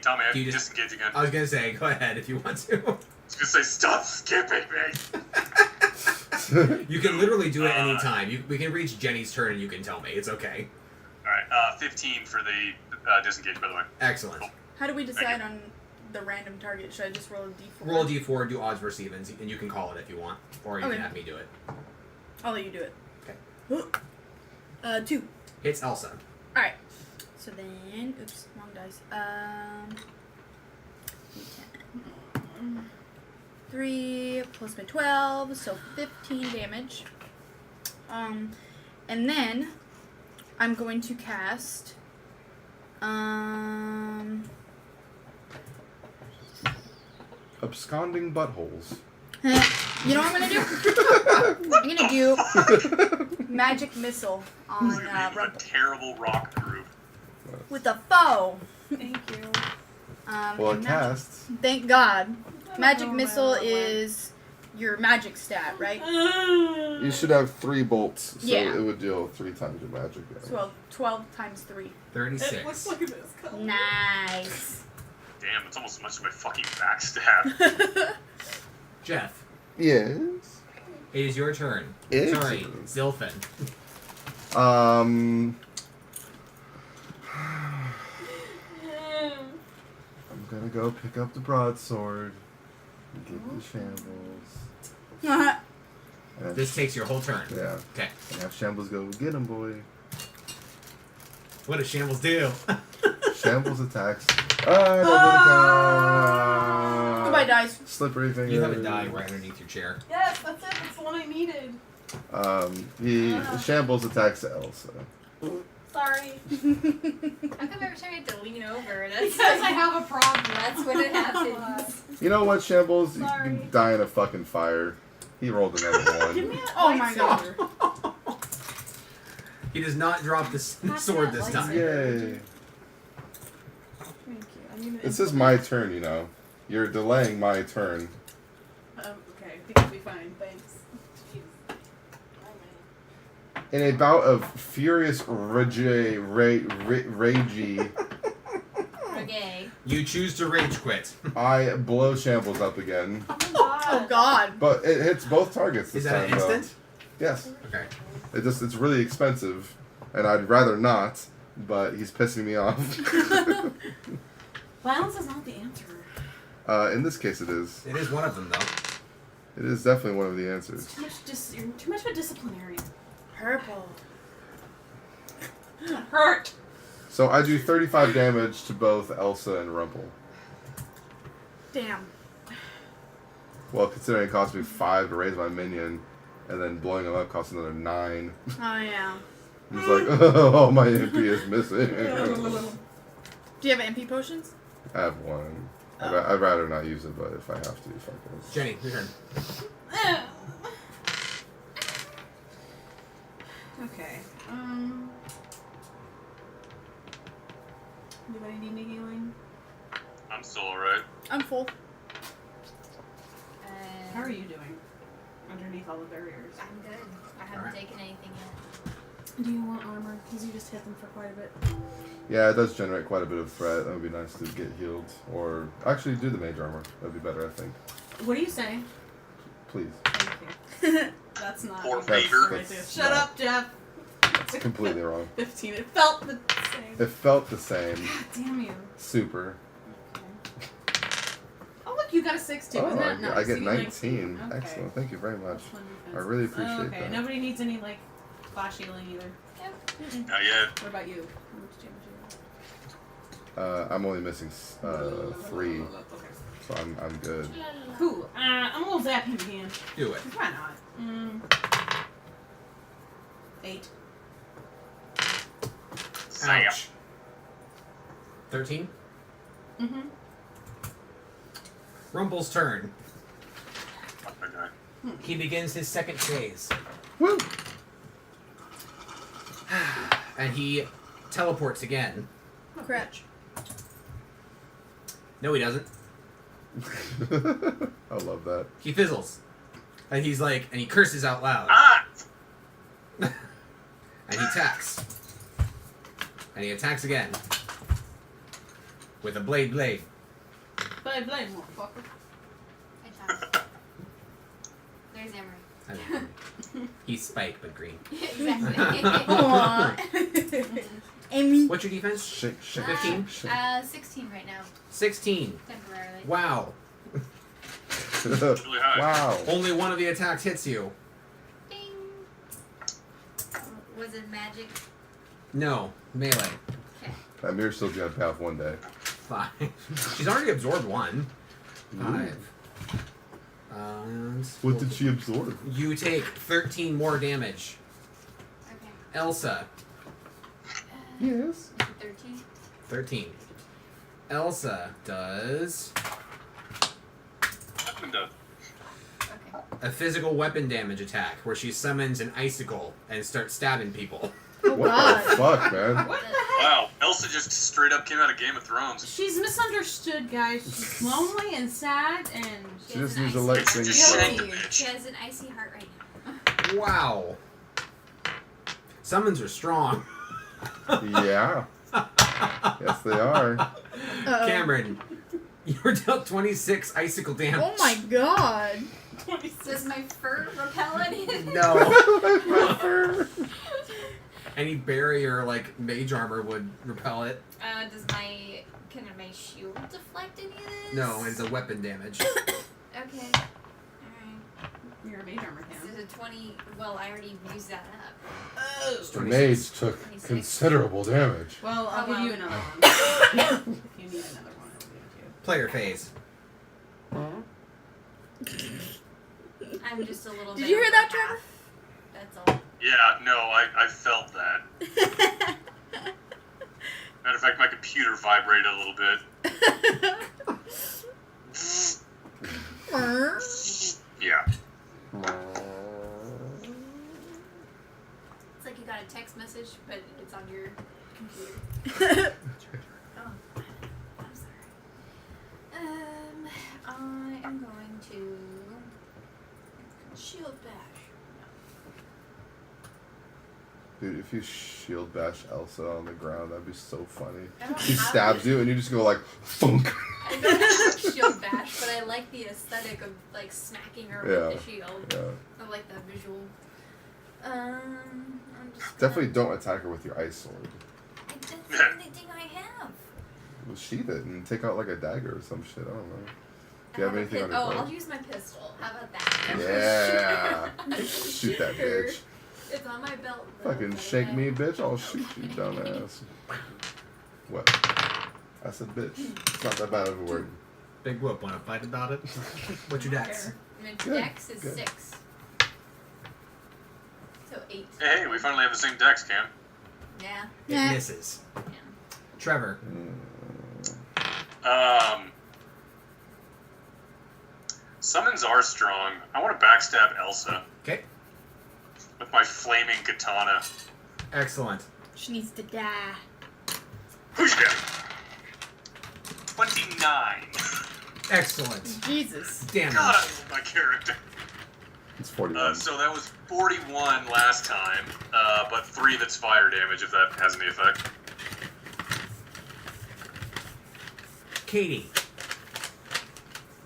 Tommy, I Do you can just- disengage again. I was going to say, go ahead if you want to. I was gonna say, stop skipping me! You can literally do it any time. We can reach Jenny's turn and you can tell me. It's okay. Alright, 15 for the disengage, by the way. Excellent. How do we decide on the random target? Should I just roll a d4? Roll a d4, do odds versus evens, and you can call it if you want. Or you Okay. can have me do it. I'll let you do it. Okay. 2. Hits Elsa. Alright. So then, oops, wrong dice. D10. 3 plus my 12, so 15 damage. And then I'm going to cast Absconding buttholes. you know what I'm gonna do? I'm gonna do magic missile on We have a Rumple terrible rock group. with a foe. Thank you. Well, and it magic- casts. Thank God. Magic Oh, my missile Lord. is your magic stat, right? You should have 3 bolts, so Yeah. it would deal 3 times your magic damage. So 12 times 3. 36. Let's look at this. Color. Nice. Damn, it's almost as much as my fucking backstab. Jeff, Yes. it is your turn. Excellent. Sorry, Zilfin. I'm gonna go pick up the broadsword and get the shambles. And This takes your whole turn. yeah. Okay. And have shambles go get him, boy. What does Shambles do? Shambles attacks. That doesn't count. Goodbye, dice. Slippery fingers. You have a die right underneath your chair. Yes, that's it. That's the one I needed. He shambles attacks Elsa. Sorry. How come every time you have to lean over? That's Because I have a problem. That's when it happens. You know what, Shambles? You Sorry. can die in a fucking fire. He rolled another Give me one. a Oh my lightsaber. He does not drop the sword this time. Yay. Thank you. I need This is my turn, you know. You're delaying my turn. Okay, I think it'll be fine. Thanks. Jeez. In a bout of furious ragey, Okay. You choose to rage quit. I blow Shambles up again. Oh God. But it hits both targets this Is that time, an though. instant? Yes. Okay. It's really expensive, and I'd rather not, but he's pissing me off. Violence is not the answer. In this case, it is. It is one of them, though. It is definitely one of the answers. You're too much of a disciplinarian. Purple. Hurt. So I do 35 damage to both Elsa and Rumple. Damn. Well, considering it cost me 5 to raise my minion, and then blowing him up costs another 9. Oh yeah. He's like, oh, my MP is missing. Do you have MP potions? I have 1. I'd rather not use it, but if I have to, fuck it. Jenny, your turn. Okay. Anybody need any healing? I'm still alright. I'm full. How are you doing? Underneath all the barriers. I'm good. I haven't Alright. taken anything yet. Do you want armor? Because you just hit them for quite a bit. Yeah, it does generate quite a bit of threat. That would be nice to get healed. Or actually do the mage armor. That'd be better, I think. What do you say? Please. Thank you. That's not. Or That's- Vader. Right there. that's Shut not- up, Jeff. It's completely wrong. 15. It felt the same. It felt the same. God damn you. Super. Oh, look, you got a 6 too. Oh, Isn't that I nice? get You 19. Okay. Excellent. Thank you very much. Plus 1 I defense. really appreciate Okay, that. nobody needs any, like, flash healing either. Not yet. What about you? How much damage do I'm only missing 3, you have? Okay. so I'm good. Cool. I'm gonna zap him again. Do it. Why not? 8. Zap. Ouch. 13. Mm-hmm. Rumple's turn. Okay. He begins his second phase. Woo! And he teleports again. Cratch. No, he doesn't. I love that. He fizzles. And he's like, and he curses out loud. Ah! And he attacks. And he attacks again. With a blade. Blade, motherfucker. I thought. There's Emery. I mean, he's spiked but green. Exactly. Aw. Amy. What's your defense? Shake, shake, 15? shake. 16 right now, 16. temporarily. Wow. Really high. Wow. Only one of the attacks hits you. Ding. Was it magic? No. Melee. Okay. That mirror still got pay off one day. 5. She's already absorbed 1. 5. And What did she absorb? you take 13 more damage. Okay. Elsa. Yes. 13. 13. Elsa does Okay. a physical weapon damage attack where she summons an icicle and starts stabbing people. Oh What god. the fuck, man? What the heck? Wow, Elsa just straight up came out of Game of Thrones. She's misunderstood, guys. She's lonely and sad, and She just needs to let It's things just go. shanked the She bitch. has an icy heart right now. Wow. Summons are strong. Yeah. Yes, they are. Uh-oh. Cameron, you were dealt 26 icicle damage. Oh my god. Does my fur repel anything? No. Any barrier like mage armor would repel it. Can my shield deflect any of this? No, it's a weapon damage. Okay. Alright. you're a mage armor This can. is a 20. Well, I already used that up. The mage took considerable damage. Well, I'll Oh, give well. you another one. If you need another one, I'll give it to you. Player phase. I'm just a little Did bit you hear over that, half. That's all. Yeah, no, I felt that. Matter of fact, my computer vibrated a little bit. Yeah. It's like you got a text message, but it's on your computer. Oh, I'm sorry. I am going to shield bash. Dude, if you shield bash Elsa on the ground, that'd be so funny. I don't She have stabs you and you just go like, thunk. I don't have shield bash, but I like the aesthetic of like smacking her Yeah. with the shield. Yeah. I like that visual. I'm just Definitely gonna, don't attack her with your ice sword. That's the only thing I have. Well, sheath it and take out like a dagger or some shit. I don't know. Do you I have a anything on pis- your Oh, bow? I'll use my pistol. How about that? Yeah. Shoot that her. bitch. It's on my belt. though, Fucking but shake I- me, bitch. I'll shoot you, dumbass. What? I said bitch. It's not that bad of a word. Big whoop. Want to fight about it? What's your dex? My Good, dex is good. 6. So 8. Hey, we finally have the same decks, Cam. Yeah. It Yeah. misses. Trevor. Summons are strong. I want to backstab Elsa Okay. with my flaming katana. Excellent. She needs to die. Who's down? 29. Excellent. Jesus. Damage. God, I love my character. It's 41. So that was 41 last time, but 3 that's fire damage if that has any effect. Katie.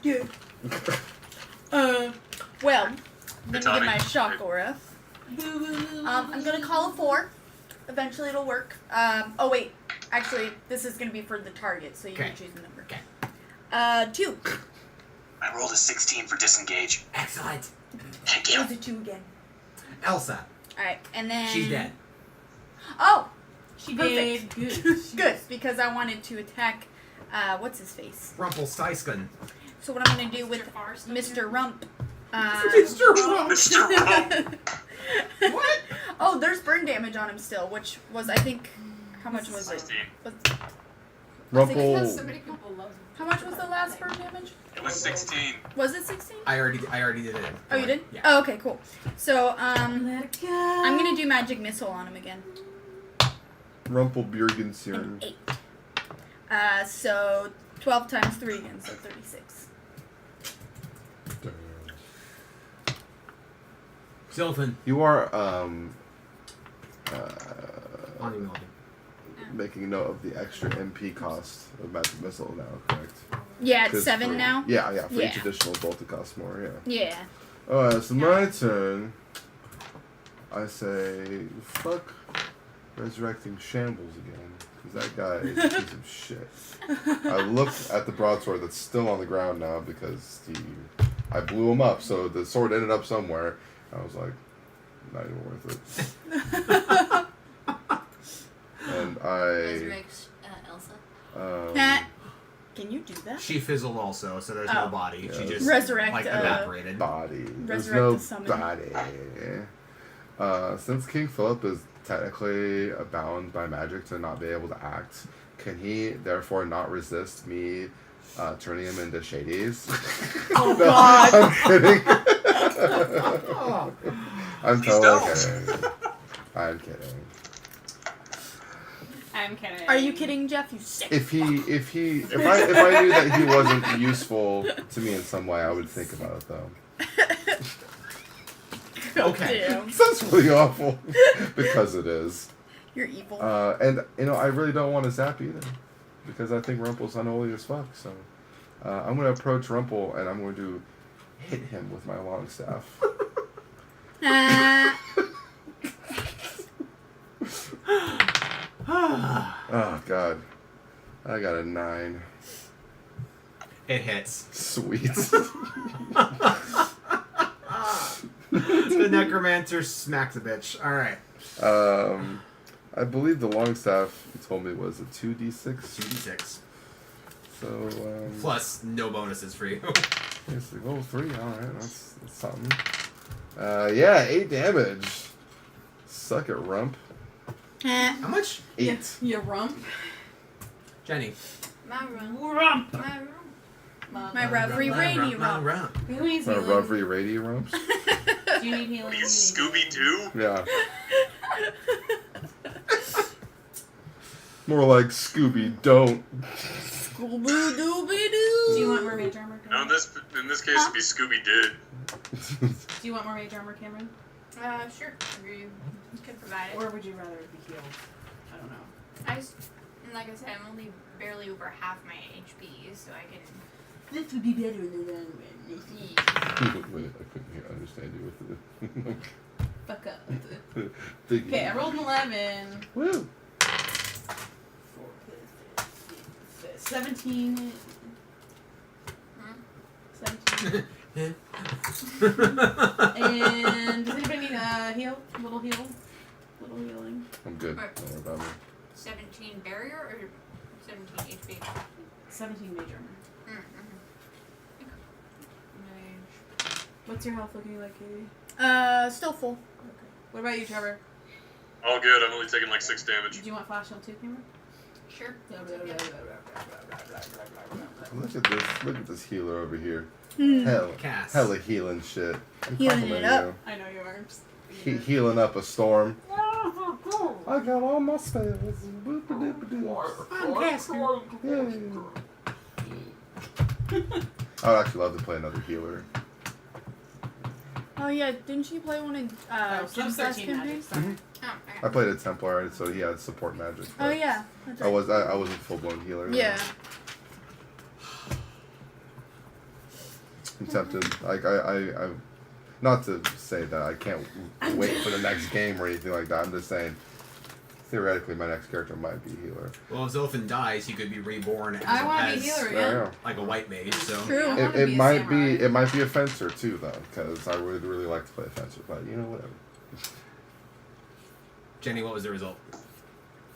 Yeah. Well, I'm gonna Tommy. get my shock aura. I'm gonna call a 4. Eventually it'll work. Oh wait, actually, this is gonna be for the target, so you can choose the number. Okay. 2. I rolled a 16 for disengage. Excellent. Thank It you. was a 2 again. Elsa. Alright, and then... She's dead. Oh! She Perfect. did good. Good, because I wanted to attack, what's his face? Rumpelstiltskin. So what I'm gonna do with Farce, Mr. Rump... Mr. Rump. Mr. Rump. What? Oh, there's burn damage on him still, which was, I think... How much was it? 16. Was, Rumple. So many people love him. how much was the last burn damage? It was 16. Was it 16? I already did it. Oh, you did? Yeah. Oh, okay, cool. So, Let it go. I'm gonna do magic missile on him again. Rumpelbjörgen serum. An 8. So 12 times 3 again, so 36. Sylvan. You are making note of the extra MP cost of magic missile now, correct? Yeah, it's 'Cause 7 for- now? Yeah, for each Yeah. additional bolt it costs more, yeah. Yeah. Alright, so my turn. I say, fuck resurrecting Shambles again. Because that guy is a piece of shit. I looked at the broadsword that's still on the ground now because I blew him up, so the sword ended up somewhere. I was like, not even worth it. And I... Resurrect Elsa. Can you do that? She fizzled also, so there's no Oh. body. Yeah. She just Resurrect, like evaporated. Body. There's Resurrect no the summon. body. Since King Philip is technically bound by magic to not be able to act, can he therefore not resist me turning him into Shades? Oh, No, God. I'm kidding. I'm Please totally don't. kidding. I'm kidding. I'm kidding. Are you kidding, Jeff? You sick. If I knew that he wasn't useful to me in some way, I would think about it though. Okay. Damn. Sounds really awful because it is. You're evil. And I really don't want to zap either because I think Rumple's unholy as fuck. So I'm gonna approach Rumple and I'm going to hit him with my long staff. Oh god, I got a 9. It hits. Sweet. The necromancer smacks a bitch. All right. I believe the long staff you told me was a 2d6. 2d6. So Plus no bonuses for you. it's like, oh, 3. All right, that's something. Yeah, 8 damage. Suck it, Rump. How much? 8. You rump. Jenny. My room. Rump. My room. My Reverie Rady Rump. Who needs My healing? Rovery Rady Rumps. Do you need healing? What are you, Scooby-Doo? Yeah. More like Scooby Don't. Scooby-Dooby-Doo. Do you want mermaid armor? No, in Cameron? this case, it'd be Scooby-Did. Do you want mermaid armor, Cameron? Sure. If you can provide it. Or would you rather it be healed? I don't know. And like I said, I'm only barely over half my HP, so I can. This would be better in the long run. Wait, I couldn't understand you with the. Fuck up. Thinking. Okay, I rolled an 11. Woo! 17. 17. And does anybody need a heal? Little heal? Little healing. I'm good. Don't worry about me. 17 barrier or 17 HP? 17 mage armor. Mage. What's your health looking like, Katie? Still full. Okay. What about you, Trevor? All good. I'm only taking like 6 damage. Do you want flash heal too, Cameron? Sure. Look at this healer over here. Hmm. Cass. Hella healing shit. I'm Healing complimenting it up. you. I know you are. Healing up a storm. I got all my spells. I'm Cass. Yeah. I would actually love to play another healer. Oh yeah, didn't she play one in That Kim's was last 13 campaign? magic. Sorry. Oh, I played a Templar, so he had support magic. Oh but yeah, that's I right. wasn't full blown healer. Yeah. I'm tempted. Like I not to say that I can't wait for the next game or anything like that. I'm just saying, theoretically, my next character might be healer. Well, if Zolfin dies, he could be reborn as, I want to be as healer Yeah, again. yeah. like a white mage. So True. I wanna It be a might samurai. be a fencer too though, because I would really like to play a fencer, but you know whatever. Jenny, what was the result?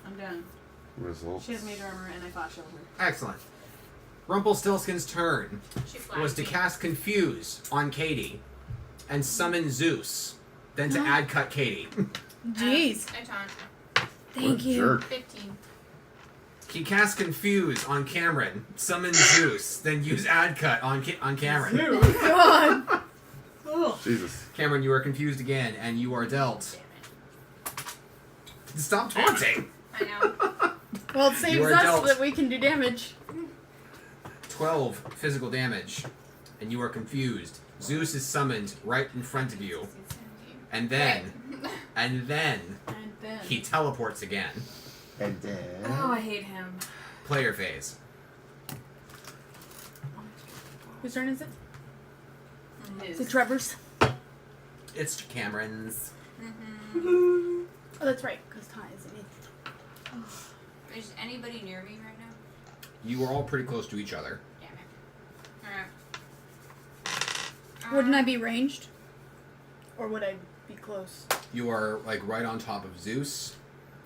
I'm done. Results. She has major armor and I fought shield her. Excellent. Rumpelstiltskin's turn She was to cast Confuse on Katie and summon Zeus, then to add cut Katie. Jeez. I taunt. Thank What a you. jerk. 15. He cast Confuse on Cameron, summon Zeus, then use add cut on Cameron. God. Oh. Jesus. Cameron, you are confused again, and you are dealt. Stop taunting! I know. Well, it saves You are us dealt. so that we can do damage. 12 physical damage, and you are confused. Zeus is summoned right in front of you, and then And then. he teleports again. And then. Oh, I hate him. Player phase. Whose turn is it? His. Is it Trevor's? It's Cameron's. Mm-hmm. Oh, that's right, because Ty is in it. Is anybody near me right now? You are all pretty close to each other. Damn it. Alright. Wouldn't I be ranged? Or would I be close? You are like right on top of Zeus,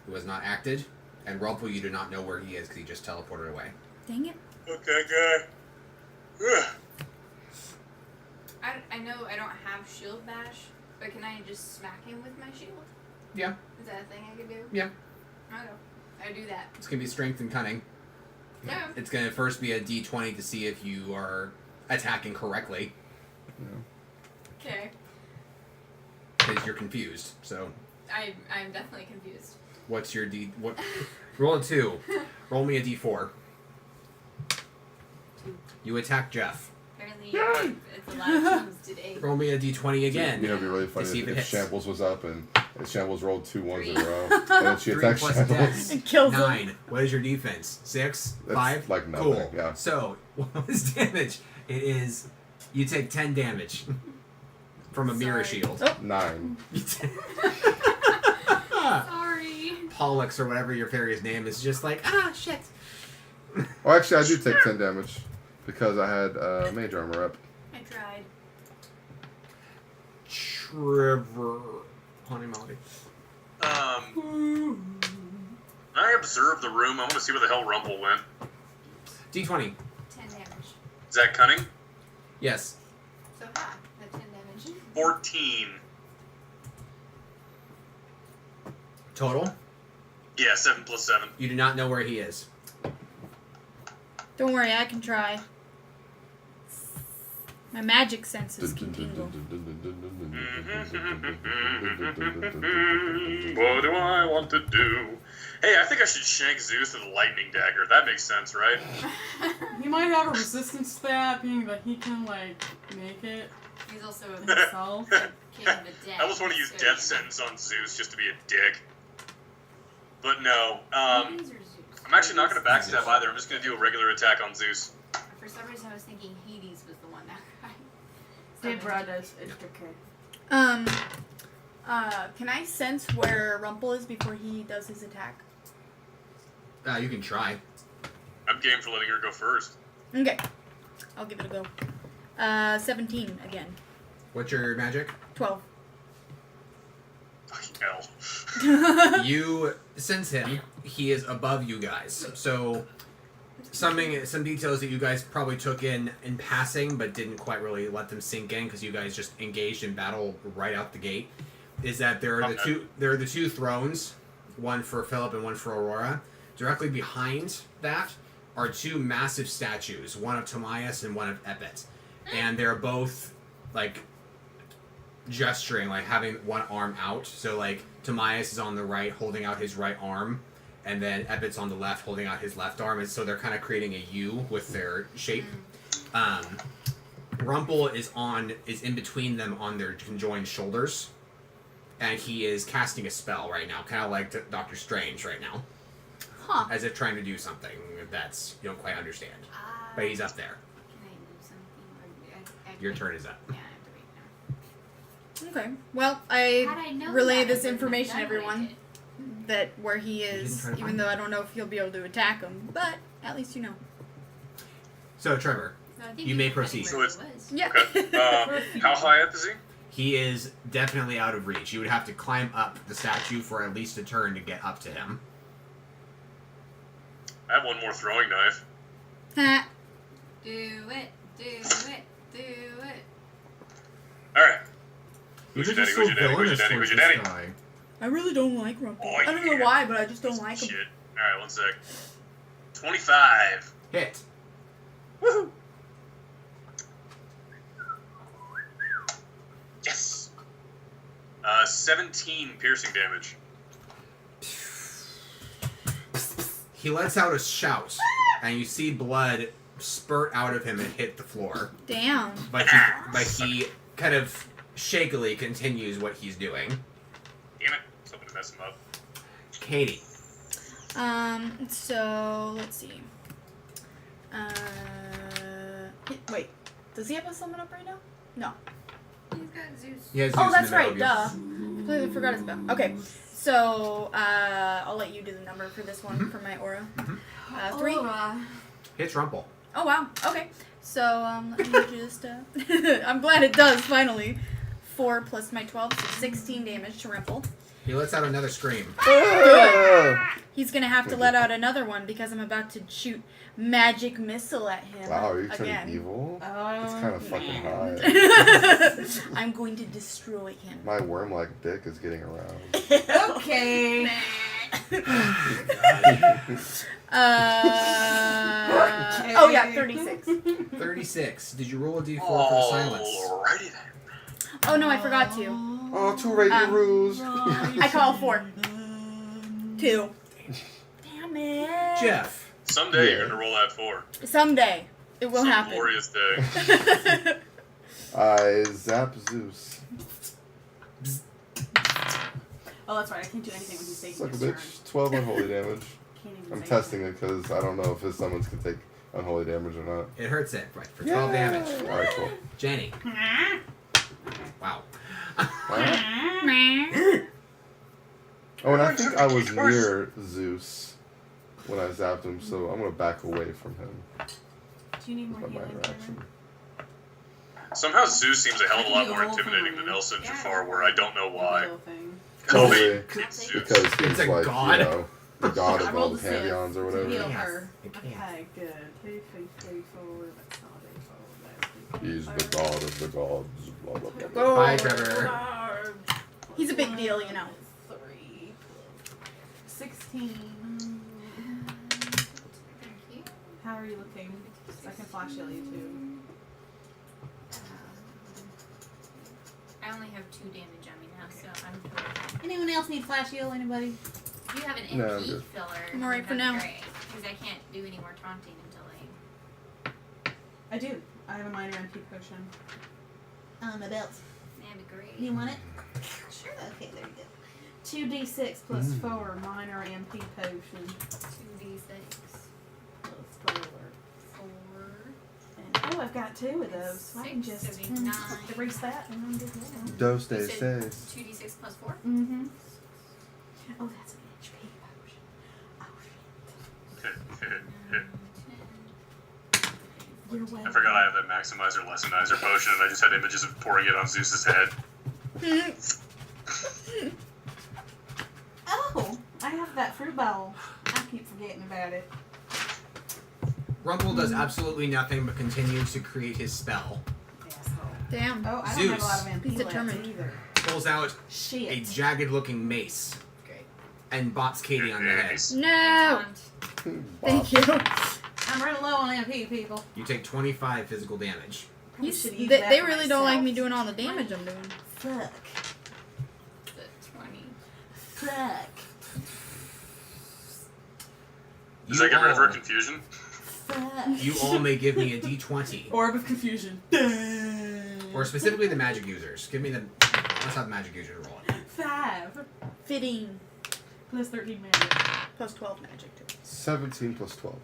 who has not acted, and Rumpel, you do not know where he is because he just teleported away. Dang it. Okay, guy. I know I don't have shield bash, but can I just smack him with my shield? Yeah. Is that a thing I could do? Yeah. Okay. I do that. It's gonna be strength and cunning. Yeah. It's gonna first be a D20 to see if you are attacking correctly, Okay. because you're confused. So, I'm definitely confused. what's your D? What? Roll a 2. Roll me a D4. 2. You attack Jeff. Apparently it's a lot of twos today. Roll me a D20 again. You know, it'd be really to funny see if, if it hits. Shambles was up and Shambles rolled 2 ones in a 3. row, and then she 3 attacked plus Shambles. dex. It kills him. 9. What is your defense? 6? That's 5? like nothing, Cool. yeah. So, what was damage? It is, you take 10 damage from a mirror Sorry. shield. Oh. 9. You take- Sorry. Pollux or whatever your fairy's name is just like, shit. Well, actually, I do take 10 damage because I had mage armor up. I tried. Trevor. Haunting Melody. I observe the room. I want to see where the hell Rumple went. D20. 10 damage. Is that cunning? Yes. So the 10 damage. 14. Total. Yeah, 7 plus 7. You do not know where he is. Don't worry, I can try. My magic senses can tingle. What do I want to do? Hey, I think I should shank Zeus with a lightning dagger. That makes sense, right? He might have a resistance to that, being that he can, like, make it He's also a himself. king of the dead. I almost want to use so death he- sentence on Zeus just to be a dick. But no, Hades or Zeus? I'm actually not going to backstab either. I'm just going to do a regular attack on Zeus. For some reason, I was thinking Hades was the one that Dave Broad does. It's okay. Can I sense where Rumple is before he does his attack? You can try. I'm game for letting her go first. Okay. I'll give it a go. 17 again. What's your magic? 12. Fucking hell. You sense him. He is above you guys. So, some details that you guys probably took in passing, but didn't quite really let them sink in because you guys just engaged in battle right out the gate. Is that there are the two thrones, one for Philip and one for Aurora. Directly behind that are 2 massive statues, one of Timaeus and one of Epet, and they're both like gesturing, like having one arm out. So like Timaeus is on the right, holding out his right arm, and then Epet's on the left, holding out his left arm. And so they're kind of creating a U with their shape. Rumple is in between them on their conjoined shoulders, and he is casting a spell right now, kind of like Doctor Strange right now, as if trying to do something that's you don't quite understand. But he's up there. Can I move something? Or Your turn is up. Yeah, I have to wait now. Okay. Well, Had I I known relay that, this I wouldn't have information, done what I everyone, did. that where he didn't is, try to even find though him. I don't know if he'll be able to attack him, but at least you know. So Trevor, No, I think You he may was proceed. where So he was. Yeah. Okay. How high up is he? he is definitely out of reach. You would have to climb up the statue for at least a turn to get up to him. I have one more throwing knife. Ha. Do it, do it, do it. Alright. You're Who's your just daddy? so Who's your daddy? Who's your villainous daddy? towards Who's your this daddy? guy. I really don't like Rumple. Oh, I don't know yeah. why, but I just don't like him. Shit. Alright, 1 sec. 25. Hit. Woohoo! Yes! 17 piercing damage. He lets out a shout, and you see blood spurt out of him and hit the floor. Damn. But he kind of shakily continues what he's doing. Damn it. Something to mess him up. Katie. So let's see. Wait, does he have a summon up right now? No. He's got Zeus. He has Oh, Zeus that's in the middle right. of Duh. Completely forgot his spell. Okay, so I'll let you do the number for this one for my aura. 3. Hits Rumple. Oh wow. Okay. So let me just. I'm glad it does finally. 4 plus my 12, so 16 damage to Rumple. He lets out another scream. He's gonna have to let out another one because I'm about to shoot magic missile at him. Wow, are you again. turning evil? Oh, It's kind of fucking high. I'm going to destroy him. My worm-like dick is getting around. Okay. Oh yeah, 36. 36. Did you roll a d4 for the silence? Alrighty then. Oh no, I forgot to. Oh, 2 regular rules. I call 4. 2. Damn it. Jeff. Someday Yeah. you're gonna roll that 4. Someday it will Some happen. glorious day. I zap Zeus. Oh, that's right. I can't do anything when he's taking Suck a his turn. bitch. 12 unholy damage. Can't even I'm say testing it because I don't know if his summons can take unholy damage or not. It hurts it, right, for 12 damage. Alright, cool. Jenny. Wow. Oh, and I think I was near Zeus when I zapped him, so I'm gonna back away from him. Do you need more By my healing? interaction. Somehow Zeus seems a hell of a I lot can do more the whole intimidating thing. than Elsa and Yeah. Jafar were. I don't know why. Whole thing. Probably It's Zeus. because he's It's a like, god. you know, the god I of all rolled the a 6 pantheons or to whatever. heal Yes, her. it can. Okay, good. 2, 3, 4. That's not a 4. He's the god of the gods. Blah, blah, blah, blah. Oh. Bye, Trevor. He's a big deal, you know. 3. 16. Thank you. How are you looking? So I can flash heal you too. I only have 2 damage on me now, so I'm totally. Anyone else need flash heal? Anybody? If you have an No, I'm MP good. filler, I'm alright for now. Because I can't do any more taunting until I do. I have a minor MP potion. On my belt. that'd be great. You want it? Sure. Okay, there you go. 2d6 plus 4 minor MP potion. 2d6. Plus 4. 4. And, oh, I've got 2 of those. So I can 6, just so it'd be 9. erase that and I'm good to go. Dos You de said seis. 2d6 plus 4? Mm-hmm. Oh, that's an HP potion. Oh, shit. You're welcome. I forgot I have that maximizer lessonizer potion, and I just had images of pouring it on Zeus's head. Oh, I have that fruit bowl. I keep forgetting about it. Rumple does absolutely nothing but continues to create his spell. Asshole. Damn. Oh, I don't Zeus. have a lot of MP He's left determined. either. Pulls out a Shit. jagged-looking mace and bops Katie on the head. No. Taunt. Thank you. I'm running low on MP, people. You take 25 physical damage. Probably He's, should've used they that they for really don't like myself. me doing all the damage I'm doing. Fuck. The 20. Fuck. Does that get rid of her all- confusion? You all may give me a d20. Orb of confusion. Or specifically the magic users. Give me the... Let's have the magic users roll it. 5 Fitting. plus 13 magic. Plus 12 magic too. 17 plus 12.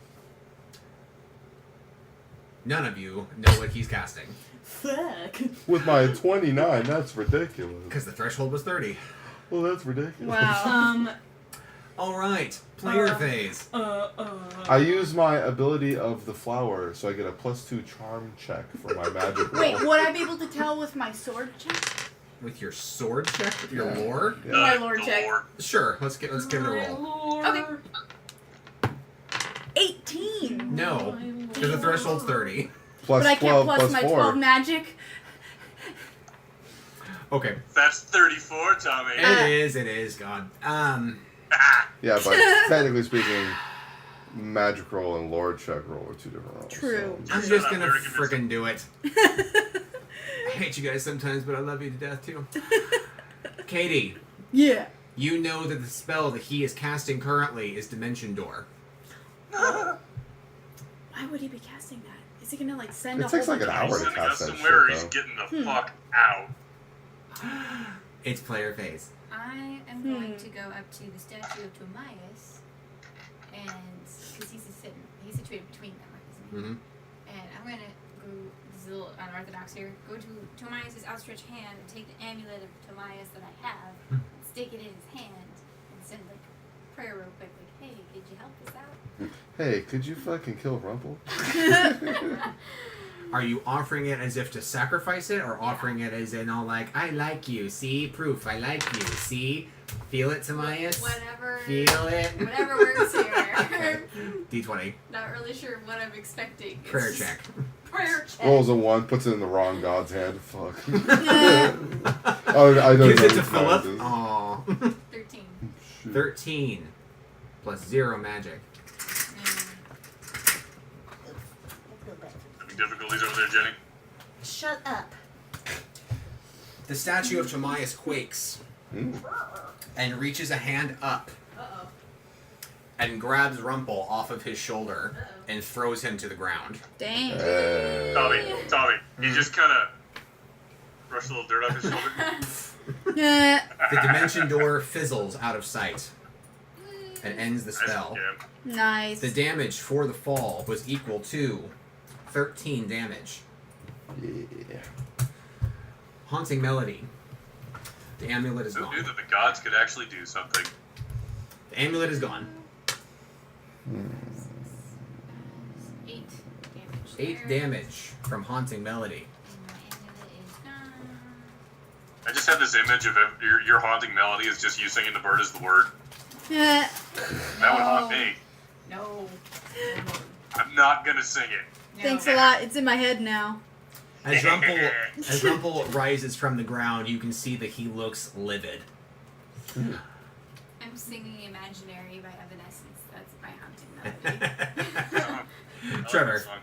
None of you know what he's casting. Fuck. With my 29, that's ridiculous. Because the threshold was 30. Well, that's ridiculous. Wow. Alright, player phase. I use my ability of the flower, so I get a +2 charm check for my magic roll. Wait, would I be able to tell with my sword check? With your sword check? With your Yeah. lore? Yeah. My lord the check. lore. Sure, let's give it a roll. Okay. 18. No, because the threshold's 30. Plus But I can't 12 plus plus my 4. 12 magic. Okay. That's 34, Tommy. It is, God. Yeah, but technically speaking, magic roll and lord check roll are 2 different rolls. True. So. I'm Shut just up, gonna Eric, frickin' do it. I hate you guys sometimes, but I love you to death too. Katie, Yeah. you know that the spell that he is casting currently is Dimension Door. Why would he be casting that? Is he gonna like send It a takes whole like an bunch hour He's to sending cast us that somewhere, shit, he's though. getting the fuck out. It's player phase. I am going to go up to the statue of Tomias, and because he's situated between them, isn't he? Mm-hmm. And I'm gonna go. This is a little unorthodox here. Go to Tomias' outstretched hand and take the amulet of Tomias that I have, and stick it in his hand, and send like a prayer real quick, like, "Hey, could you help us out?" Hey, could you fucking kill Rumple? Are you offering it as if to sacrifice it, or offering it as in all like, I like you, see? Proof, I like you, see? Feel it, Tamias? Whatever. Feel it? Whatever works here. Okay. D20. Not really sure what I'm expecting. It's Prayer just check. Prayer check. Rolls a 1, puts it in the wrong god's hand. Fuck. Oh, I don't Gives know it to whose hand Philip. it is. Aw. 13. Shoot. 13. Plus 0 magic. Having difficulties over there, Jenny? Shut up. The statue of Tamias quakes Mm. and reaches a hand up Uh-oh. and grabs Rumple off of his shoulder and throws him to the ground. Dang. Tommy, he just kind of brushed a little dirt off his shoulder. Yeah. The dimension door fizzles out of sight and ends the Nice, spell. yeah. Nice. The damage for the fall was equal to 13 damage. Yeah. Haunting Melody. The amulet is Who knew gone. that the gods could actually do something? The amulet is gone. 8 damage. 8 there. damage from Haunting Melody. And my amulet is gone. I just have this image of your haunting melody is just you singing the bird is the word. Yeah. That would haunt me. No. I'm not gonna sing it. Thanks a lot. It's in my head now. As Rumple rises from the ground, you can see that he looks livid. I'm singing Imaginary by Evanescence. That's my haunting melody. I like Trevor. that song.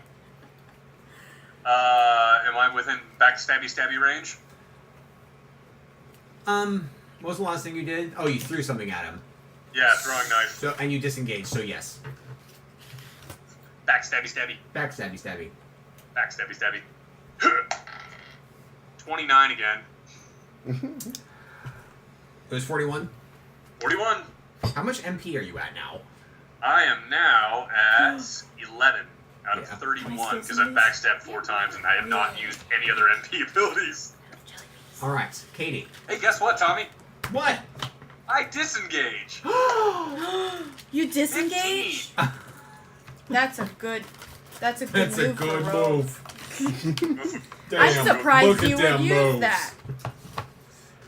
Am I within stabby range? What was the last thing you did? Oh, you threw something at him. Yeah, throwing knife. So and you disengaged, so yes. Stabby. Back stabby stabby. Stabby. 29 again. It was 41. 41. How much MP are you at now? I am now at 11 out of Yeah. 31 because I've backstabbed 4 times and I have not used any other MP abilities. Alright, Katie. Hey, guess what, Tommy? What? I disengage. You disengage? 15. That's a good move for Rose. move. I'm surprised look you at would them use moves. that.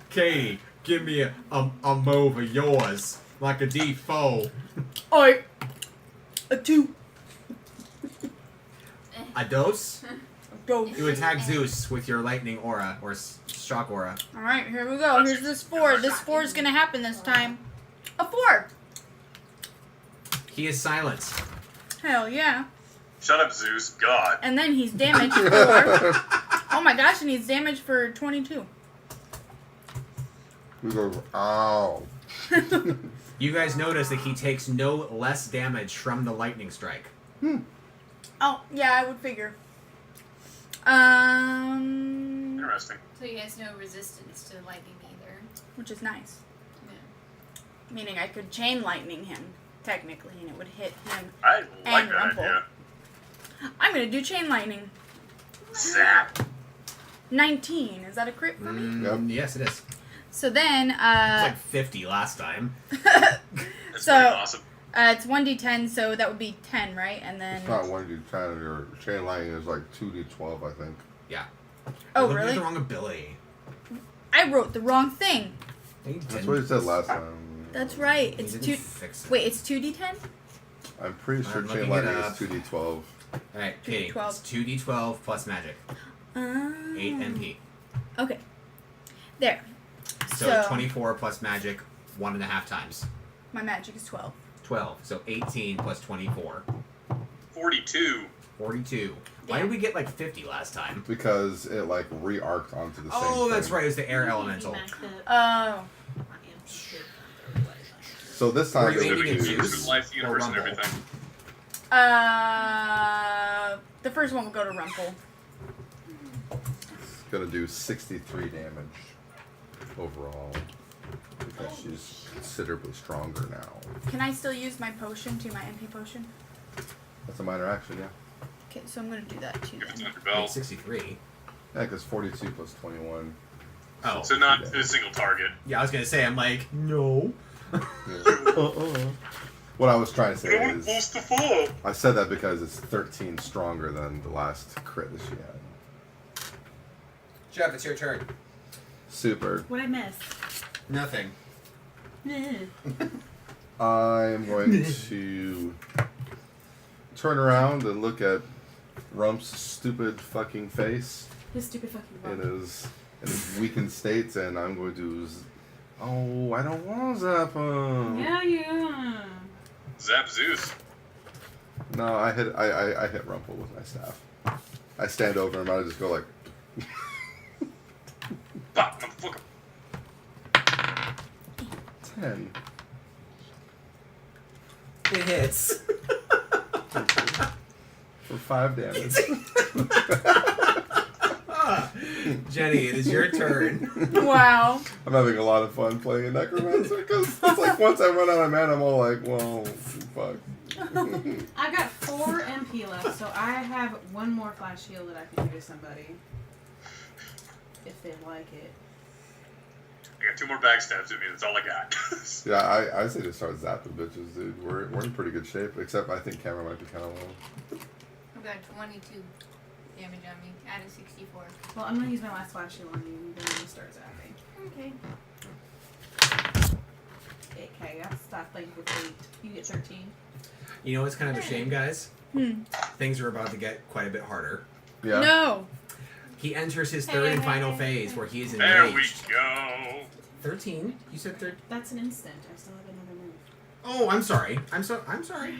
Katie, give me a move of yours. Like a D4. Oi. A 2. A dose? Go. You attack Zeus with your lightning aura, or shock aura. Alright, here we go. Here's this 4. This 4 is gonna happen this time. A 4. He is silent. Hell yeah. Shut up, Zeus. God. And then he's damaged for... Oh my gosh, and he's damaged for 22. We go, ow. You guys notice that he takes no less damage from the lightning strike. Oh, yeah, I would figure. Interesting. So he has no resistance to lightning either. Which is nice. Yeah. Meaning I could chain lightning him, technically, and it would hit him. I like And that Rumple. idea. I'm gonna do chain lightning. Zap. 19. Is that a crit for me? Yep. Yes, it is. So then, It was like 50 last time. That's So- pretty awesome. it's 1d10, so that would be 10, right? And then. It's not 1d10. Your chain lightning is like 2d12, I think. Oh, You really? the wrong ability. I wrote the wrong thing. No, you That's didn't. what you said last time. That's right. You It's didn't 2. fix it. Wait, it's 2d10? I'm pretty sure I'm chain looking lightning it is up. 2d12. Alright, Katie. 2d12. It's 2d12 plus magic. 8 MP. Okay. There. So, 24 plus magic 1.5 times. My magic is 12. 12. So 18 plus 24. 42. 42. Why Yeah. did we get like 50 last time? Because it like re-arced onto the same Oh, that's thing. right. It was the air elemental. Oh. So this Were time you it aiming would at do- Zeus? With life, the universe, and Rumble? everything. The first one will go to Rumple. It's gonna do 63 damage overall because she's considerably stronger now. Can I still use my potion to my MP potion? That's a minor action, yeah. Okay, so I'm gonna do that too. If it's Then. under Wait, belt. 63. Yeah, because 42 plus 21. Oh. So not a single target. Yeah, I was going to say, I'm like, no. What I was trying to say It is, was supposed to fall. I said that because it's 13 stronger than the last crit that she had. Jeff, it's your turn. Super. What I miss? Nothing. I am going to turn around and look at Rump's stupid fucking face His stupid fucking in bum. his weakened state, and I'm going to. Oh, I don't want to zap him. Yeah. Zap Zeus. No, I hit Rumple with my staff. I stand over him. I just go like. Bop, motherfucker. 10. It hits. For 5 damage. Jenny, it is your turn. Wow. I'm having a lot of fun playing a Necromancer because it's like once I run out of mana, I'm all like, whoa, fuck. I got 4 MP left, so I have one more flash heal that I can give to somebody. If they like it. I got 2 more backstabs in me. That's all I got. Yeah, I say just start zapping bitches, dude. We're in pretty good shape, except I think Cameron might be kind of low. I've got 22 damage on me out of 64. Well, I'm gonna use my last flash heal on you, and then you start zapping. Okay. 8k, that's that thing with 8. You get 13. You know what's kind of a shame, guys? Hmm. Things are about to get quite a bit harder. Yeah. No. He enters his third and final phase where he is There we enraged. go. 13? You said 13? That's an instant. I still have another move. Oh, I'm sorry. I'm sorry.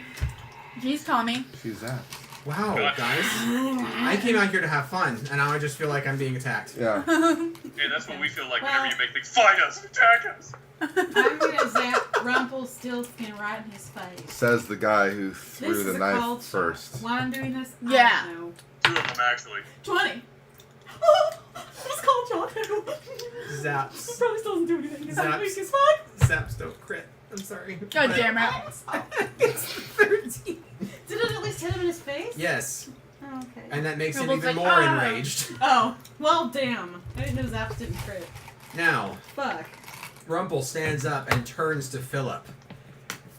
He's Tommy. She's zapped. Wow, guys. I came out here to have fun, and now I just feel like I'm being attacked. Yeah. Hey, that's what we feel like whenever you make things fight us, attack us. I'm gonna zap Rumpelstiltskin right in his face. Says the guy who threw This the is a knife cold first. shot. Why I'm doing this? Yeah. I don't know. 2 of them, actually. 20. It's called shot. Zaps. Probably still doesn't do anything. Is that Zaps. weak as fuck? Zaps don't crit. I'm sorry. God But damn it. It's 13. Did it at least hit him in his face? Yes. Oh, okay. And that makes him Rumble's even like, more "Ah." enraged. Oh, well, damn. I didn't know Zaps didn't crit. Now, Fuck. Rumple stands up and turns to Philip.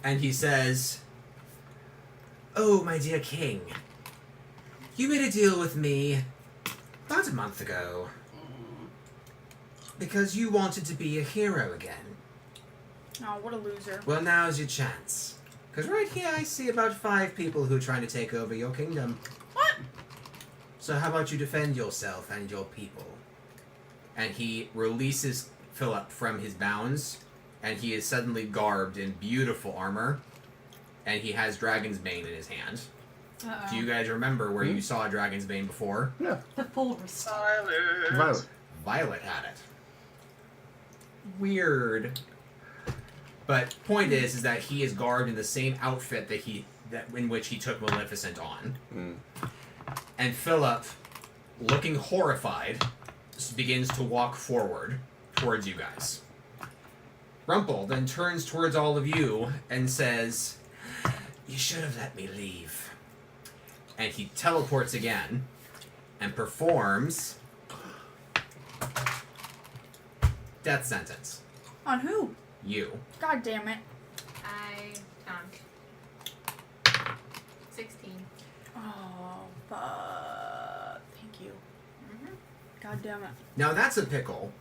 And he says, "Oh, my dear king. You made a deal with me about a month ago. Because you wanted to be a hero again. Oh, what a loser. Well, now's your chance. Because right here I see about 5 people who are trying to take over your kingdom. What? So how about you defend yourself and your people?" And he releases Philip from his bounds, and he is suddenly garbed in beautiful armor, and he has Dragon's Bane in his hand. Uh-oh. Do you guys remember where you saw Dragon's Bane before? Yeah. The full restore. Silence. Violet. Violet had it. Weird. But point is that he is garbed in the same outfit that he in which he took Maleficent on. Mm. And Philip, looking horrified, begins to walk forward towards you guys. Rumple then turns towards all of you and says, "You should have let me leave." And he teleports again and performs death sentence. On who? You. God damn it. I count. 16. Oh, fuck. Thank you. Mm-hmm. God damn it. Now that's a pickle.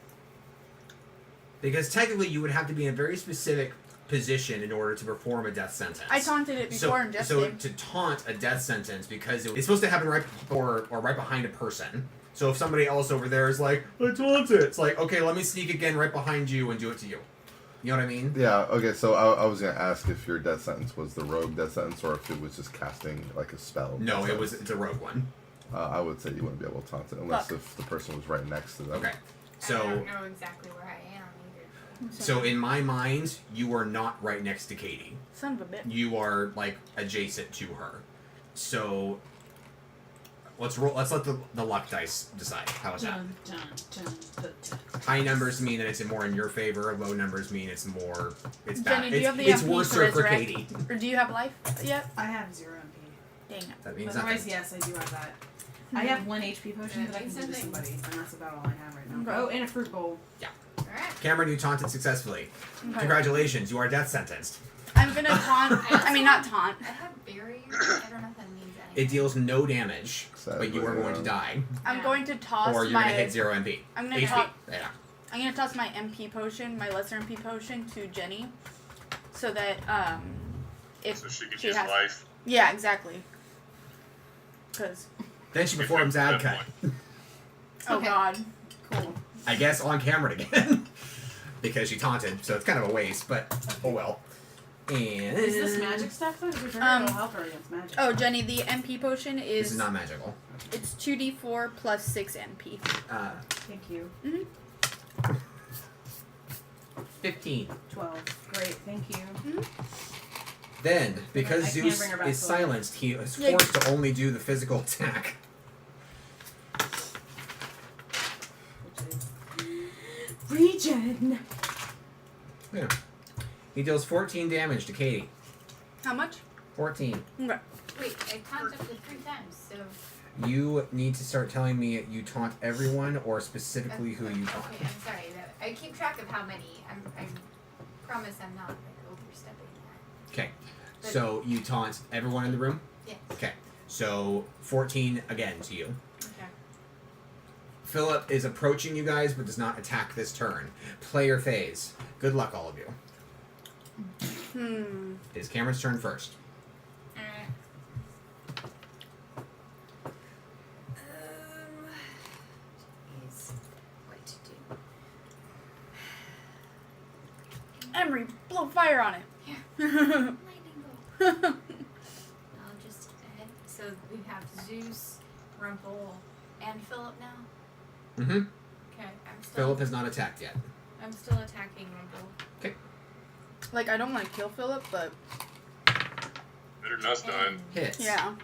Because technically you would have to be in a very specific position in order to perform a death sentence. I taunted it before and just So did. to taunt a death sentence, because it's supposed to happen right or right behind a person. So if somebody else over there is like, "I taunt it," it's like, okay, let me sneak again right behind you and do it to you. You know what I mean? Yeah, okay, so I was going to ask if your death sentence was the rogue death sentence or if it was just casting like a spell. No, it's a rogue one. I would say you wouldn't be able to taunt it unless Fuck. if the person was right next to them. Okay. I So don't know exactly where I am either. so in my mind, you are not right next to Katie. Son of a bitch. You are like adjacent to her. So let's roll. Let's let the luck dice decide. How is that? Dun, dun, dun, dun, dun. High numbers mean that it's more in your favor. Low numbers mean it's more. It's Jenny, bad. do you have the It's MP worse to for resurrect? Katie. Or do you have life yet? I have 0 MP. Dang it. That means Otherwise, nothing. yes, I do have that. I have 1 HP potion that I can give to somebody, and that's about all I have right now. Okay. Oh, and a fruit bowl. Alright. Cameron, you taunted successfully. Okay. Congratulations, you are death sentenced. I'm gonna taunt. I mean, not taunt. I have barrier. I don't know if that means anything. It deals no damage, but you are Sadly, going to die, I'm Yeah. going to toss or you're my. going to hit 0 MP. I'm gonna HP. toss. Yeah. I'm gonna toss my MP potion, my lesser MP potion, to Jenny, so that if So she can she use has. life. Yeah, exactly. Because Then she performs ad cut. oh Okay. god. Cool. I guess on camera again. Because she taunted, so it's kind of a waste, but oh well. And Is this magic stuff though? Does your Um, will help her against magic? Oh, Jenny, the MP potion This is is not magical. it's 2d4 plus 6 MP. Thank you. 15. 12. Great, thank you. Then, because I can't Zeus bring her back is to life. silenced, he is Yeah. forced to only do the physical attack. Regen! Yeah. He deals 14 damage to Katie. How much? 14. Okay. Wait, I counted up to 3 times, so. You need to start telling me you taunt everyone or specifically who you taunt. Okay, I'm sorry. I keep track of how many. I promise I'm not like overstepping that. Okay. So you taunt everyone in the room? Yes. Okay. So 14 again to you. Okay. Philip is approaching you guys but does not attack this turn. Player phase. Good luck, all of you. It is Cameron's turn first. Alright. Is what to do. Emery, blow fire on it. Lightning bolt. I'll just ahead. So we have Zeus, Rumple, and Philip now. Mm-hmm. Okay, I'm still. Philip has not attacked yet. I'm still attacking Rumple. Like, I don't want to kill Philip, but Better than us done. Hits. yeah.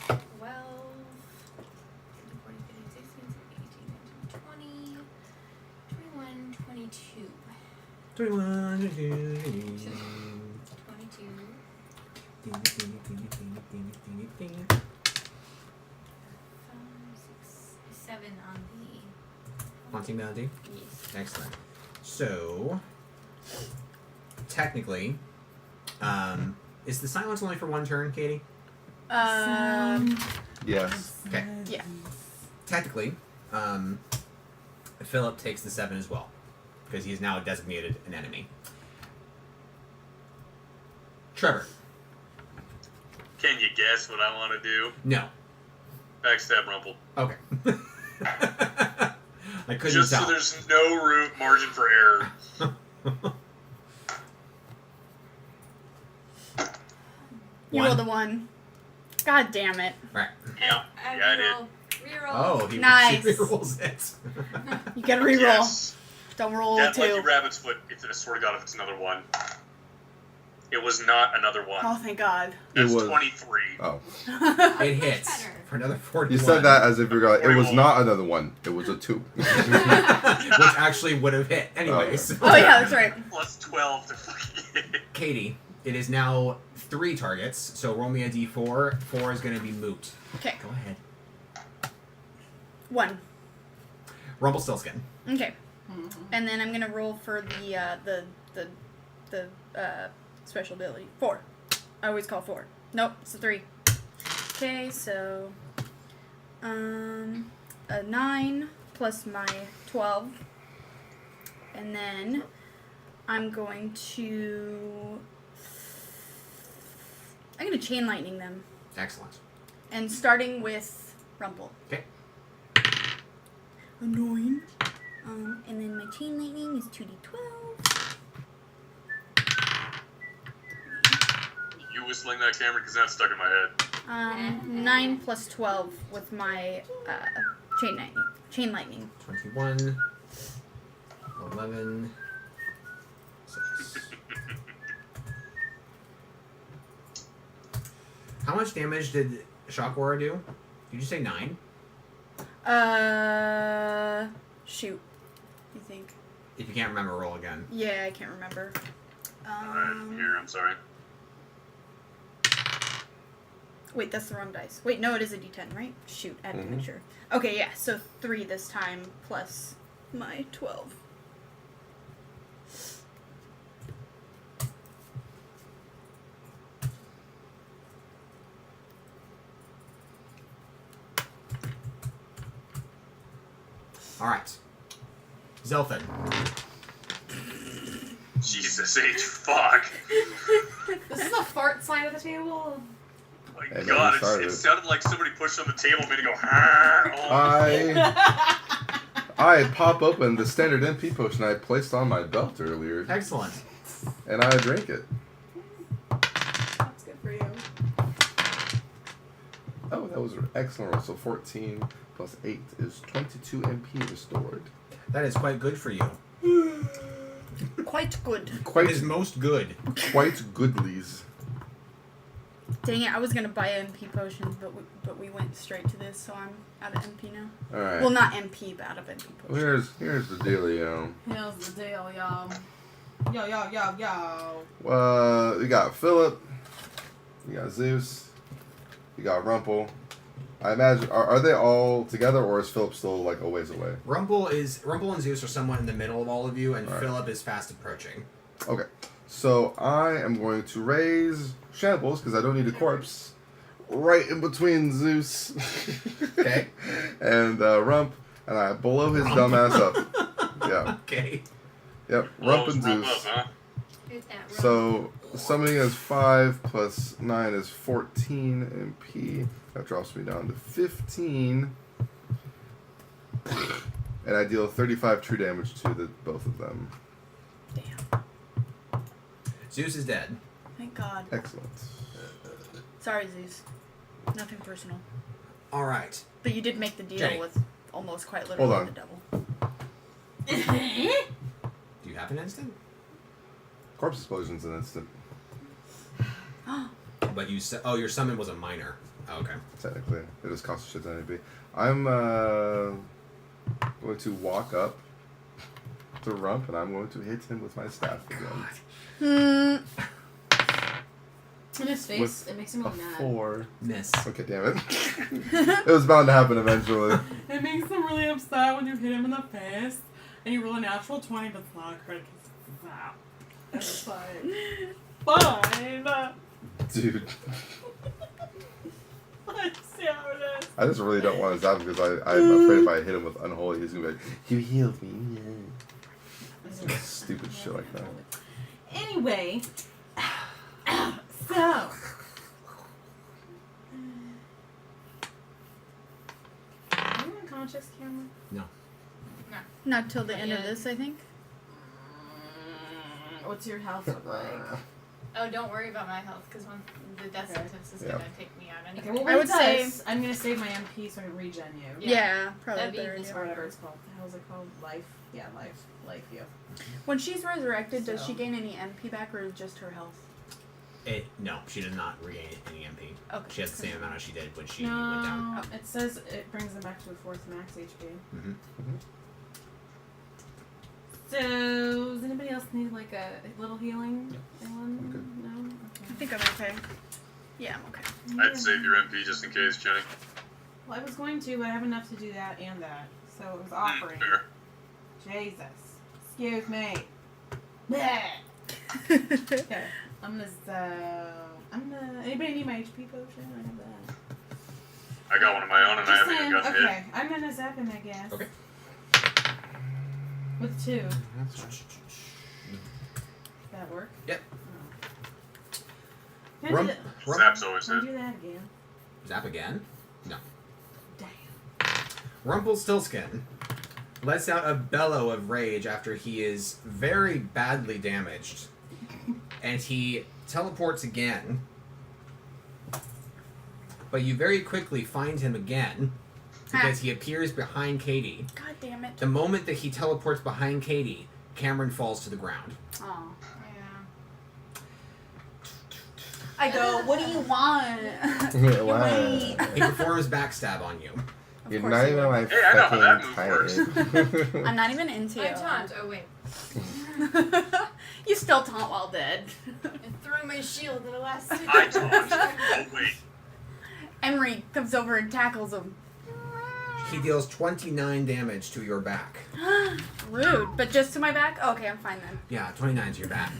12, 14, 15, 16, 17, 18, 19, 20, 21, 22. 22. 5, 6, 7 on the. Haunting Bounty. Yes. Excellent. So, technically, is the silence only for one turn, Katie? Yes. Okay. Yeah. Technically, Philip takes the 7 as well, because he is now designated an enemy. Trevor. Can you guess what I want to do? No. Backstab Rumple. Okay. I couldn't Just tell. so there's no margin for error. You One. rolled a 1. God damn it. Right. Yeah, I yeah, I did. reroll. Oh, he Nice. she rolls it. You gotta reroll. Yes. Don't roll Yeah, a 2. Lucky Rabbit's Foot, I swear to God, if it's another one. It was not another one. Oh, thank God. It's It was- 23. Oh. It hits better. for another 41. You said that as if you're going, it was 41. not another one. It was a 2. Which actually would have hit. Anyways. Oh, yeah, that's right. Plus 12 to fucking hit. Katie, it is now 3 targets, so roll me a d4. 4 is going to be moot. Okay. Go ahead. 1. Rumpelstiltskin. Okay. And then I'm gonna roll for the special ability. 4. I always call 4. Nope, it's a 3. Okay, so a 9 plus my 12, and then I'm gonna chain lightning them, Excellent. and starting with Rumple. Okay. Annoying. And then my chain lightning is 2d12. You whistling that, Cameron? Because that's stuck in my head. 9 plus 12 with my chain lightning. 21. 11. 6. How much damage did Shock Aura do? Did you say 9? Shoot. You think? If you can't remember, roll again. Yeah, I can't remember. Alright, here, I'm sorry. Wait, that's the wrong dice. Wait, no, it is a d10, right? Shoot, I have to make Mhm. sure. Okay, yeah, so 3 this time plus my 12. Alright. Zelfin. Jesus H. Fuck. This is the fart side of the table. My Hey, man, God, you started it it. sounded like somebody pushed on the table and made it go, I pop open the standard MP potion I placed on my belt earlier, Excellent. and I drank it. That's good for you. Oh, that was an excellent roll. So 14 plus 8 is 22 MP restored. That is quite good for you. Quite good. It Quite, is most good. quite goodlies. Dang it, I was gonna buy MP potions, but we went straight to this, so I'm out of MP now. All right. Well, not MP, but out of MP Well, potions. here's the dealio. Here's the deal, y'all. Yo. You got Philip. You got Zeus. You got Rumple. I imagine are they all together, or is Philip still like a ways away? Rumple and Zeus are somewhat in the middle of all of you, and Alright. Philip is fast approaching. Okay. So I am going to raise Shambles because I don't need a corpse. Right in between Zeus. Okay. And Rump, and I blow his Rump. dumbass up. Yeah. Okay. Yep. Oh, Rump it's and rolled Zeus. up, huh? Who's that? So summoning is 5 plus 9 is 14 MP. That drops me down to 15. And I deal 35 true damage to both of them. Damn. Zeus is dead. Thank God. Excellent. Sorry, Zeus. Nothing personal. Alright. But you did make the deal Jenny. with almost quite literally Hold on. the devil. Do you have an instant? Corpse explosion's an instant, But you said, your summon was a minor. Oh, okay. technically. It just costs a shit ton of MP. I'm going to walk up to Rump, and I'm going to hit him with my staff again. In his face, With it makes him A really mad. 4. Miss. Okay, damn it. It was bound to happen eventually. It makes him really upset when you hit him in the face and you roll a natural 20, but it's not a crit. And it's like, fine. Dude. Let's see how it is. I just really don't want to zap him because I'm afraid if I hit him with Unholy, he's going to be like, you healed me. Yeah. Stupid shit like that. Anyway, so. Are you unconscious, Cameron? Not till the end of Yeah. this, I think. What's your health look like? Oh, don't worry about my health, because when the death Okay. sentence is Yeah. gonna take me out anyway. Okay, well, I I would would say- say I'm gonna save my MP so I can regen you. Yeah, probably That'd be better this idea. Or whatever it's called. The hell is it called? Life. Yeah, life. You. When she's resurrected, does So. she gain any MP back or just her health? No, she did not regain any MP. Okay. She has the same amount as she did when she went down. No, it says it brings them back to a 4th max HP. Mm-hmm. So, does anybody else need like a little healing? Anyone? I'm good. No? I think I'm okay. Yeah, I'm okay. I'd save your MP just in case, Jenny. Well, I was going to, but I have enough to do that and that. So it was offering. Fair. Jesus. Excuse me. Bleh. Okay. Anybody need my HP potion? I have that. I got one of my own and I Just haven't even saying, gotten hit. okay. I'm gonna zap him, I guess. Okay. With 2. That's fine. Does that work? Yep. Oh. Can I Rum- do that? rum- Zap's always Can I hit. do that again? Zap again. Damn. Rumpelstiltskin lets out a bellow of rage after he is very badly damaged, and he teleports again. But you very quickly find him again because he appears behind Katie. God damn it. The moment that he teleports behind Katie, Cameron falls to the ground. Aw. Yeah. I go, what do you want? Wow. Wait. He performs backstab on you. Of You're course not you even would. my Hey, I know how that fucking move type. I'm not even into I you. taunt. Oh, wait. You still taunt while dead. And threw my shield at the last second. I taunt. Oh, wait. Emery comes over and tackles him. He deals 29 damage to your back. Rude. But just to my back? Okay, I'm fine then. Yeah, 29 to your back.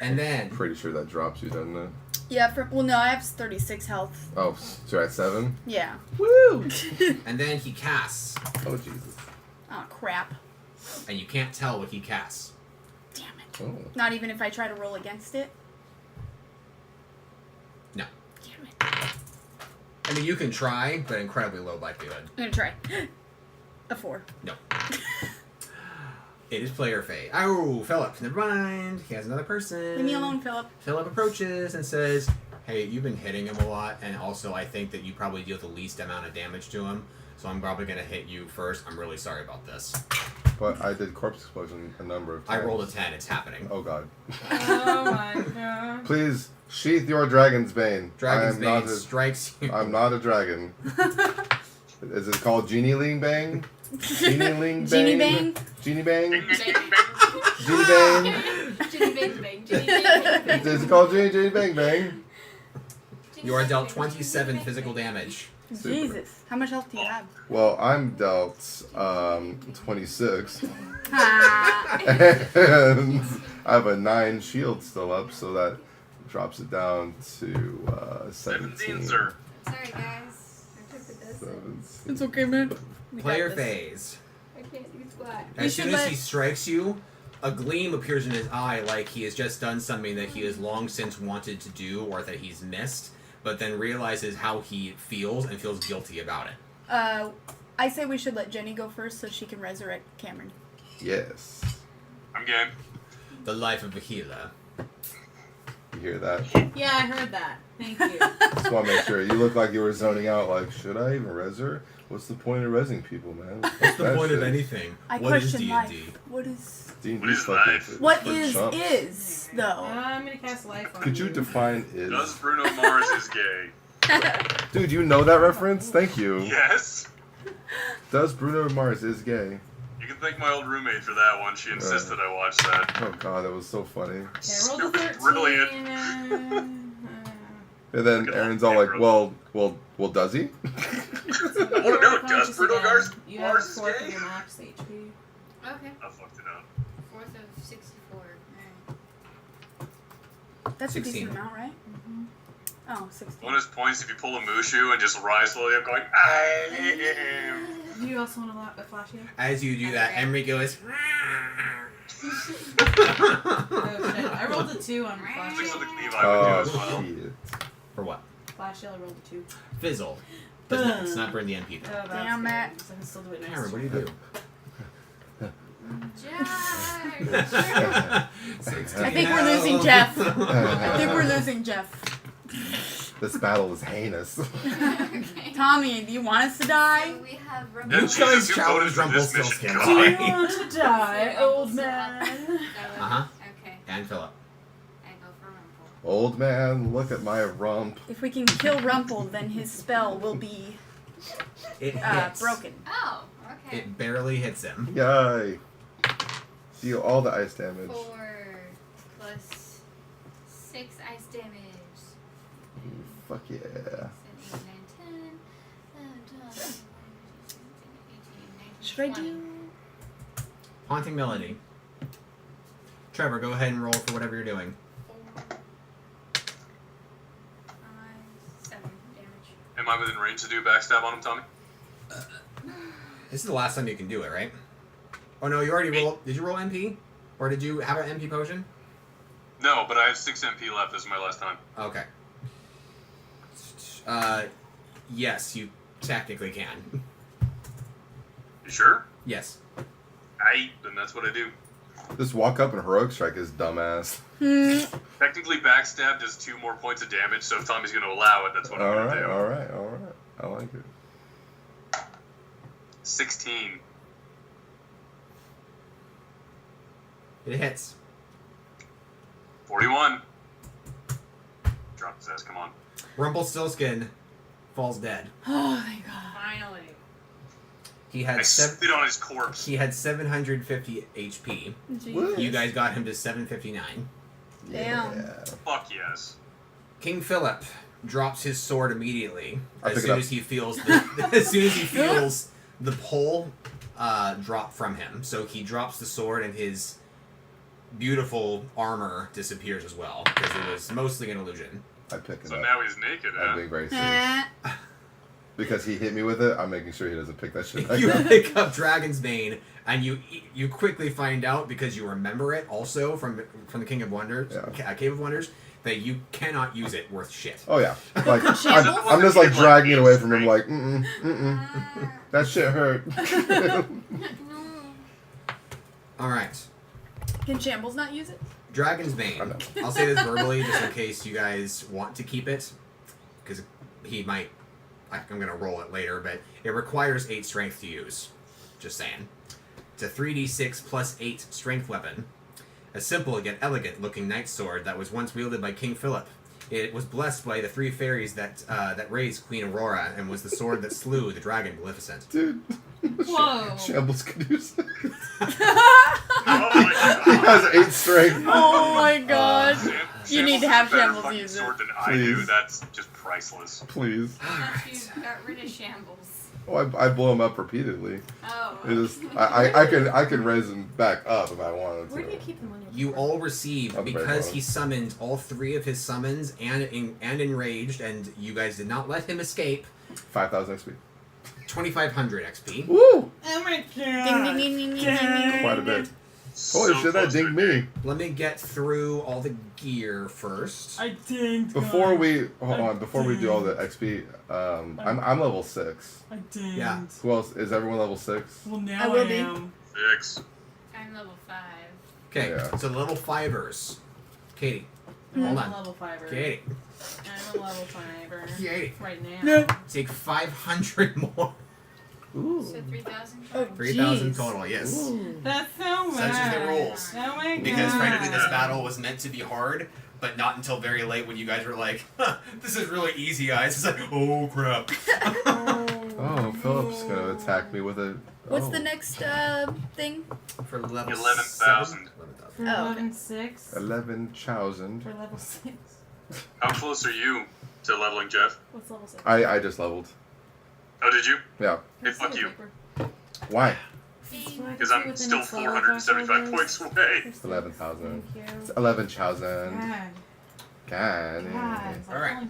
And then Pretty sure that drops you, doesn't it? Yeah, well, no, I have 36 health. Oh, so you're at 7? Yeah. Woo! and then he casts, Oh, Jesus. Oh, crap. and you can't tell what he casts. Damn it. Oh. Not even if I try to roll against it? No. Damn it. I mean, you can try, but incredibly low likelihood. I'm gonna try. A 4. No. It is player fate. Oh, Philip, never mind. He has another person. Leave me alone, Philip. Philip approaches and says, hey, you've been hitting him a lot, and also I think that you probably deal the least amount of damage to him, so I'm probably going to hit you first. I'm really sorry about this. But I did corpse explosion a number of I times. rolled a 10. It's happening. Oh, God. Oh my god. Please, sheath your Dragon's Bane. Dragon's I am Bane not strikes you. I'm not a dragon. Is it called Genie Ling Bang? Genie Ling Bang? Genie Bang? Genie Bang? Bing, bing, bing, bing. Genie Bang? Ginny bang bang. Ginny bang bang. Is it called Genie Bang Bang? You are dealt 27 physical damage. Super. Jesus. How much health do you have? Well, I'm dealt 26. Ah. And I have a 9 shield still up, so that drops it down to 17. sir. Sorry, guys. I took the death sentence. 17. It's okay, man. We Player got this. phase. I can't do squat. We As should soon as let- he strikes you, a gleam appears in his eye like he has just done something that he has long since wanted to do or that he's missed, but then realizes how he feels and feels guilty about it. I say we should let Jenny go first so she can resurrect Cameron. Yes. I'm game. The life of a healer. You hear that? Yeah, I heard that. Thank you. Just want to make sure. You look like you were zoning out, like, should I even res her? What's the point of resing people, man? What's the point of anything? I What is question D&D? life. What is... What is life? What for is chumps. though? I'm gonna cast life on Could you define Does is? Bruno Mars is gay? Dude, you know that reference? Thank you. Yes. Does Bruno Mars is gay? You can thank my old roommate for that one. She insisted I watch that. Oh god, that was so funny. Okay, I rolled a Stupid 13. brilliant. And then Look at Aaron's all all the like, well, does he? Oh, no, does Bruno Mars You have a is fourth gay? of your max HP. Okay. I fucked it up. 4th of 64. Alright. That's 16. a decent amount, right? Oh, 16. Bonus points if you pull a Mushu and just rise slowly up going, I Do you also want a flash heal? As you do that, Okay. Emery goes. Oh shit. I rolled a 2 on flash Six heal. with the cleave I would do Oh as well. shit. For what? Flash heal, I rolled a 2. Fizzle. Does not, it's not burn the MP Oh, though. that's Damn good, it. so I can still do it next Cameron, what do you turn. do? Jack! I think we're losing Jeff. I think we're losing Jeff. This battle is heinous. Okay. Tommy, do you want us to die? So we have Yeah, Rumble. You Jesus, guys you challenged voted for this Rumpelstiltskin. mission. Do you God. want to die, old man? Uh-huh. Okay, And Philip. I go for Rumble. Old man, look at my rump. If we can kill Rumple, then his spell will be It hits. broken. Oh, okay. It barely hits him. Yay. Deal all the ice damage. 4 plus 6 ice damage. Fuck yeah. 7, 8, 9, 10, 11, 12, 13, 18, 19, Should I 20. do? Haunting Melody. Trevor, go ahead and roll for whatever you're doing. 4, 5, 7 damage. Am I within range to do backstab on him, Tommy? This is the last time you can do it, right? Oh no, you already rolled. Did you roll MP? Or did you have an MP potion? No, but I have 6 MP left. This is my last time. Okay. Yes, you technically can. You sure? Yes. Then that's what I do. This walk up and heroic strike is dumbass. Technically, backstab does 2 more points of damage, so if Tommy's going to allow it, that's what I'm going to do. Alright. I like it. 16. It hits. 41. Drop his ass, come on. Rumpelstiltskin falls dead. Oh, thank God. Finally. He I had spit on his corpse. he had 750 HP. What? You guys got him to 759. Damn. Yeah. Fuck yes. King Philip drops his sword immediately I as pick it soon up. as he feels as soon as he feels the pole drop from him. So he drops the sword and his beautiful armor disappears as well because it was mostly an illusion. I pick it So up. now he's naked, I'm huh? being very serious. Eh. Because he hit me with it, I'm making sure he doesn't pick that shit back You up. pick up Dragon's Bane and you quickly find out because you remember it also from the King of Wonders, Cave of Wonders, that you cannot use it worth shit. Oh yeah. Like I'm just like dragging it away from him like that shit hurt. All right. Can Shambles not use it? Dragon's Bane. I know. I'll say this verbally just in case you guys want to keep it, because he might. I'm going to roll it later, but it requires 8 strength to use. Just saying. It's a 3d6 plus 8 strength weapon. A simple yet elegant looking knight sword that was once wielded by King Philip. It was blessed by the 3 fairies that raised Queen Aurora and was the sword that slew the dragon Maleficent. Dude. Whoa. Shambles could use it. Oh my god. He has 8 strength. Oh my God. You need to have has a better Shambles fucking use it. sword than I do. Please. That's just priceless. Please. I thought you got rid of Shambles. Oh, I blow him up repeatedly. Oh. It is, I can raise him back up if I wanted to. Where do you keep them on your You all receive, I'll be very because well. he summoned all 3 of his summons and enraged, and you guys did not let him escape, 5,000 XP. 2,500 XP. Woo! Oh my god. Ding, ding, ding, ding, ding, ding. Quite a bit. Holy shit, that close to dinged me. Let me get through all the gear first. I dinged. Before guys. we hold on, before we do all the XP, I'm level 6. I dinged. Yeah. Who else is everyone level 6? Well, now I will be. am. 6. I'm level 5. Okay, Yeah. so the level 5ers. Katie. I'm Hold a on. level 5er. Katie. I'm a level 5er. Katie. Right now. Take 500 more. Ooh. So 3,000. Oh, 3,000 jeez. total, yes. Ooh. That's so Such much. is the rules. Oh my god. Because frankly, this battle was meant to be hard, but not until very late when you guys were like, huh, this is really easy, guys. It's like, oh crap. Oh, Philip's gonna attack me with it. What's Oh. the next thing? For level 11,000. 11,000. Oh, okay. 11,600. 11,000. For level 6. How close are you to leveling Jeff? What's level 6? I just leveled. Oh, did you? Yeah. Hey, fuck you. Why? Because I'm still 475 points away. 11,000. Thank you. It's 11,000. God. God. God. All right.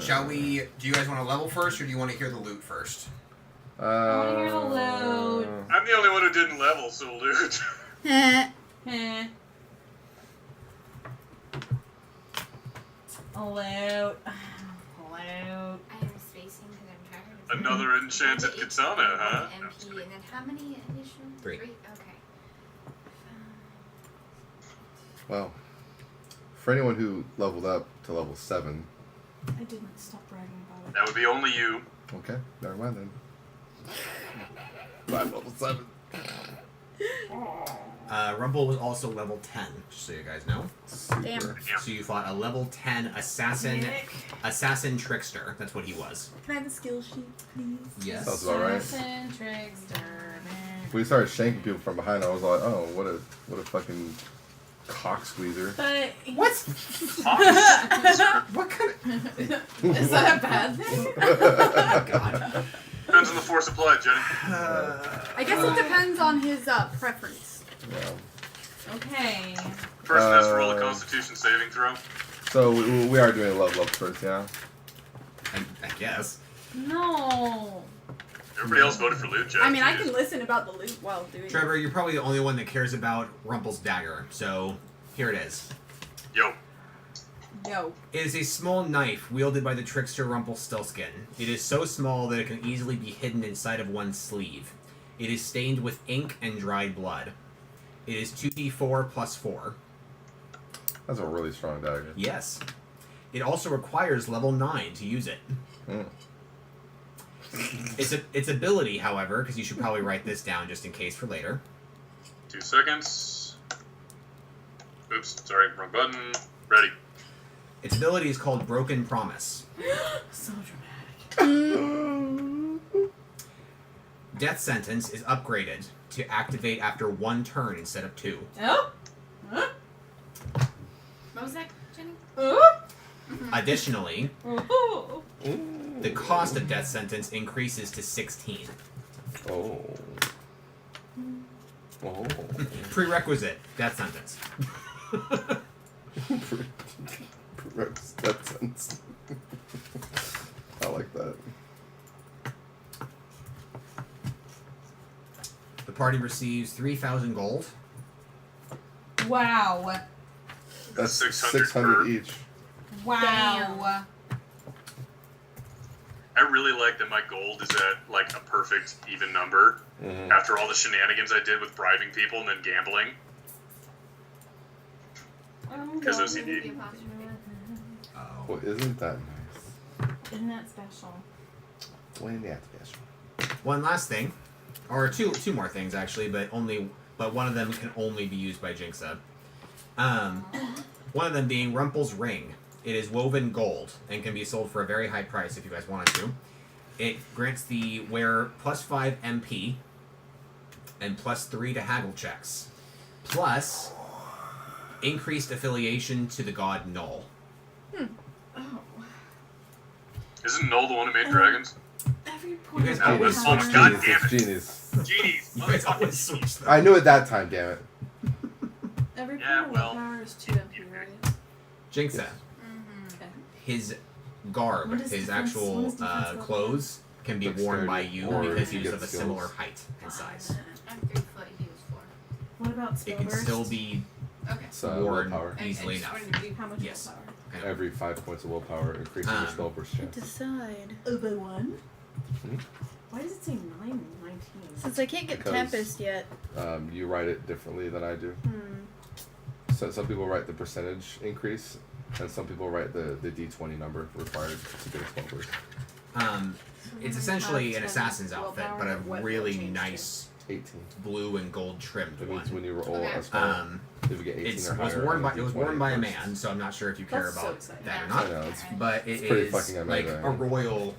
Shall we, do you guys want to level first, or do you want to hear the loot first? wanna hear the loot. I'm the only one who didn't level, so loot. Eh. Loot. Loot. I am spacing because I'm trying to. Another enchanted katana, huh? MP, and then how many additional? 3. Okay. Well, for anyone who leveled up to level 7, I didn't stop bragging about it. That would be only you. okay, never mind then. I'm level 7. Rumble was also level 10, just so you guys know. Damn. Super. So you fought a level 10 assassin trickster. That's what he was. Can I have the skill sheet, please? Yes. Sounds about right. Assassin, trickster. We started shanking people from behind. I was like, oh, what a fucking cock squeezer. But What? Awesome. What kind of... is that a bad thing? God. Depends on the force applied, Jenny. I guess it depends on his preference. Yeah. Okay. Person has to roll a Constitution saving throw. So we are doing a level up first, yeah. I guess. No. Everybody else voted for loot, Jeff. I mean, I can listen about the loot while doing it. Trevor, you're probably the only one that cares about Rumple's dagger. So here it is. Yo. Yo. It is a small knife wielded by the trickster Rumpelstiltskin. It is so small that it can easily be hidden inside of one's sleeve. It is stained with ink and dried blood. It is 2d4 plus 4. That's a really strong dagger. Yes. It also requires level 9 to use it. Mm. Its ability, however, because you should probably write this down just in case for later. 2 seconds. Oops, sorry, wrong button. Ready. Its ability is called Broken Promise. So dramatic. Death Sentence is upgraded to activate after 1 turn instead of 2. Oh. Huh? What was that, Jenny? Oh. Additionally, Oh. the cost of Death Sentence increases to 16. Oh. Oh. Prerequisite, Death Sentence. That sense. I like that. The party receives 3,000 gold. Wow. That's 600 600 per. each. Wow. I really like that my gold is at like a perfect even number Mm-hmm. after all the shenanigans I did with bribing people and then gambling. Because OCD. Oh. Well, isn't that nice? Isn't that special? When yeah, special. One last thing, or two more things actually, but one of them can only be used by Jinxa. One of them being Rumple's Ring. It is woven gold and can be sold for a very high price if you guys wanted to. It grants the wearer +5 MP and +3 to haggle checks, plus increased affiliation to the god Null. Oh. Isn't Null the one who made dragons? Every You point guys of always power. switch God Genius, damn it. genius. Genies. You guys always switch them. I knew it that time, damn it. Every Yeah, point of well. power is 2 MP, right? Jinxa, Okay. his garb, What is his defense- actual what is defense level? clothes can be worn by Dexterity you or because you he's get of a skills. similar height and size. I'm 3 foot, he was 4. What about spell It can burst? still be Okay. It's worn willpower. easily I just enough. wanted to be How much Yes. willpower? Every 5 points of willpower increases your spell burst chance. Decide. Oh, by 1? Hmm? Why does it say 9 and 19? Since I can't get Because- Tempest yet. You write it differently than I do. So some people write the percentage increase, and some people write the D20 number required to get a spell burst. It's essentially an Have assassin's 10 outfit, willpower, but a what will really change nice 18. blue and gold trimmed That means one. when you roll Okay. a spell, if you get 18 It or was higher, worn by on it was D20 worn by a bursts. man, so I'm not sure if you care That's so about exciting. that or I not. know, it's But it It's pretty is fucking like amazing. a royal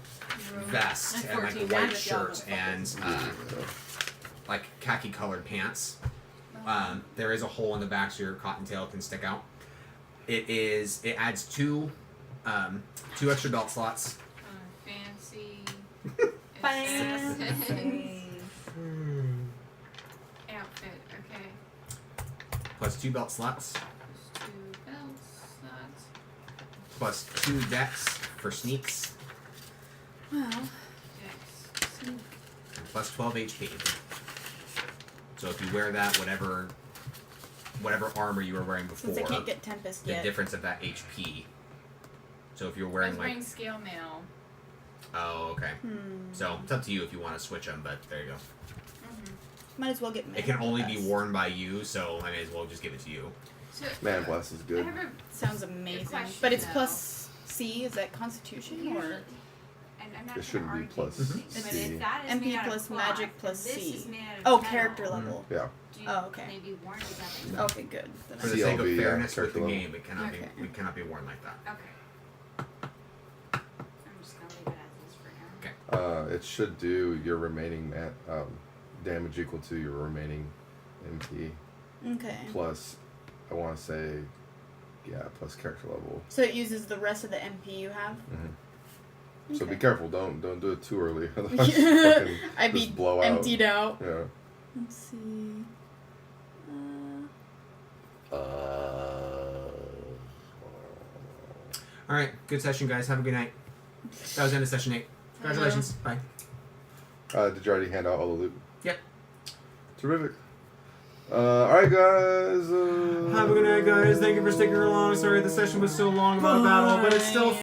vest And and like a 14 white damage, shirt y'all and Yeah. like khaki colored pants. There is a hole in the back so your cottontail can stick out. It adds two extra belt slots. Fancy. Fancy. Outfit, okay. Plus 2 belt slots, Just 2 belts, slots. plus 2 decks for sneaks, Well, Yes. and plus 12 HP. So if you wear that, whatever armor you were wearing before, since I can't get Tempest the yet. difference of that HP. So if you're I wearing was like, wearing scale mail. oh okay. So it's up to you if you want to switch them, but there you go. Might as well get It can only be worn by you, so I may as well just give it to you. So, Man, bless is I good. have a Sounds amazing. question, But it's though. plus C. Is that Constitution or? usually, and I'm not It shouldn't be argue plus these things, but C. if that is MP made out plus of cloth, magic plus and this C. is made out of Oh, metal, character level. Yeah. do you Oh, okay. maybe warn it that way? Okay, good. Then For the I- sake of CLV, yeah, fairness with character the level. game, it cannot Okay. be. It cannot be worn like that. Okay. I'm just gonna leave it as is for now. Okay. It should do your remaining damage equal to your remaining MP Okay. plus, I want to say, yeah, plus character level. So it uses the rest of the MP you have. Mm-hmm. So be Okay. careful. Don't do it too early. Otherwise, fucking I'd just be blow out. emptied out. Yeah. Let's see. All right. Good session, guys. Have a good night. That was the end of session 8. Congratulations. Bye. Did you already hand out all the loot? Yep. Terrific. All right, guys. Have a good night, guys. Thank you for sticking along. Sorry the session was so long about a battle, but it's still